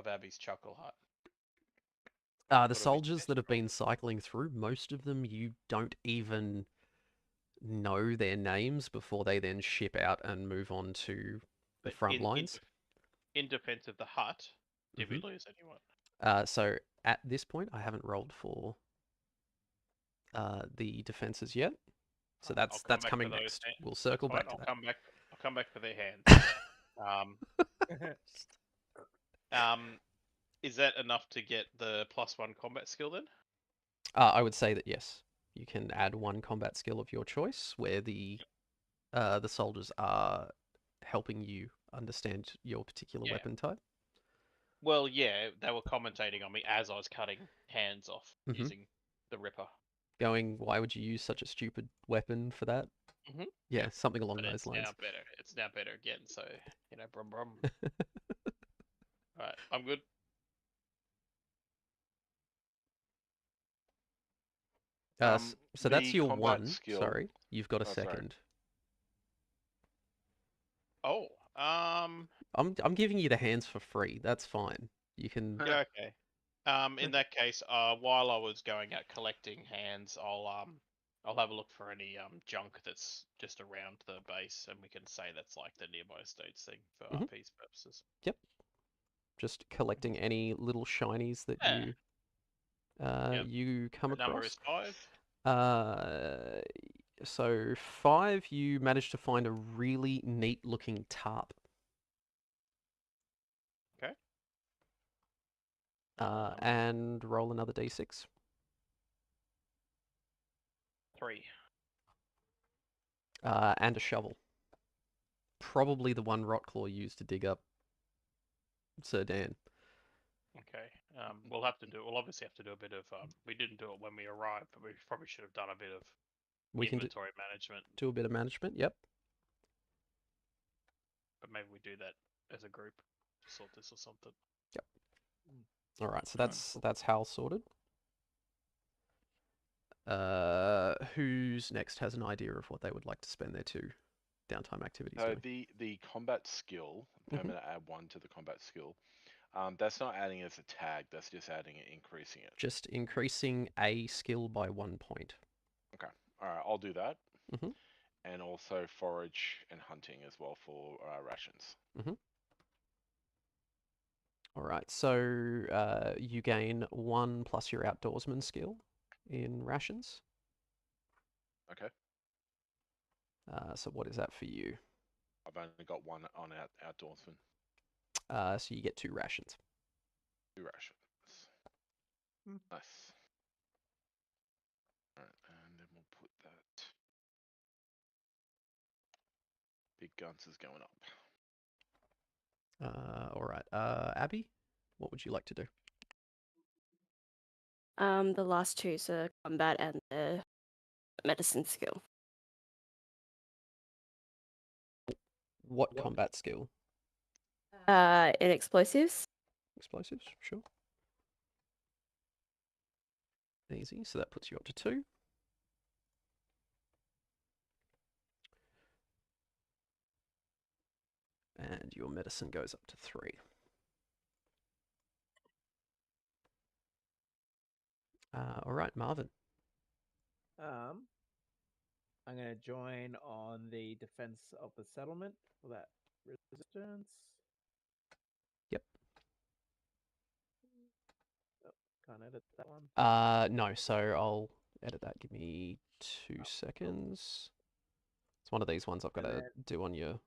Abby's Chuckle Hut? The soldiers that have been cycling through, most of them you don't even know their names before they then ship out and move on to the front lines. in defense of the hut, did we Mhm. lose anyone? So at this point, I haven't rolled for the defenses yet. So I'll that's come back for coming those. next. We'll That's circle fine. back to I'll that. come back. I'll come back for their hands. Um, is that enough to get the +1 combat skill then? I would say that yes, you can add one combat skill of your choice, where the soldiers are helping you understand your particular Yeah. weapon type. Well, yeah, they were commentating on me as I was cutting hands off Mhm. using the Ripper. Going, why would you use such a stupid weapon for that? Mhm. Yeah, Yep. something along But those it's lines. now better. It's now better again. So brum brum. All right, I'm good. So that's The your combat one. skill. Sorry, you've got a Oh, sorry. second. Oh, I'm giving you the hands for free. That's fine. You can. yeah, okay. In that case, while I was going out collecting hands, I'll have a look for any junk that's just around the base, and we can say that's like the nearby states thing for Mhm. RP's purposes. Yep. Just collecting any little shinies that Yeah. Yep. you come The number across. is 5. So 5, you managed to find a really neat looking tarp. Okay. And roll another d6. 3. And a shovel. Probably the one Rotclaw used to dig up Sir Dan. Okay. We'll have to do. We'll obviously have to do a bit of. We didn't do it when we arrived, but we probably should have done a bit of We can inventory management. do a bit of management. Yep. But maybe we do that as a group to sort this or something. Yep. All right. So that's Hal sorted. Who's next has an idea of what they would like to spend their 2 downtime activities So doing? the combat skill, permanent add 1 to the combat skill. That's not adding as a tag. That's just adding it, increasing it. Just increasing a skill by 1 point. Okay. All right. I'll do that. Mhm. And also forage and hunting as well for rations. All right. So you gain 1 plus your outdoorsman skill in rations. Okay. So what is that for you? I've only got 1 on outdoorsman. So you get 2 rations. 2 rations. Nice. All right, and then we'll put that. Big guns is going up. All right. Abby, what would you like to do? The last 2, so combat and the medicine skill. What combat skill? In explosives. Explosives, sure. Easy. So that puts you up to 2. And your medicine goes up to 3. All right, Marvin. I'm going to join on the defense of the settlement for that resistance. Yep. Oh, can't edit that one. No, so I'll edit that. Give me 2 seconds. It's one of these ones I've got to do on your...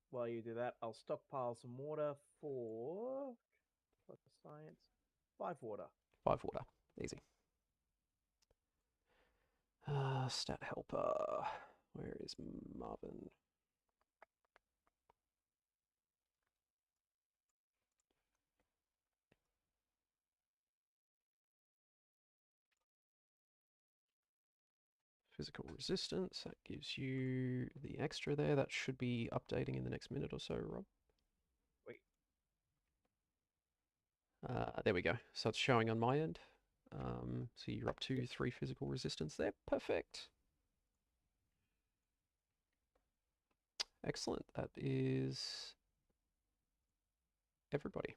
While you do that, I'll stockpile some water for science. 5 water. 5 water. Easy. Stat helper. Where is Marvin? Physical resistance. That gives you the extra there. That should be updating in the next minute or so, Rob. Wait. There we go. So it's showing on my end. So you're up to 3 physical resistance there. Perfect. Excellent. That is everybody.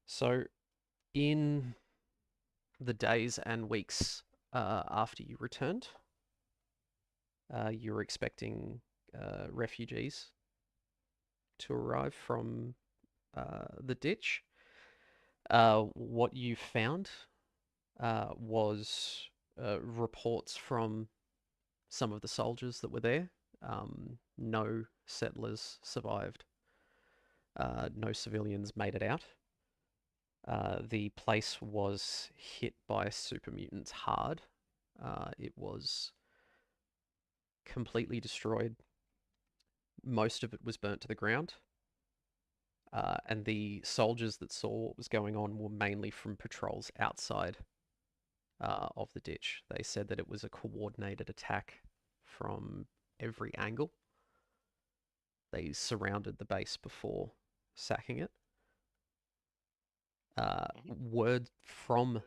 So in the days and weeks after you returned, you're expecting refugees to arrive from the ditch. What you found was reports from some of the soldiers that were there. No settlers survived. No civilians made it out. The place was hit by super mutants hard. It was completely destroyed. Most of it was burnt to the ground. And the soldiers that saw what was going on were mainly from patrols outside of the ditch. They said that it was a coordinated attack from every angle. They surrounded the base before sacking it. Word from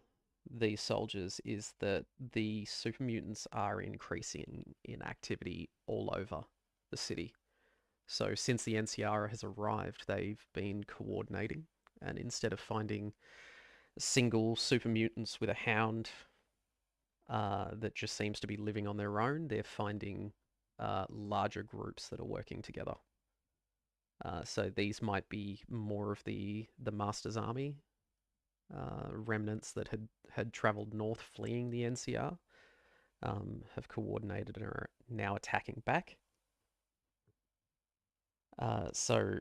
these soldiers is that the super mutants are increasing in activity all over the city. So since the NCR has arrived, they've been coordinating, and instead of finding single super mutants with a hound that just seems to be living on their own, they're finding larger groups that are working together. So these might be more of the Master's Army remnants that had travelled north fleeing the NCR, have coordinated and are now attacking back. So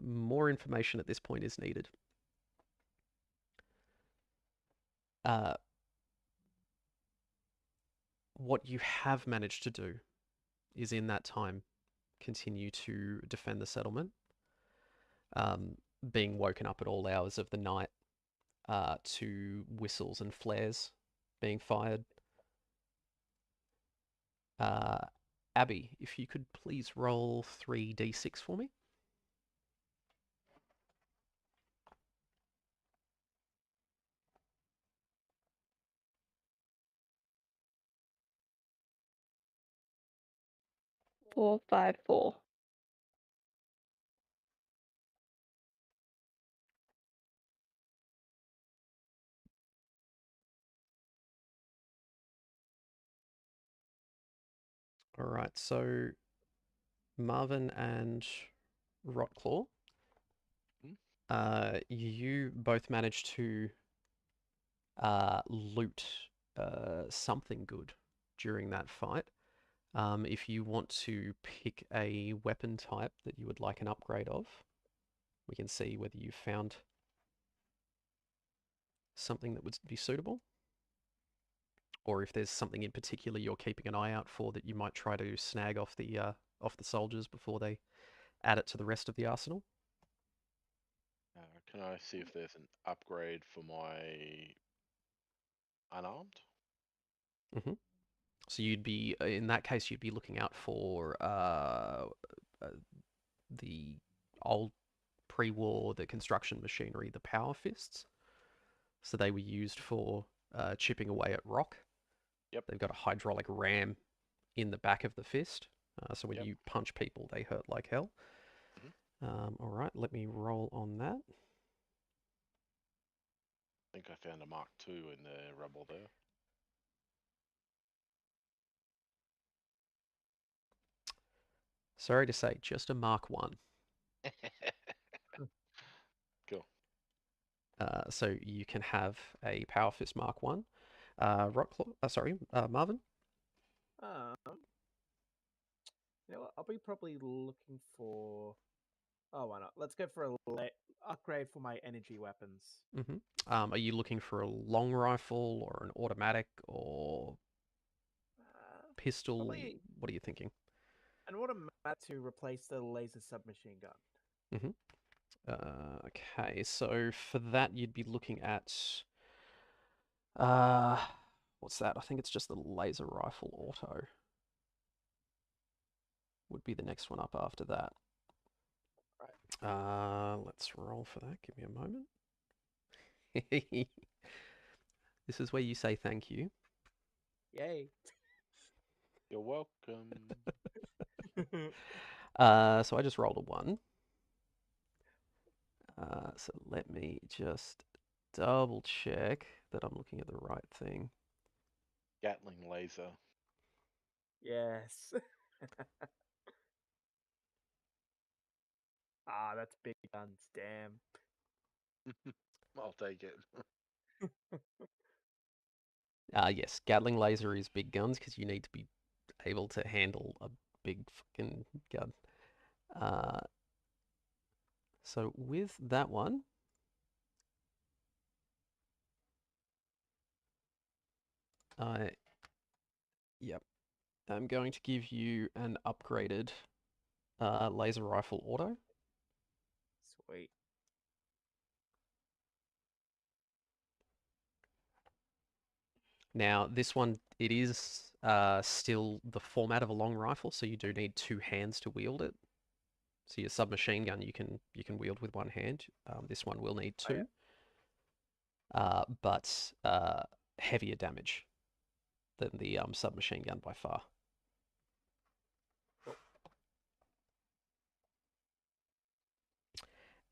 more information at this point is needed. What you have managed to do is in that time continue to defend the settlement, being woken up at all hours of the night to whistles and flares being fired. Abby, if you could please roll 3d6 for me. Four, 5, 4. All right, so Marvin and Rotclaw, you both managed to loot something good during that fight. If you want to pick a weapon type that you would like an upgrade of, we can see whether you found something that would be suitable, or if there's something in particular you're keeping an eye out for that you might try to snag off the soldiers before they add it to the rest of the arsenal. Can I see if there's an upgrade for my unarmed? So you'd be, in that case, you'd be looking out for the old pre-war, the construction machinery, the power fists. So they were used for chipping away at rock. Yep. They've got a hydraulic ram in the back of the fist. So when you punch people, they hurt like hell. All right, let me roll on that. I think I found a Mark II in the rubble there. Sorry to say, just a Mark 1. Cool. So you can have a Power Fist Mark 1. Marvin? You know what? I'll be probably looking for. Oh, why not? Let's go for a upgrade for my energy weapons. Are you looking for a long rifle or an automatic or pistol? Probably What are you thinking? an automatic to replace the laser submachine gun. Okay, so for that you'd be looking at what's that? I think it's just the laser rifle auto. Would be the next one up after that. Right. Let's roll for that. Give me a moment. This is where you say thank you. Yay. You're welcome. So I just rolled a 1. So let me just double check that I'm looking at the right thing. Gatling laser. Yes. Ah, that's big guns. Damn. I'll take it. Yes, Gatling laser is big guns because you need to be able to handle a big fucking gun. So with that one, yep, I'm going to give you an upgraded laser rifle auto. Sweet. Now, this one, it is still the format of a long rifle, so you do need two hands to wield it. So your submachine gun you can wield with one hand. This one will need two, but heavier damage than the submachine gun by far.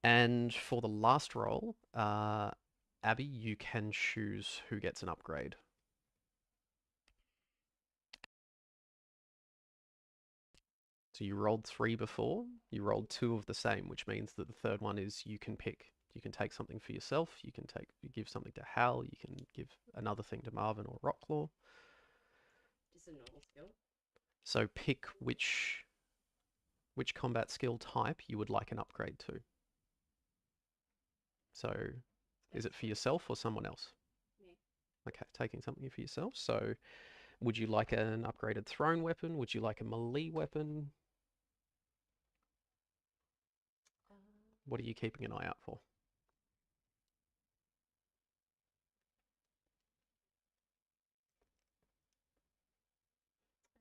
And for the last roll, Abby, you can choose who gets an upgrade. So you rolled 3 before, you rolled 2 of the same, which means that the third one is you can pick. You can take something for yourself, you give something to Hal, you can give another thing to Marvin or Rocklaw. Just a normal skill. So pick which combat skill type you would like an upgrade to. So is it for yourself or someone else? Me. Okay, taking something for yourself. So would you like an upgraded thrown weapon? Would you like a melee weapon? What are you keeping an eye out for?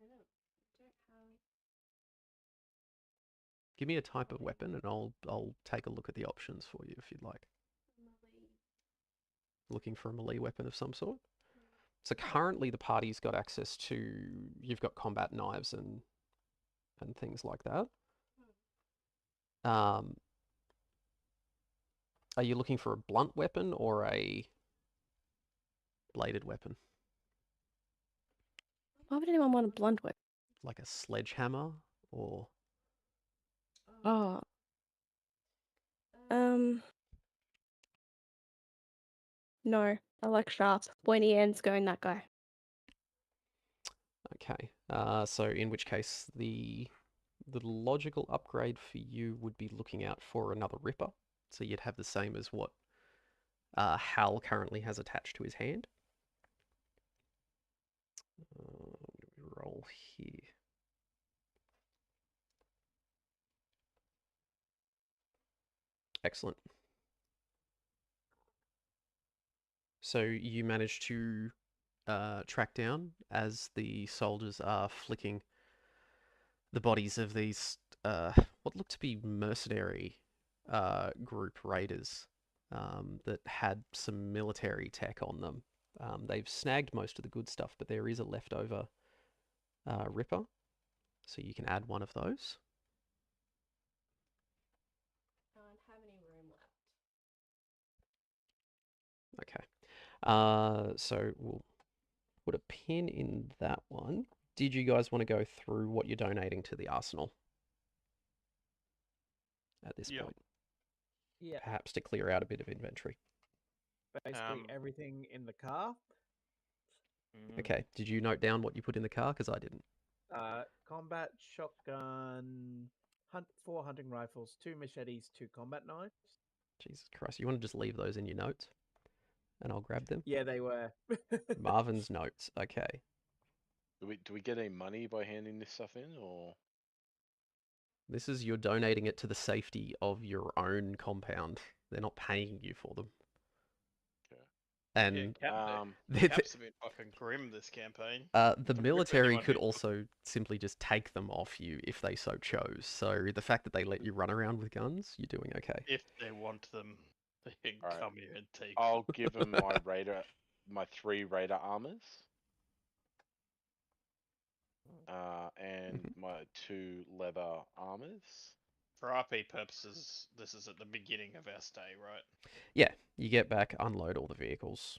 I don't have Give me a type of weapon and I'll take a look at the options for you if you'd like. melee. Looking for a melee weapon of some sort? So currently the party's got access to, you've got combat knives and things like that. Are you looking for a blunt weapon or a bladed weapon? Why would anyone want a blunt whip? Like a sledgehammer or... Oh. Um. No, I like sharp, pointy ends going that guy. Okay, so in which case the logical upgrade for you would be looking out for another Ripper. So you'd have the same as what Hal currently has attached to his hand. Let me roll here. Excellent. So you manage to track down as the soldiers are flicking the bodies of these what look to be mercenary group raiders that had some military tech on them. They've snagged most of the good stuff, but there is a leftover Ripper, so you can add one of those. I don't have any room left. Okay. So we'll put a pin in that one. Did you guys want to go through what you're donating to the arsenal at this Yep. point? Yeah. Perhaps to clear out a bit of inventory. Basically everything in the car. Okay, did you note down what you put in the car? Because I didn't. Combat shotgun, 4 hunting rifles, 2 machetes, 2 combat knives. Jesus Christ, you want to just leave those in your notes? And I'll grab them? Yeah, they were. Marvin's notes, okay. Do we get any money by handing this stuff in, or? This is you're donating it to the safety of your own compound. They're not paying you for them. Okay. And Cap's a bit fucking grim this campaign. the The Ripper, military anyone could who's also simply just take them off you if they so chose. So the fact that they let you run around with guns, you're doing okay. if they want them, they can Alright. come here and take I'll give them my 3 raider armors, and my 2 leather armors. For RP purposes, this is at the beginning of our stay, right? Yeah, you get back, unload all the vehicles.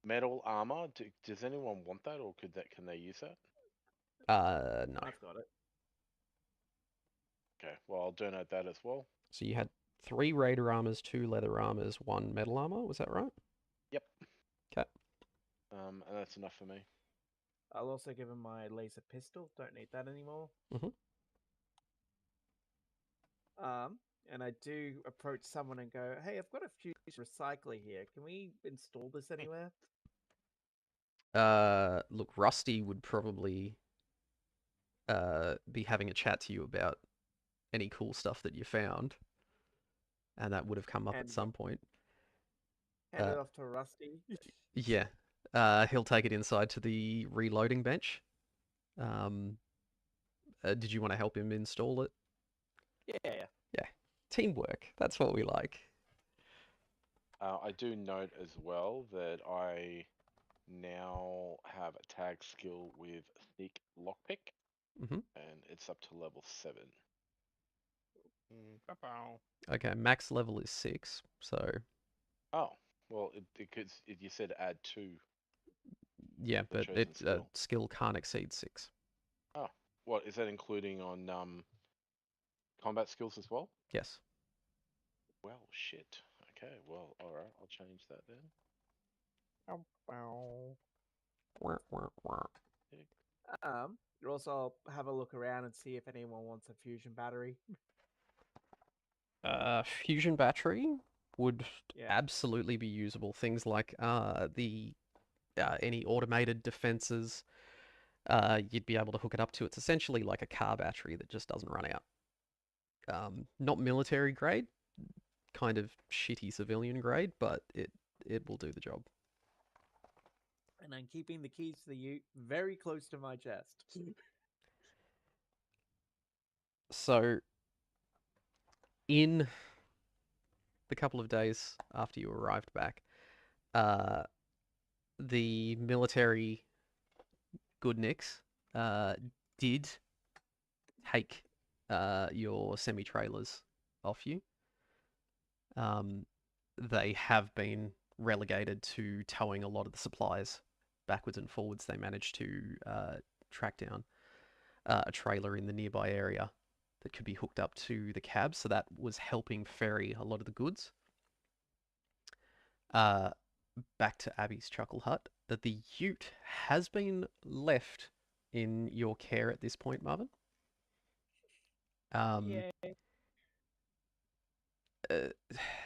Metal armor. Does anyone want that, or can they use that? No. I've got it. Okay, well, I'll donate that as well. So you had 3 Raider armors, 2 leather armors, 1 metal armor. Was that right? Yep. Okay. And that's enough for me. I'll also give him my laser pistol. Don't need that anymore. Mhm. And I do approach someone and go, "Hey, I've got a fuse recycler here. Can we install this anywhere?" Look, Rusty would probably be having a chat to you about any cool stuff that you found, and that would have come up at And some point. hand Uh, it off to Rusty. Yeah. He'll take it inside to the reloading bench. Did you want to help him install it? Yeah. Yeah. Teamwork. That's what we like. I do note as well that I now have a tag skill with Sneak Lockpick, Mhm. and it's up to level 7. Pow. Okay, max level is 6, so Oh, well, you said add 2 yeah, the but chosen skill. skill can't exceed 6. Oh, what is that including on combat skills as well? Yes. Well, shit. Okay, well, all right, I'll change that then. Wah, wah, wah. You also have a look around and see if anyone wants a fusion battery. Fusion battery would Yeah. absolutely be usable. Things like any automated defenses, you'd be able to hook it up to. It's essentially like a car battery that just doesn't run out. Not military grade, kind of shitty civilian grade, but it will do the job. And I'm keeping the keys to the ute very close to my chest. So, in the couple of days after you arrived back, the military goodnicks did take your semi-trailers off you. They have been relegated to towing a lot of the supplies backwards and forwards. They managed to track down a trailer in the nearby area that could be hooked up to the cab, so that was helping ferry a lot of the goods back to Abby's Chuckle Hut. That the ute has been left in your care at this point, Marvin. Yay.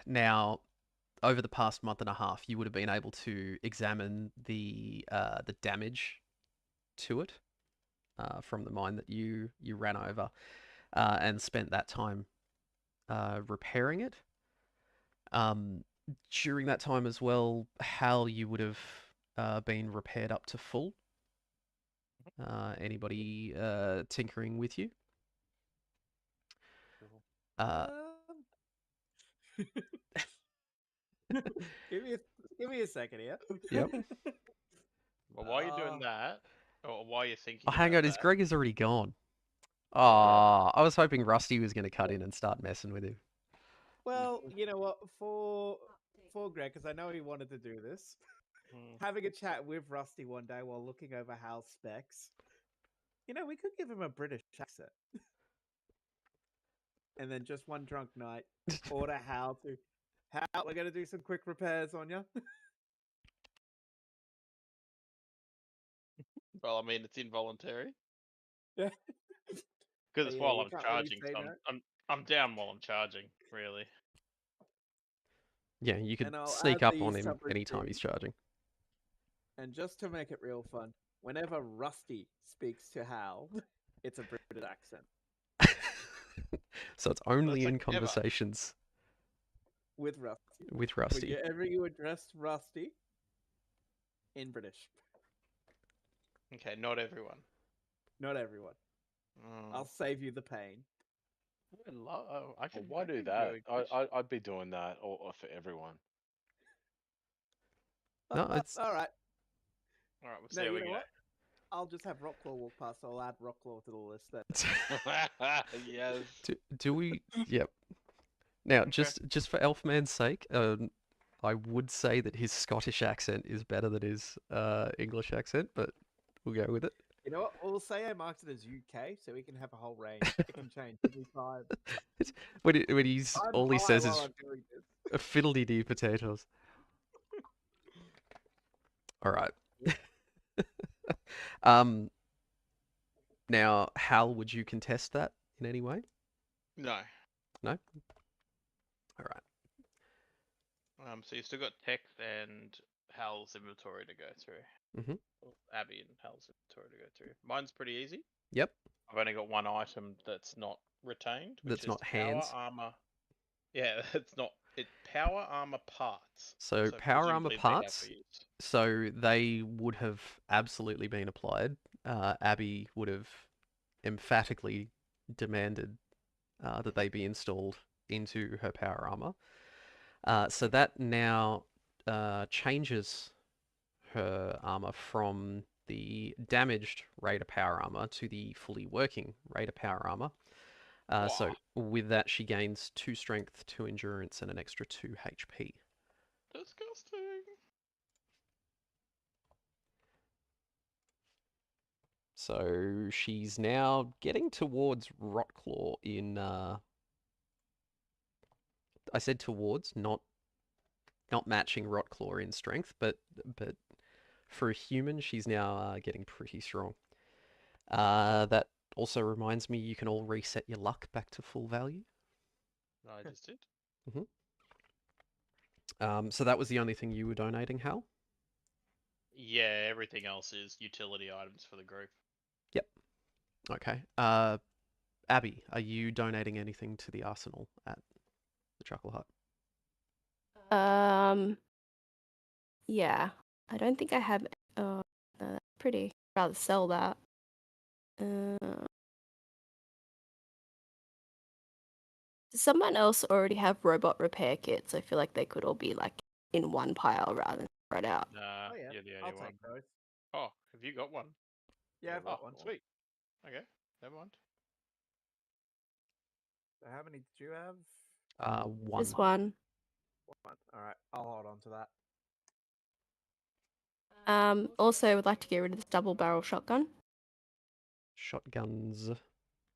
Now, over the past month and a half, you would have been able to examine the damage to it from the mine that you ran over, and spent that time repairing it. During that time as well, Hal, you would have been repaired up to full. Anybody tinkering with you? Uh, give me a second here. Yep. Well, while you're doing that, or while you're thinking Oh, hang about on, is that, Greg is already gone? Yeah. Ah, I was hoping Rusty was going to cut in and start messing with him. Well, you know what? For Greg, because I know he wanted to do this, having a chat with Rusty one day while looking over Hal's specs, we could give him a British accent. And then just one drunk night, order Hal, we're going to do some quick repairs on you. well, I mean, it's involuntary Yeah. because it's Yeah, while you I'm can't really charging. say So no. I'm down while I'm charging, really. Yeah, you could And I'll sneak add up on the him anytime subroutine. he's charging. And just to make it real fun, whenever Rusty speaks to Hal, it's a British accent. So it's only That's in like ever. conversations With Rusty. with Rusty. Whenever you address Rusty, in British. Okay, not everyone. Not everyone. I'll save you the pain. I Well, can. why I do can that? go English. I'd be doing that or for everyone. No, it's all right. All right, we'll No, see how we you know go. what? I'll just have Rocklaw walk past. So I'll add Rocklaw to the list then. Yes. do we? Yep. Now, Okay. just for Elfman's sake, I would say that his Scottish accent is better than his English accent, but we'll go with it. You know what? We'll say I marked it as UK, so we can have a whole range. It can change every time. When all he I'm high says while is I'm doing this. fiddle-dee potatoes. All right. Now, Hal, would you contest that in any way? No. No? All right. So you still got text and Hal's inventory to go through. Mhm. Or Abby and Hal's inventory to go through. Mine's pretty easy. Yep. I've only got one item that's not retained, which That's is not power hands. armor. Yeah, it's not. It power armor parts. So power armor presumably they have parts, these. so they would have absolutely been applied. Abby would have emphatically demanded that they be installed into her power armor. So that now changes her armor from the damaged Raider power armor to the fully working Raider power armor. So Wah. with that, she gains 2 strength, 2 endurance, and an extra 2 HP. Disgusting. So she's now getting towards Rotclaw in. I said towards, not matching Rotclaw in strength, but for a human, she's now getting pretty strong. That also reminds me, you can all reset your luck back to full value. I just did. So that was the only thing you were donating, Hal? Yeah, everything else is utility items for the group. Yep. Okay. Abby, are you donating anything to the arsenal at the Chuckle Hut? Yeah. I don't think I have. No, that's pretty. Rather sell that. Does someone else already have robot repair kits? I feel like they could all be like in one pile rather than spread out. Nah, Oh yeah, you're the I'll only one. take those. Oh, have you got one? Yeah, I've got one. Sweet. Okay, never mind. So how many did you have? One. Just one. One. All right, I'll hold on to that. Also, would like to get rid of this double barrel shotgun. Shotguns,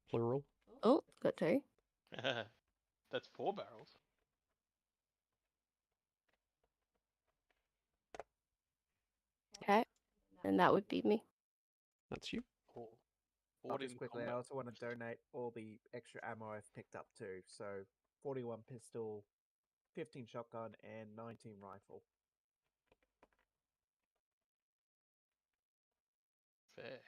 plural. Oh, got 2. That's 4 barrels. Okay. And that would be me. That's you. Four. I'll Fought just in quickly, I combat. also want to donate all the extra ammo I've picked up too. So 41 pistol, 15 shotgun, and 19 rifle. Fair.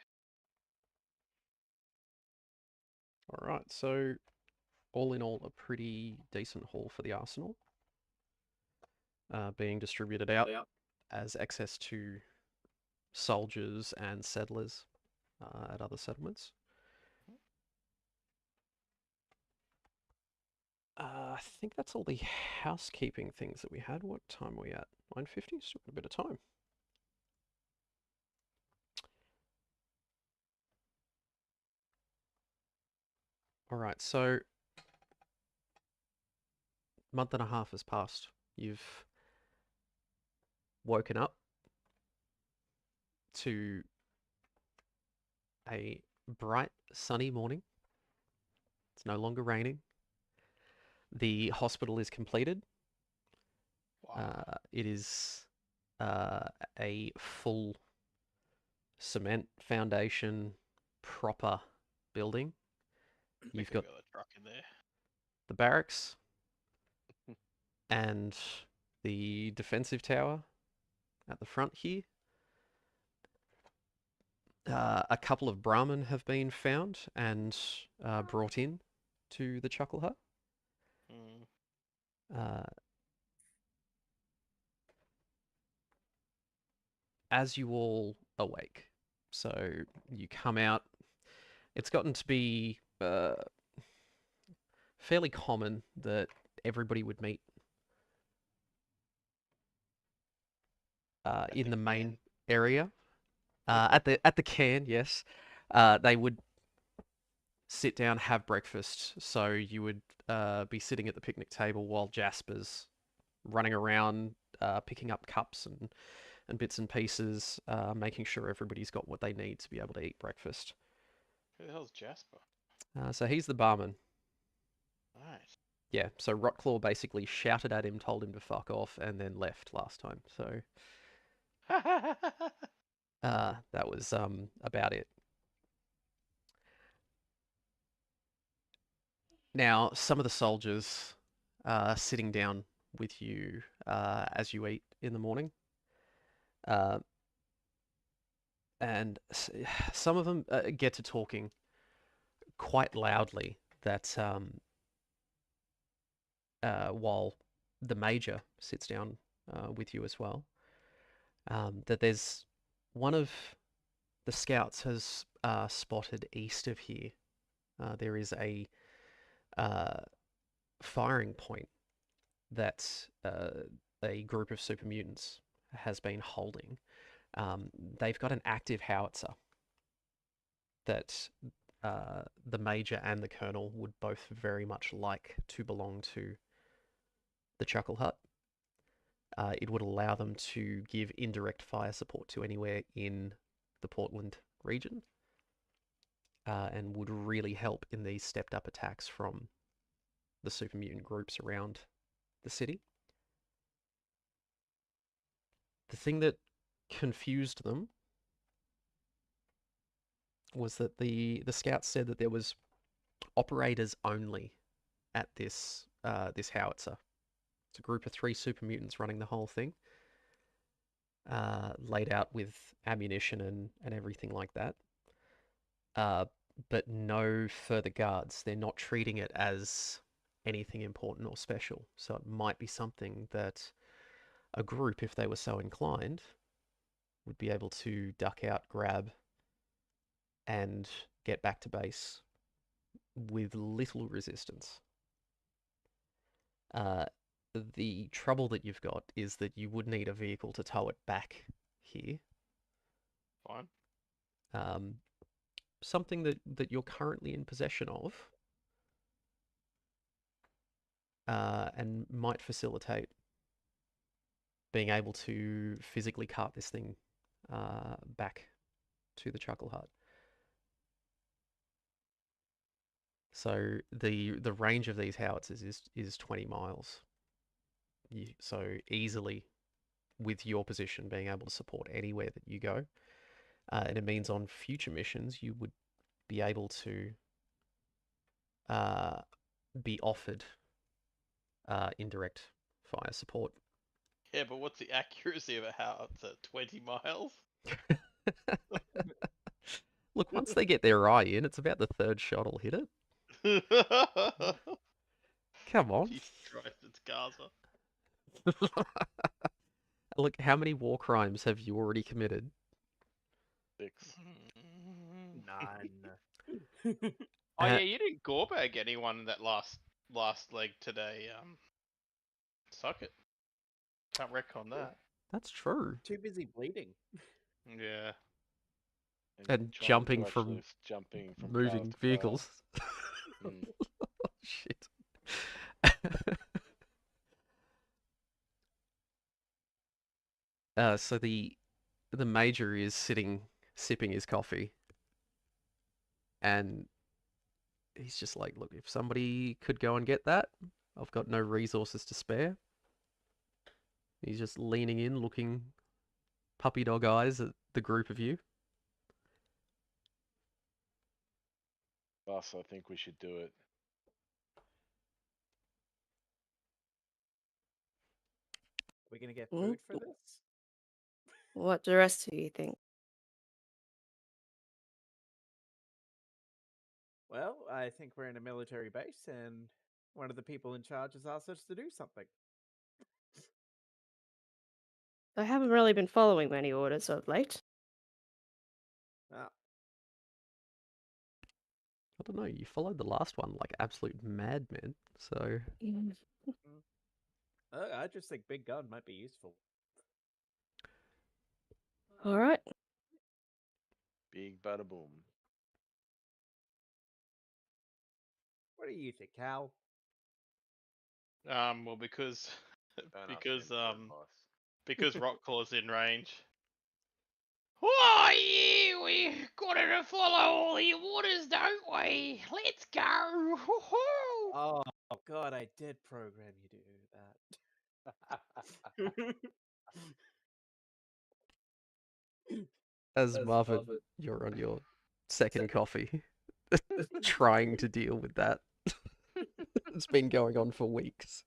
All right, so all in all, a pretty decent haul for the arsenal. Being distributed out as access to soldiers and settlers at other settlements. I think that's all the housekeeping things that we had. What time are we at? 9:50? Still got a bit of time. All right, so month and a half has passed. You've woken up to a bright, sunny morning. It's no longer raining. The hospital is completed. Wow. It is a full cement foundation, proper building. You've got a truck in there. the barracks and the defensive tower at the front here. A couple of Brahmin have been found and brought in to the Chuckle Hut. As you all awake, so you come out. It's gotten to be fairly common that everybody would meet in the main area. At the cairn, yes. They would sit down, have breakfast. So you would be sitting at the picnic table while Jasper's running around, picking up cups and and bits and pieces, making sure everybody's got what they need to be able to eat breakfast. Who the hell's Jasper? So he's the barman. Nice. Yeah, so Rotclaw basically shouted at him, told him to fuck off, and then left last time. So that was about it. Now, some of the soldiers sitting down with you as you eat in the morning. And some of them get to talking quite loudly that while the major sits down with you as well, that there's one of the scouts has spotted east of here. There is a firing point that a group of super mutants has been holding. They've got an active howitzer that the major and the colonel would both very much like to belong to the Chuckle Hut. It would allow them to give indirect fire support to anywhere in the Portland region, and would really help in these stepped up attacks from the super mutant groups around the city. The thing that confused them was that the scouts said that there was operators only at this this howitzer. It's a group of 3 super mutants running the whole thing, laid out with ammunition and everything like that. But no further guards. They're not treating it as anything important or special. So it might be something that a group, if they were so inclined, would be able to duck out, grab, and get back to base with little resistance. The trouble that you've got is that you would need a vehicle to tow it back here. Fine. Something that you're currently in possession of, and might facilitate being able to physically cart this thing back to the Chuckle Hut. So the range of these howitzers is 20 miles. So easily, with your position, being able to support anywhere that you go. And it means on future missions, you would be able to be offered indirect fire support. Yeah, but what's the accuracy of a house at 20 miles? Look, once they get their eye in, it's about the 3rd shot will hit it. Come on. Jesus Christ, it's Gaza. Look, how many war crimes have you already committed? 6. None. Oh yeah, you didn't gorebag anyone in that last leg today. Suck it. Can't retcon that. That's true. Too busy bleeding. Yeah. And trying jumping to from jumping from moving cars to vehicles. cars. Mm. Shit. So the major is sitting sipping his coffee, and he's just like, look, if somebody could go and get that, I've got no resources to spare. He's just leaning in, looking puppy dog eyes at the group of you. Boss, I think we should do it. We're gonna get food for this? What the rest of you think? Well, I think we're in a military base, and one of the people in charge has asked us to do something. I haven't really been following many orders of late. Ah, I don't know, you followed the last one like absolute madmen, so... I just think Big Gun might be useful. All right. Big bada boom. What do you think, Cal? Well, because Don't ask because him for advice. because Rockclaw's in range. Oh yeah, we gotta follow all the orders, don't we? Let's go! Woohoo! Oh God, I did program you to do that. As Marvin, you're on your second coffee, trying to deal with that. It's been going on for weeks.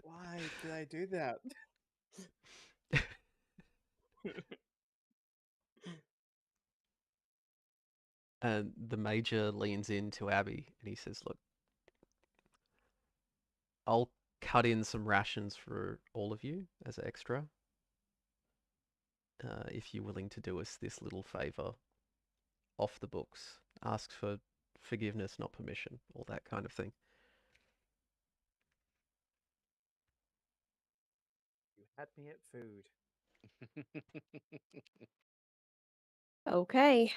Why did I do that? And the major leans into Abby and he says, "Look, I'll cut in some rations for all of you as extra. If you're willing to do us this little favor off the books, ask for forgiveness, not permission, all that kind of thing." You had me at food. Okay.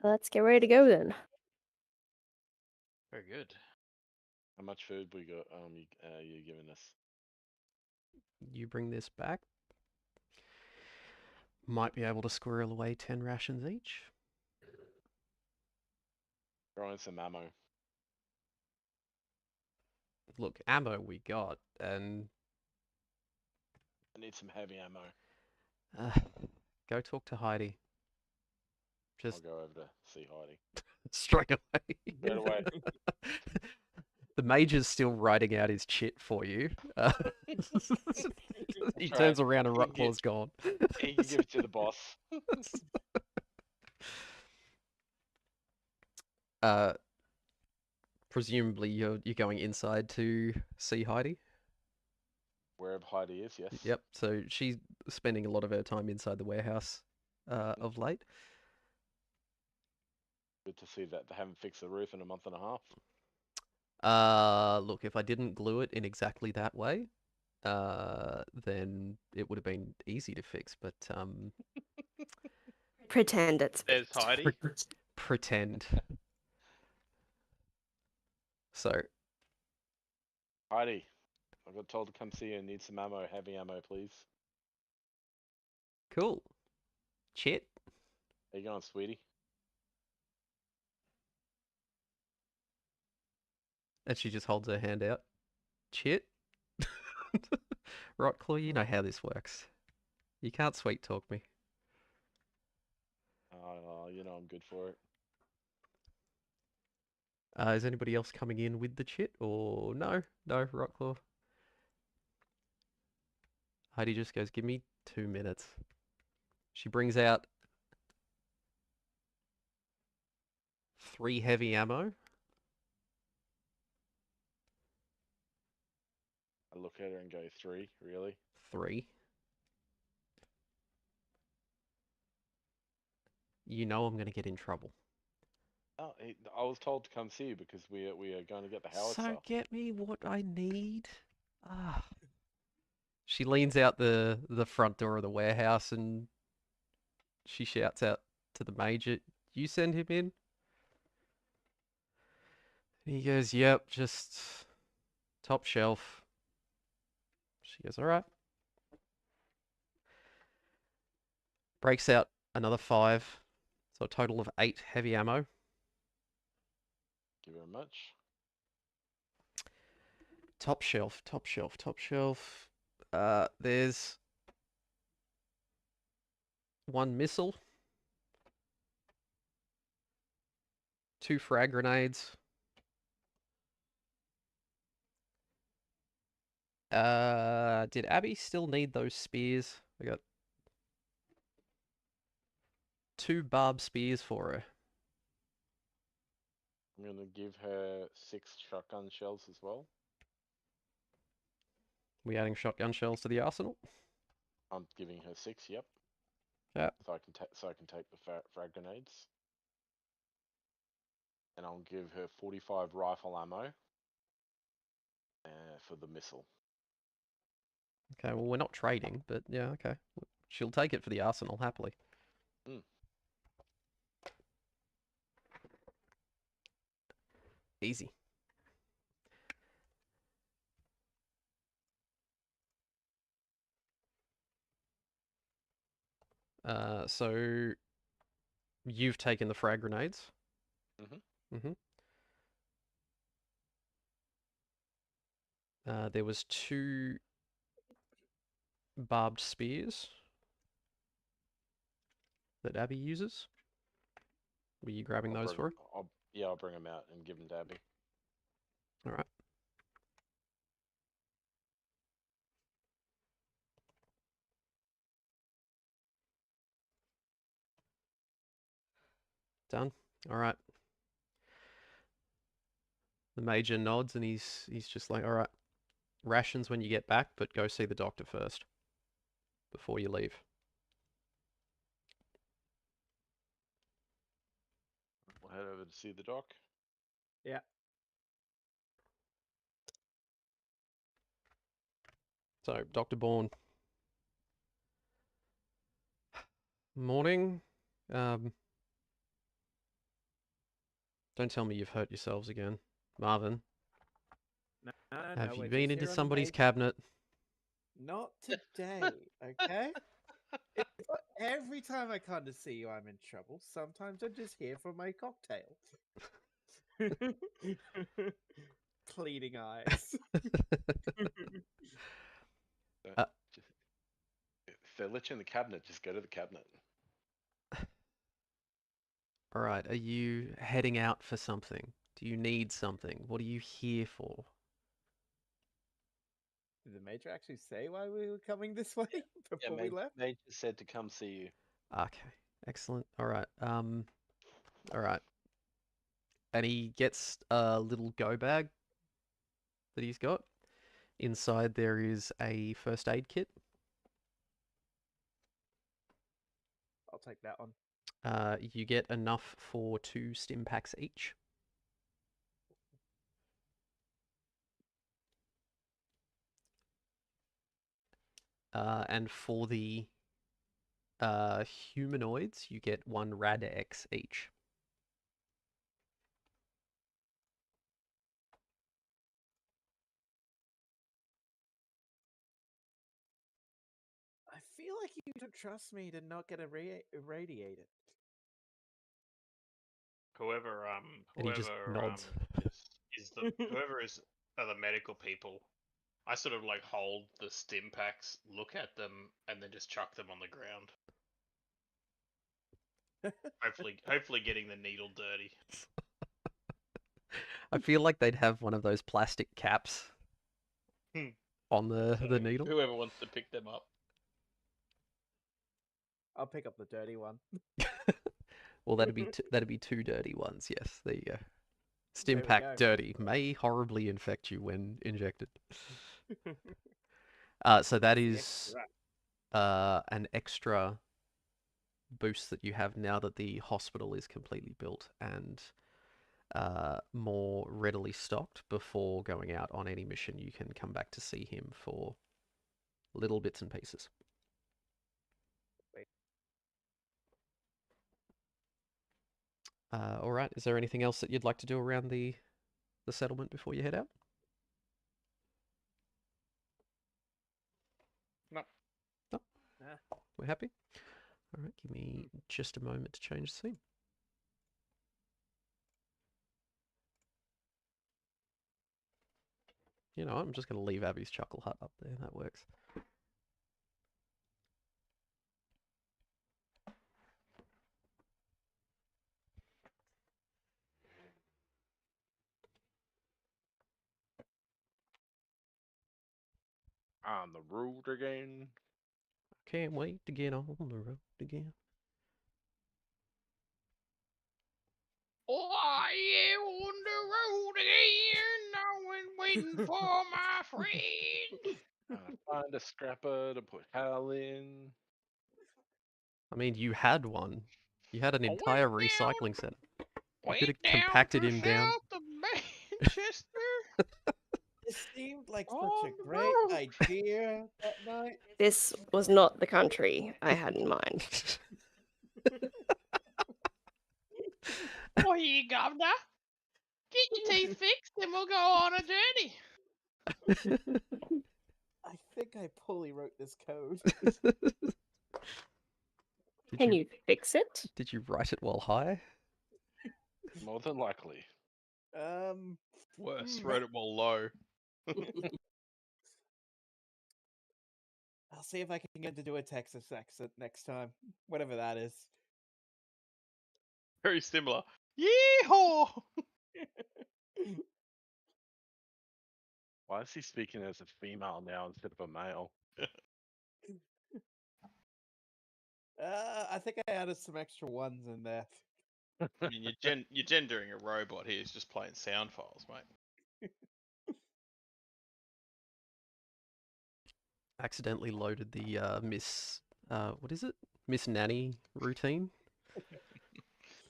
Let's get ready to go then. Very good. How much food we got? You giving us? You bring this back, might be able to squirrel away 10 rations each. Throw in some ammo. Look, ammo we got, and I need some heavy ammo. go talk to Heidi. I'll Just go over to see Heidi. straight away. Straight away. The major's still writing out his chit for you. He Try turns it. around and You can Rockclaw's gone. You can give it to the boss. Presumably you're going inside to see Heidi. Wherever Heidi is, yes. Yep. So she's spending a lot of her time inside the warehouse of late. Good to see that they haven't fixed the roof in a month and a half. Look, if I didn't glue it in exactly that way, then it would have been easy to fix. But Pretend it's There's fixed. Heidi. pretend. So Heidi, I got told to come see you and need some ammo, heavy ammo, please. cool. Chit. How you going, sweetie? And she just holds her hand out. Chit. Right, Claw, you know how this works. You can't sweet talk me. You know I'm good for it. Is anybody else coming in with the chit or no? No, Rockclaw. Heidi just goes, "Give me 2 minutes." She brings out 3 heavy ammo. I look at her and go, 3, really? 3. You know I'm going to get in trouble. Oh, I was told to come see you because we are going to get the howitzer. So get me what I need. Ah. She leans out the front door of the warehouse and she shouts out to the major, "You send him in?" And he goes, "Yep, just top shelf." She goes, "All right." Breaks out another 5. So a total of 8 heavy ammo. Give her much. Top shelf, top shelf, top shelf. There's 1 missile, 2 frag grenades. Did Abby still need those spears? I got 2 barb spears for her. I'm going to give her 6 shotgun shells as well. We adding shotgun shells to the arsenal? I'm giving her 6, yep. Yeah. So I can take the frag grenades. And I'll give her 45 rifle ammo for the missile. Okay, well, we're not trading, but yeah, okay. She'll take it for the arsenal, happily. Mm. Easy. So you've taken the frag grenades. Mhm. There was 2 barbed spears that Abby uses. Were you grabbing those for her? I'll bring them out and give them to Abby. All right. Done. All right. The major nods and he's just like, all right, rations when you get back, but go see the doctor first before you leave. We'll head over to see the doc. Yeah. So, Dr. Bourne. Morning. Don't tell me you've hurt yourselves again. Marvin, No, have we're you been just into here on the somebody's major. cabinet? Not today, okay? It's not every time I come to see you, I'm in trouble. Sometimes I'm just here for my cocktail. Cleaning eyes. Uh, If they let you in the cabinet, just go to the cabinet. All right, are you heading out for something? Do you need something? What are you here for? Did the major actually say why we were coming this way before we left? They just said to come see you. Okay, excellent. All right. All right. And he gets a little go bag that he's got. Inside there is a first aid kit. I'll take that one. You get enough for 2 stim packs each. And for the humanoids, you get 1 Rad X each. I feel like you don't trust me to not get irradiated. Whoever And he just nods. whoever is are the medical people. I sort of like hold the stim packs, look at them, and then just chuck them on the ground. Hopefully getting the needle dirty. I feel like they'd have one of those plastic caps Hmm. on the So needle. Whoever wants to pick them up. I'll pick up the dirty one. Well, that'd be 2 dirty ones. Yes, there you go. Stim There we pack go. dirty may horribly infect you when injected. So that is an extra boost that you have now that the hospital is completely built and more readily stocked. Before going out on any mission, you can come back to see him for little bits and pieces. All right. Is there anything else that you'd like to do around the settlement before you head out? No. No. Nah. We're happy. All right. Give me just a moment to change the scene. You know, I'm just going to leave Abby's chuckle hut up there. That works. On the road again. Can't wait to get on the road again. Oh, yeah, on the road again. Now waiting for my friend. Find a scrapper to put Hal in. I mean, you had one. You had an I went entire down- recycling center. You could Went have down compacted to him down. south of Manchester. It seemed like On such a the great road. idea that night. This was not the country I had in mind. Oh, here, governor. Get your teeth fixed and we'll go on a journey. I think I poorly wrote this code. Did Can you you fix it? did you write it while high? More than likely. Worse, Hmm. wrote it while low. I'll see if I can get to do a Texas accent next time, whatever that is. Very similar. Yeehaw! Why is he speaking as a female now instead of a male? I think I added some extra ones in there. I mean, you're gendering a robot here. He's just playing sound files, mate. Accidentally loaded the what is it? Miss Nanny routine.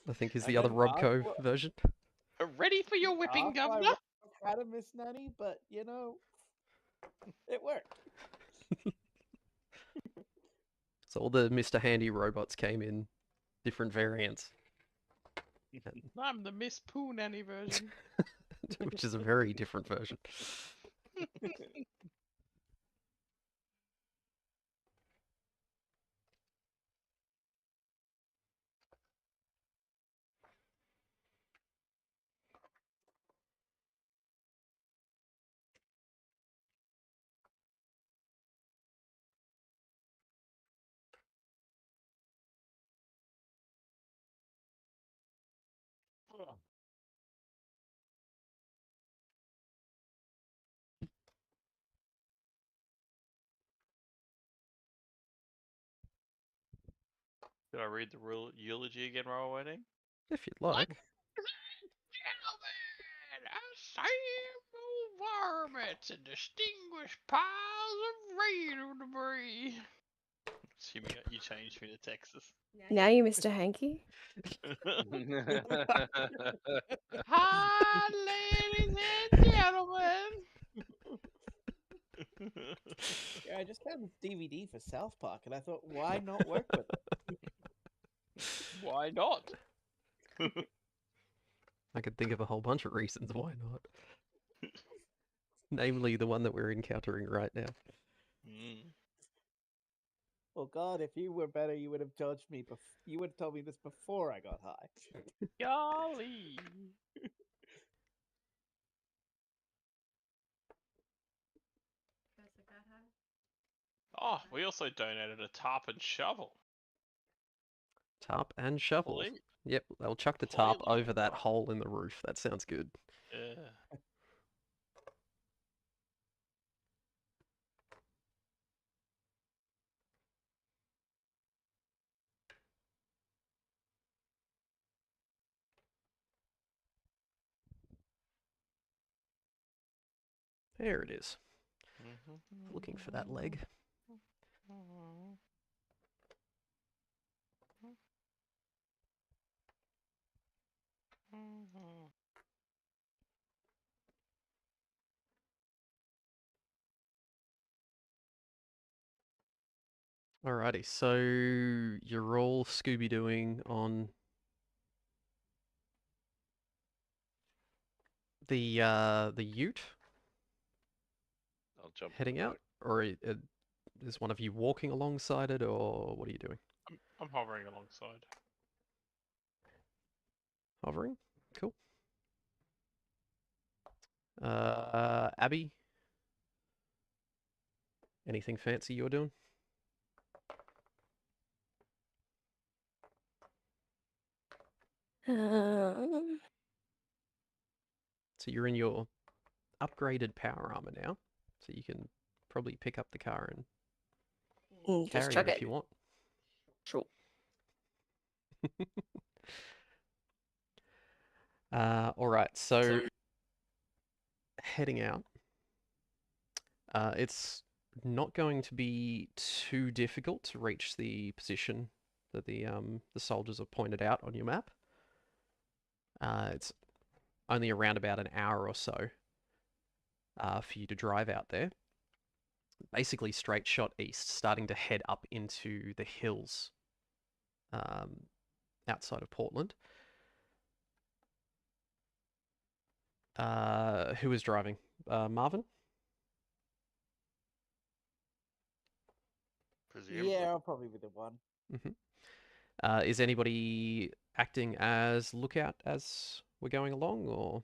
I think is I the other mean, Robco version. Ready for your whipping, after I governor? had a Miss Nanny, but you know, it worked. So all the Mr. Handy robots came in different variants, I'm the Miss Poo Nanny version. which is a very different version. Did I read the eulogy again while we're waiting? If you'd like. Gentlemen, assemble varmints and distinguished piles of radar debris. Assuming you changed me to Texas. Now you Mr. Hanky? Hi, ladies and gentlemen. Yeah, I just found this DVD for South Park, and I thought, why not work with it? Why not? I could think of a whole bunch of reasons why not. Namely, the one that we're encountering right now. Well, God, if you were better, you would have judged me. You would have told me this before I got high. Golly. Oh, we also donated a tarp and shovel. Tarp and shovel. Please. Yep, they'll chuck the tarp Completely over that right. hole in the roof. That sounds good. Yeah. There it is. Looking for that leg. Alrighty, so you're all Scooby-Dooing on the Ute I'll jump in heading the out, or is one of you walking alongside it, or what are you doing? I'm hovering alongside. Hovering? Cool. Abby? Anything fancy you're doing? Um, So you're in your upgraded power armor now, so you can probably pick up the car and just carry chuck it if it. you want. Sure. Alright, so heading out. It's not going to be too difficult to reach the position that the soldiers have pointed out on your map. It's only around about an hour or so for you to drive out there. Basically straight shot east, starting to head up into the hills outside of Portland. Who is driving? Marvin? Presumably. Yeah, I'll probably be the one. Is anybody acting as lookout as we're going along, or?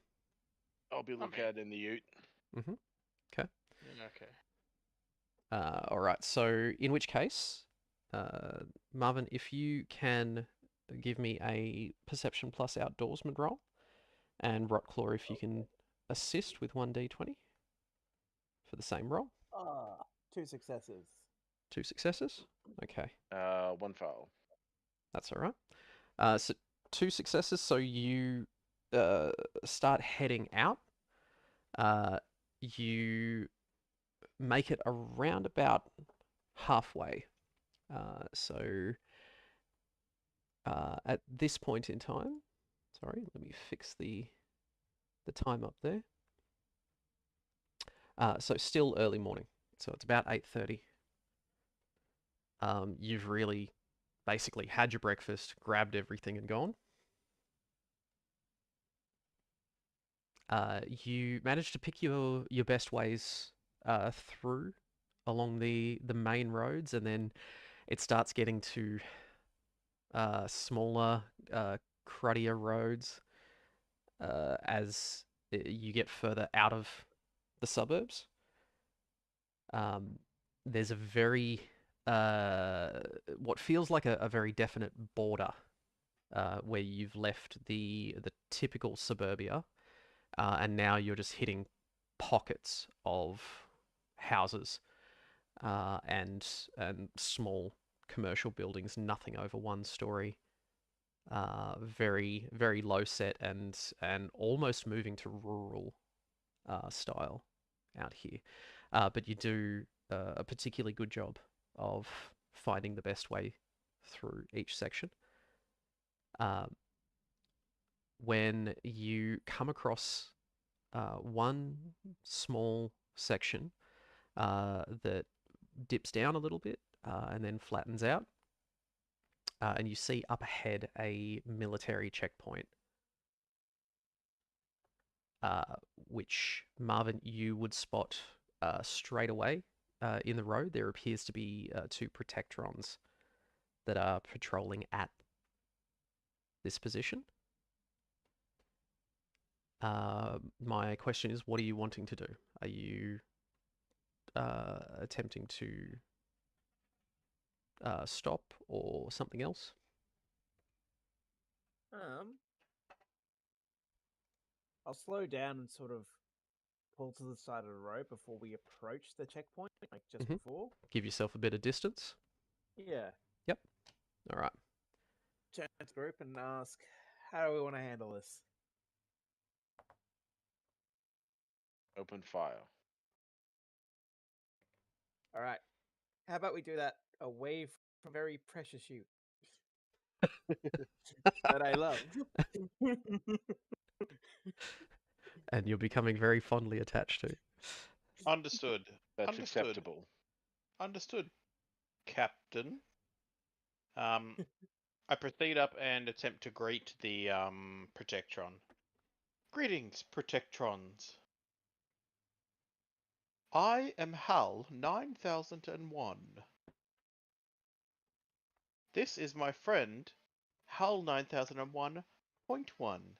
I'll be mean- lookout in the ute. Okay. All right. So in which case, Marvin, if you can give me a perception plus outdoorsman roll, and Rotclaw, if you can assist with 1d20 for the same roll. 2 successes. 2 successes. Okay, 1 fail. that's all right. So 2 successes. So you start heading out. You make it around about halfway. So at this point in time, sorry, let me fix the time up there. So still early morning. So it's about 8:30. You've really basically had your breakfast, grabbed everything, and gone. You managed to pick your best ways through along the main roads, and then it starts getting to smaller, cruddier roads as you get further out of the suburbs. There's a very what feels like a very definite border where you've left the typical suburbia, and now you're just hitting pockets of houses and small commercial buildings, nothing over 1 story. Very, very low set and almost moving to rural style out here. But you do a particularly good job of finding the best way through each section. When you come across one small section that dips down a little bit and then flattens out, and you see up ahead a military checkpoint, which, Marvin, you would spot straight away in the road. There appears to be 2 protectrons that are patrolling at this position. My question is, what are you wanting to do? Are you attempting to stop or something else? I'll slow down and sort of pull to the side of the road before we approach the checkpoint, like just Mhm. before. Give yourself a bit of distance. Yeah. Yep. All right. Turn to the group and ask, how do we want to handle this? Open fire. All right. How about we do that away from very precious you that I love? And you're becoming very fondly attached to. Understood. That's Understood. acceptable. Understood, Captain. I proceed up and attempt to greet the Protectron. Greetings, Protectrons. I am HAL 9001. This is my friend, HAL 9001.1.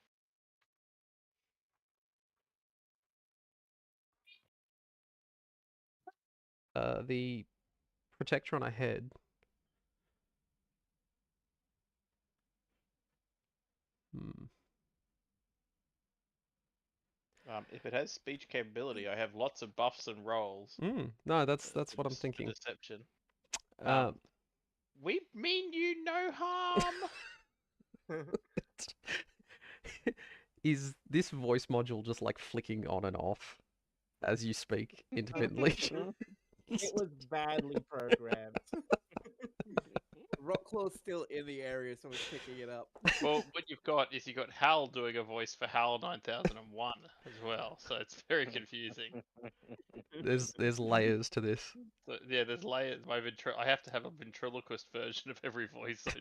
The Protectron ahead. If it has speech capability, I have lots of buffs and rolls. No, that's what I'm for thinking. Deception. Uh, We mean you no harm. Is this voice module just like flicking on and off as you speak intermittently? It was badly programmed. Rocklaw's still in the area, so it's picking it up. Well, what you've got is Hal doing a voice for HAL 9001 as well, so it's very confusing. There's layers to this. So, yeah, there's layers. I have to have a ventriloquist version of every voice I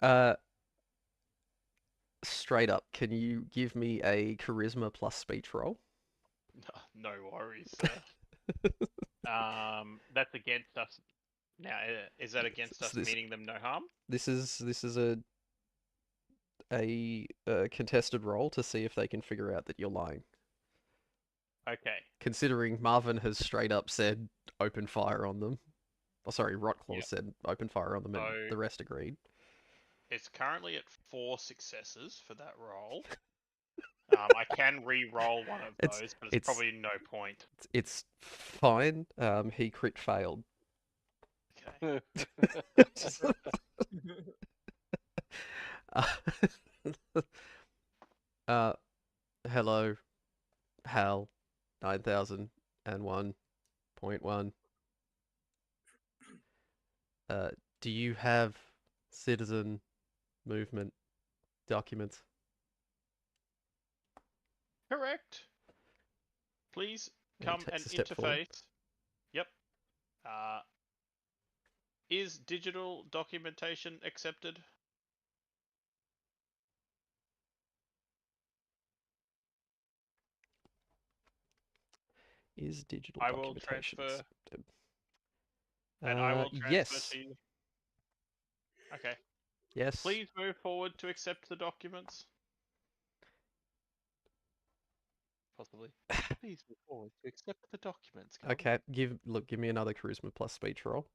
do. Straight up, can you give me a charisma plus speech roll? No worries, sir. That's against us. Now, is that against us this- meaning them no harm? This is a contested roll to see if they can figure out that you're lying. Okay. Considering Marvin has straight up said open fire on them. Oh, sorry, Rotclaw Yep. said open fire on them, and So- the rest agreed. It's currently at 4 successes for that roll. I can re-roll one of It's- those, but it's probably no point. It's fine. He crit failed. Okay. Hello, Hal, 9001.1. Do you have citizen movement documents? Correct. Please And he come and takes a step forward. interface. Yep. Is digital documentation accepted? Is digital I will documentation transfer, accepted? and I will transfer Yes. to you. Okay. Yes. Please move forward to accept the documents. Possibly. Please move forward to accept the documents. Calvin. Okay. Give me another charisma plus speech roll,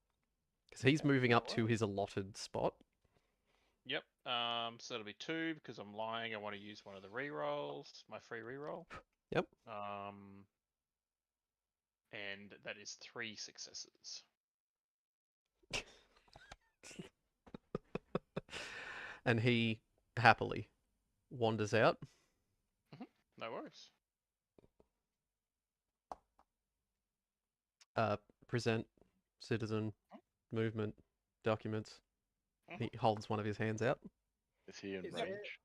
because he's Okay, moving up to alright. his allotted spot. Yep. So that'll be 2 because I'm lying. I want to use one of the re-rolls, my free re-roll. Yep. And that is 3 successes. And he happily wanders out. No worries. Present citizen movement documents. Mhm. He holds one of his hands out. Is he in Is there- range?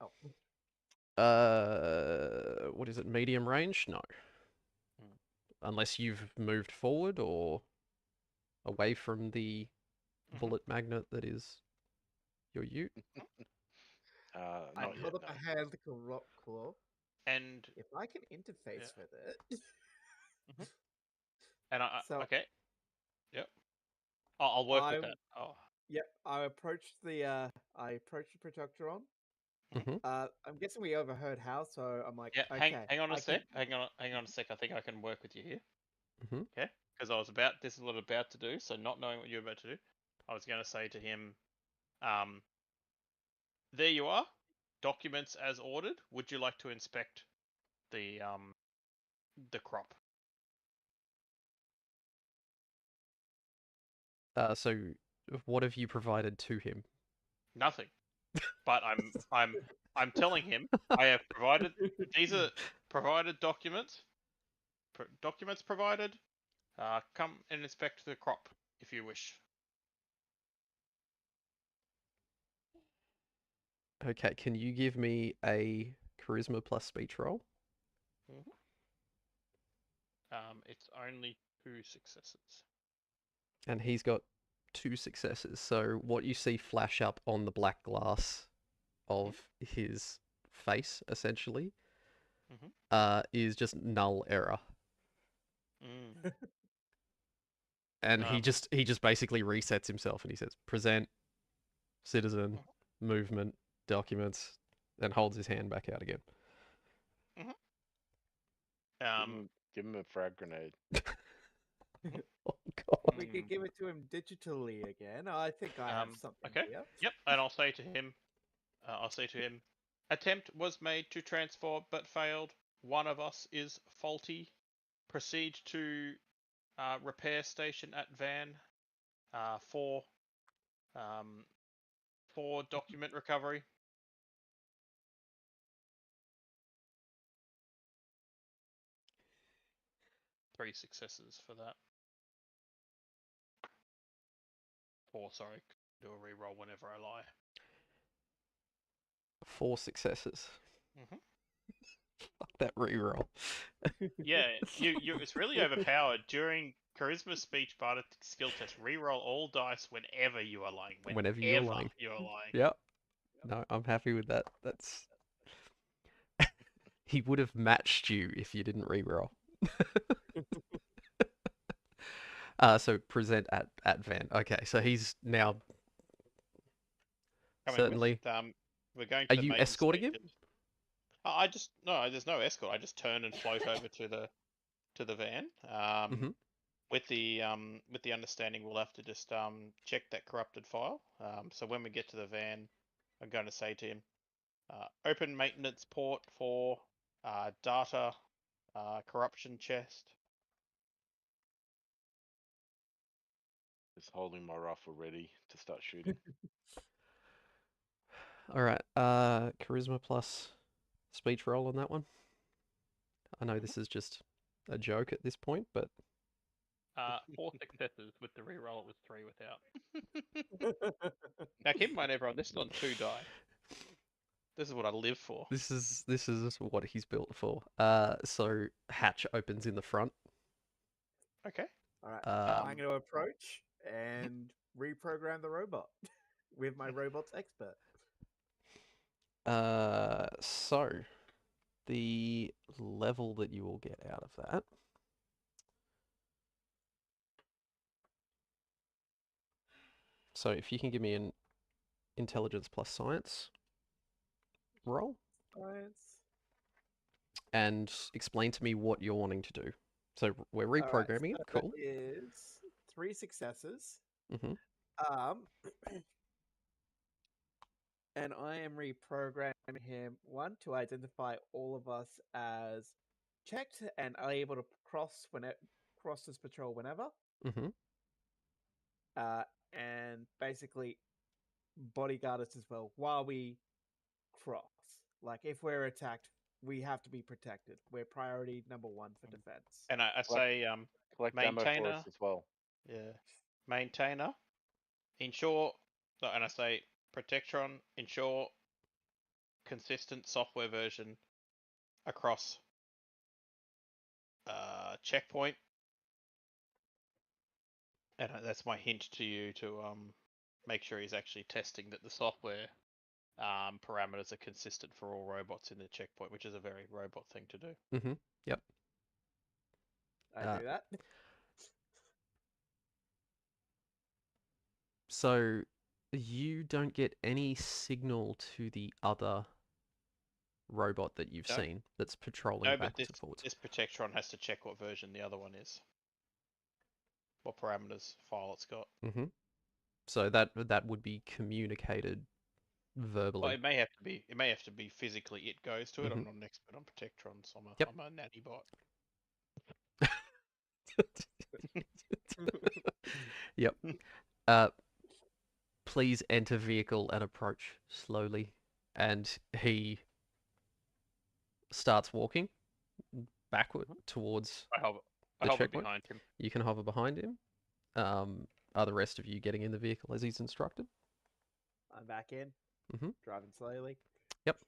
Oh, What is it? Medium range? No. Hmm. Unless you've moved forward or away from the Mhm. bullet magnet that is your ute. Not I yet, hold up no. a hand to rock claw. And If I can interface with it, I So- okay. Yep. I'll work with I'm- that. Oh. yep, I approached the Protectron. Mhm. I'm guessing we overheard Hal, so I'm like, Yeah, okay. hang on a I sec. can- Hang on a sec. I think I can work with you here. Mhm. Okay? Because this is what I'm about to do, so not knowing what you're about to do, I was going to say to him, there you are, documents as ordered. Would you like to inspect the crop? So what have you provided to him? Nothing. But I'm telling him I have provided these are provided documents. Documents provided. Come and inspect the crop if you wish. Okay, can you give me a charisma plus speech roll? It's only 2 successes. And he's got 2 successes. So what you see flash up on the black glass of his face, essentially, is just null error. Mm. And he just basically resets himself and he says, present citizen movement documents, and holds his hand back out again. Give him a frag grenade. Oh god. We could give it to him digitally again. I think I have something Okay. here. Yep, and I'll say to him, attempt was made to transfer but failed. One of us is faulty. Proceed to repair station at van for document recovery. Three successes for that. 4, sorry. Do a reroll whenever I lie. 4 successes. Mhm. Fuck that reroll. Yeah, it's really overpowered. During charisma speech bardic skill test, reroll all dice whenever you are lying. Whenever you're lying. You are lying. Yep. No, I'm happy with that. That's he would have matched you if you didn't reroll. So present at Van. Okay, so he's now Coming certainly. with. We're going Are to the you main escorting him? stages. I just no, there's no escort. I just turn and float over to the van. Mhm. With the understanding we'll have to just check that corrupted file. So when we get to the van, I'm going to say to him, open maintenance port for data corruption chest. Just holding my rifle ready to start shooting. All right. Charisma plus speech roll on that one. I know this is just a joke at this point, but 4 successes with the reroll. It was 3 without. Now keep in mind, everyone, this is on 2 die. This is what I live for. this is what he's built for. So hatch opens in the front. Okay. All right. Um, I'm going to approach and reprogram the robot with my robots expert. So the level that you will get out of that. So if you can give me an intelligence plus science roll Science. and explain to me what you're wanting to do. So we're All right, reprogramming it. so Cool. that is 3 successes. Mhm. And I am reprogramming him, one, to identify all of us as checked and are able to cross this patrol whenever. Mhm. And basically bodyguard us as well while we cross. Like if we're attacked, we have to be protected. We're priority number 1 for defense. And I Collect- say Collect ammo for maintainer. us as well. Yeah. Maintainer. Ensure. No, and I say Protectron. Ensure consistent software version across checkpoint. And that's my hint to you to make sure he's actually testing that the software parameters are consistent for all robots in the checkpoint, which is a very robot thing to do. Mhm. Yep. I do that. So you don't get any signal to the other robot that you've No. seen that's patrolling No, but backwards and forwards. this Protectron has to check what version the other one is. What parameters file it's got. Mm-hmm. So that would be communicated verbally. Well, it may have to be. It may have to be physically. It goes to it. I'm Mhm. not an expert on Protectrons. Yep. I'm a natty bot. Yep. Please enter vehicle and approach slowly. And he starts walking backward towards I hover the checkpoint. behind him. You can hover behind him. Are the rest of you getting in the vehicle as he's instructed? I'm back in, Mhm. driving slowly. Yep.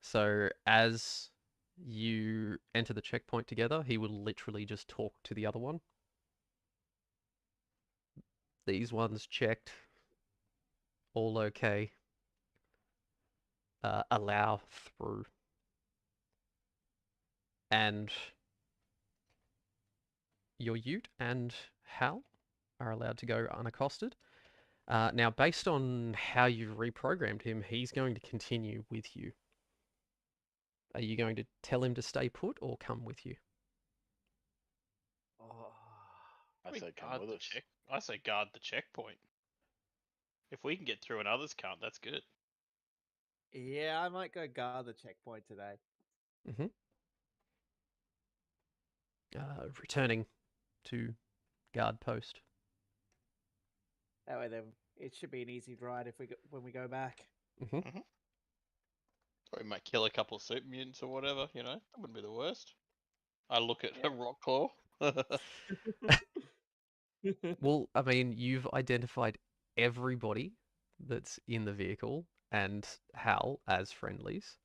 So as you enter the checkpoint together, he will literally just talk to the other one. These ones checked. All okay. Allow through. And your Ute and Hal are allowed to go unaccosted. Now, based on how you've reprogrammed him, he's going to continue with you. Are you going to tell him to stay put or come with you? Oh, I We say come guard with the us. I say guard the checkpoint. If we can get through and others can't, that's good. yeah, I might go guard the checkpoint today. Mm-hmm. Returning to guard post. That way, then it should be an easy ride when we go back. Mm-hmm. Or we might kill a couple of super mutants or whatever. You know, that wouldn't be the worst. I look at Yeah. a rock claw. Well, I mean, you've identified everybody that's in the vehicle and Hal as friendlies.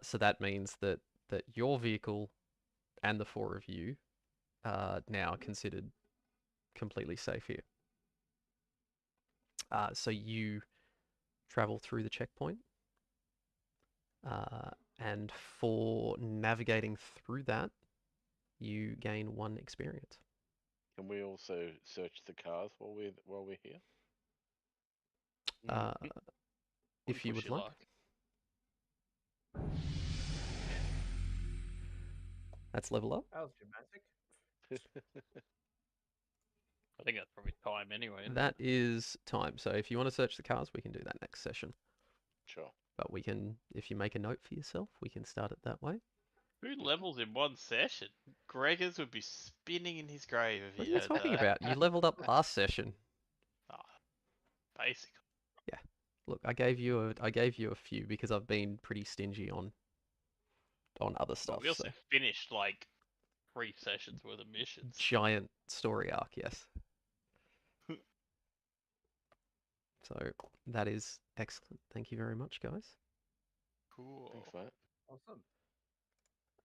So that means that your vehicle and the 4 of you are now considered completely safe here. So you travel through the checkpoint. And for navigating through that, you gain 1 experience. Can we also search the cars while we're here? Uh, One if you push would like. That's level up. That was dramatic. I think that's probably time anyway. Isn't That it? is time. So if you want to search the cars, we can do that next session. Sure. But we can, if you make a note for yourself, we can start it that way. Who levels in one session? Gregors would be spinning in his grave if What are he you heard talking that. about? You leveled up last session. Ah, basically. Look, I gave you a few because I've been pretty stingy on other Well, stuff. we also So finished like 3 sessions worth of missions. giant story arc, yes. So that is excellent. Thank you very much, guys. Cool. Thanks, mate. Awesome.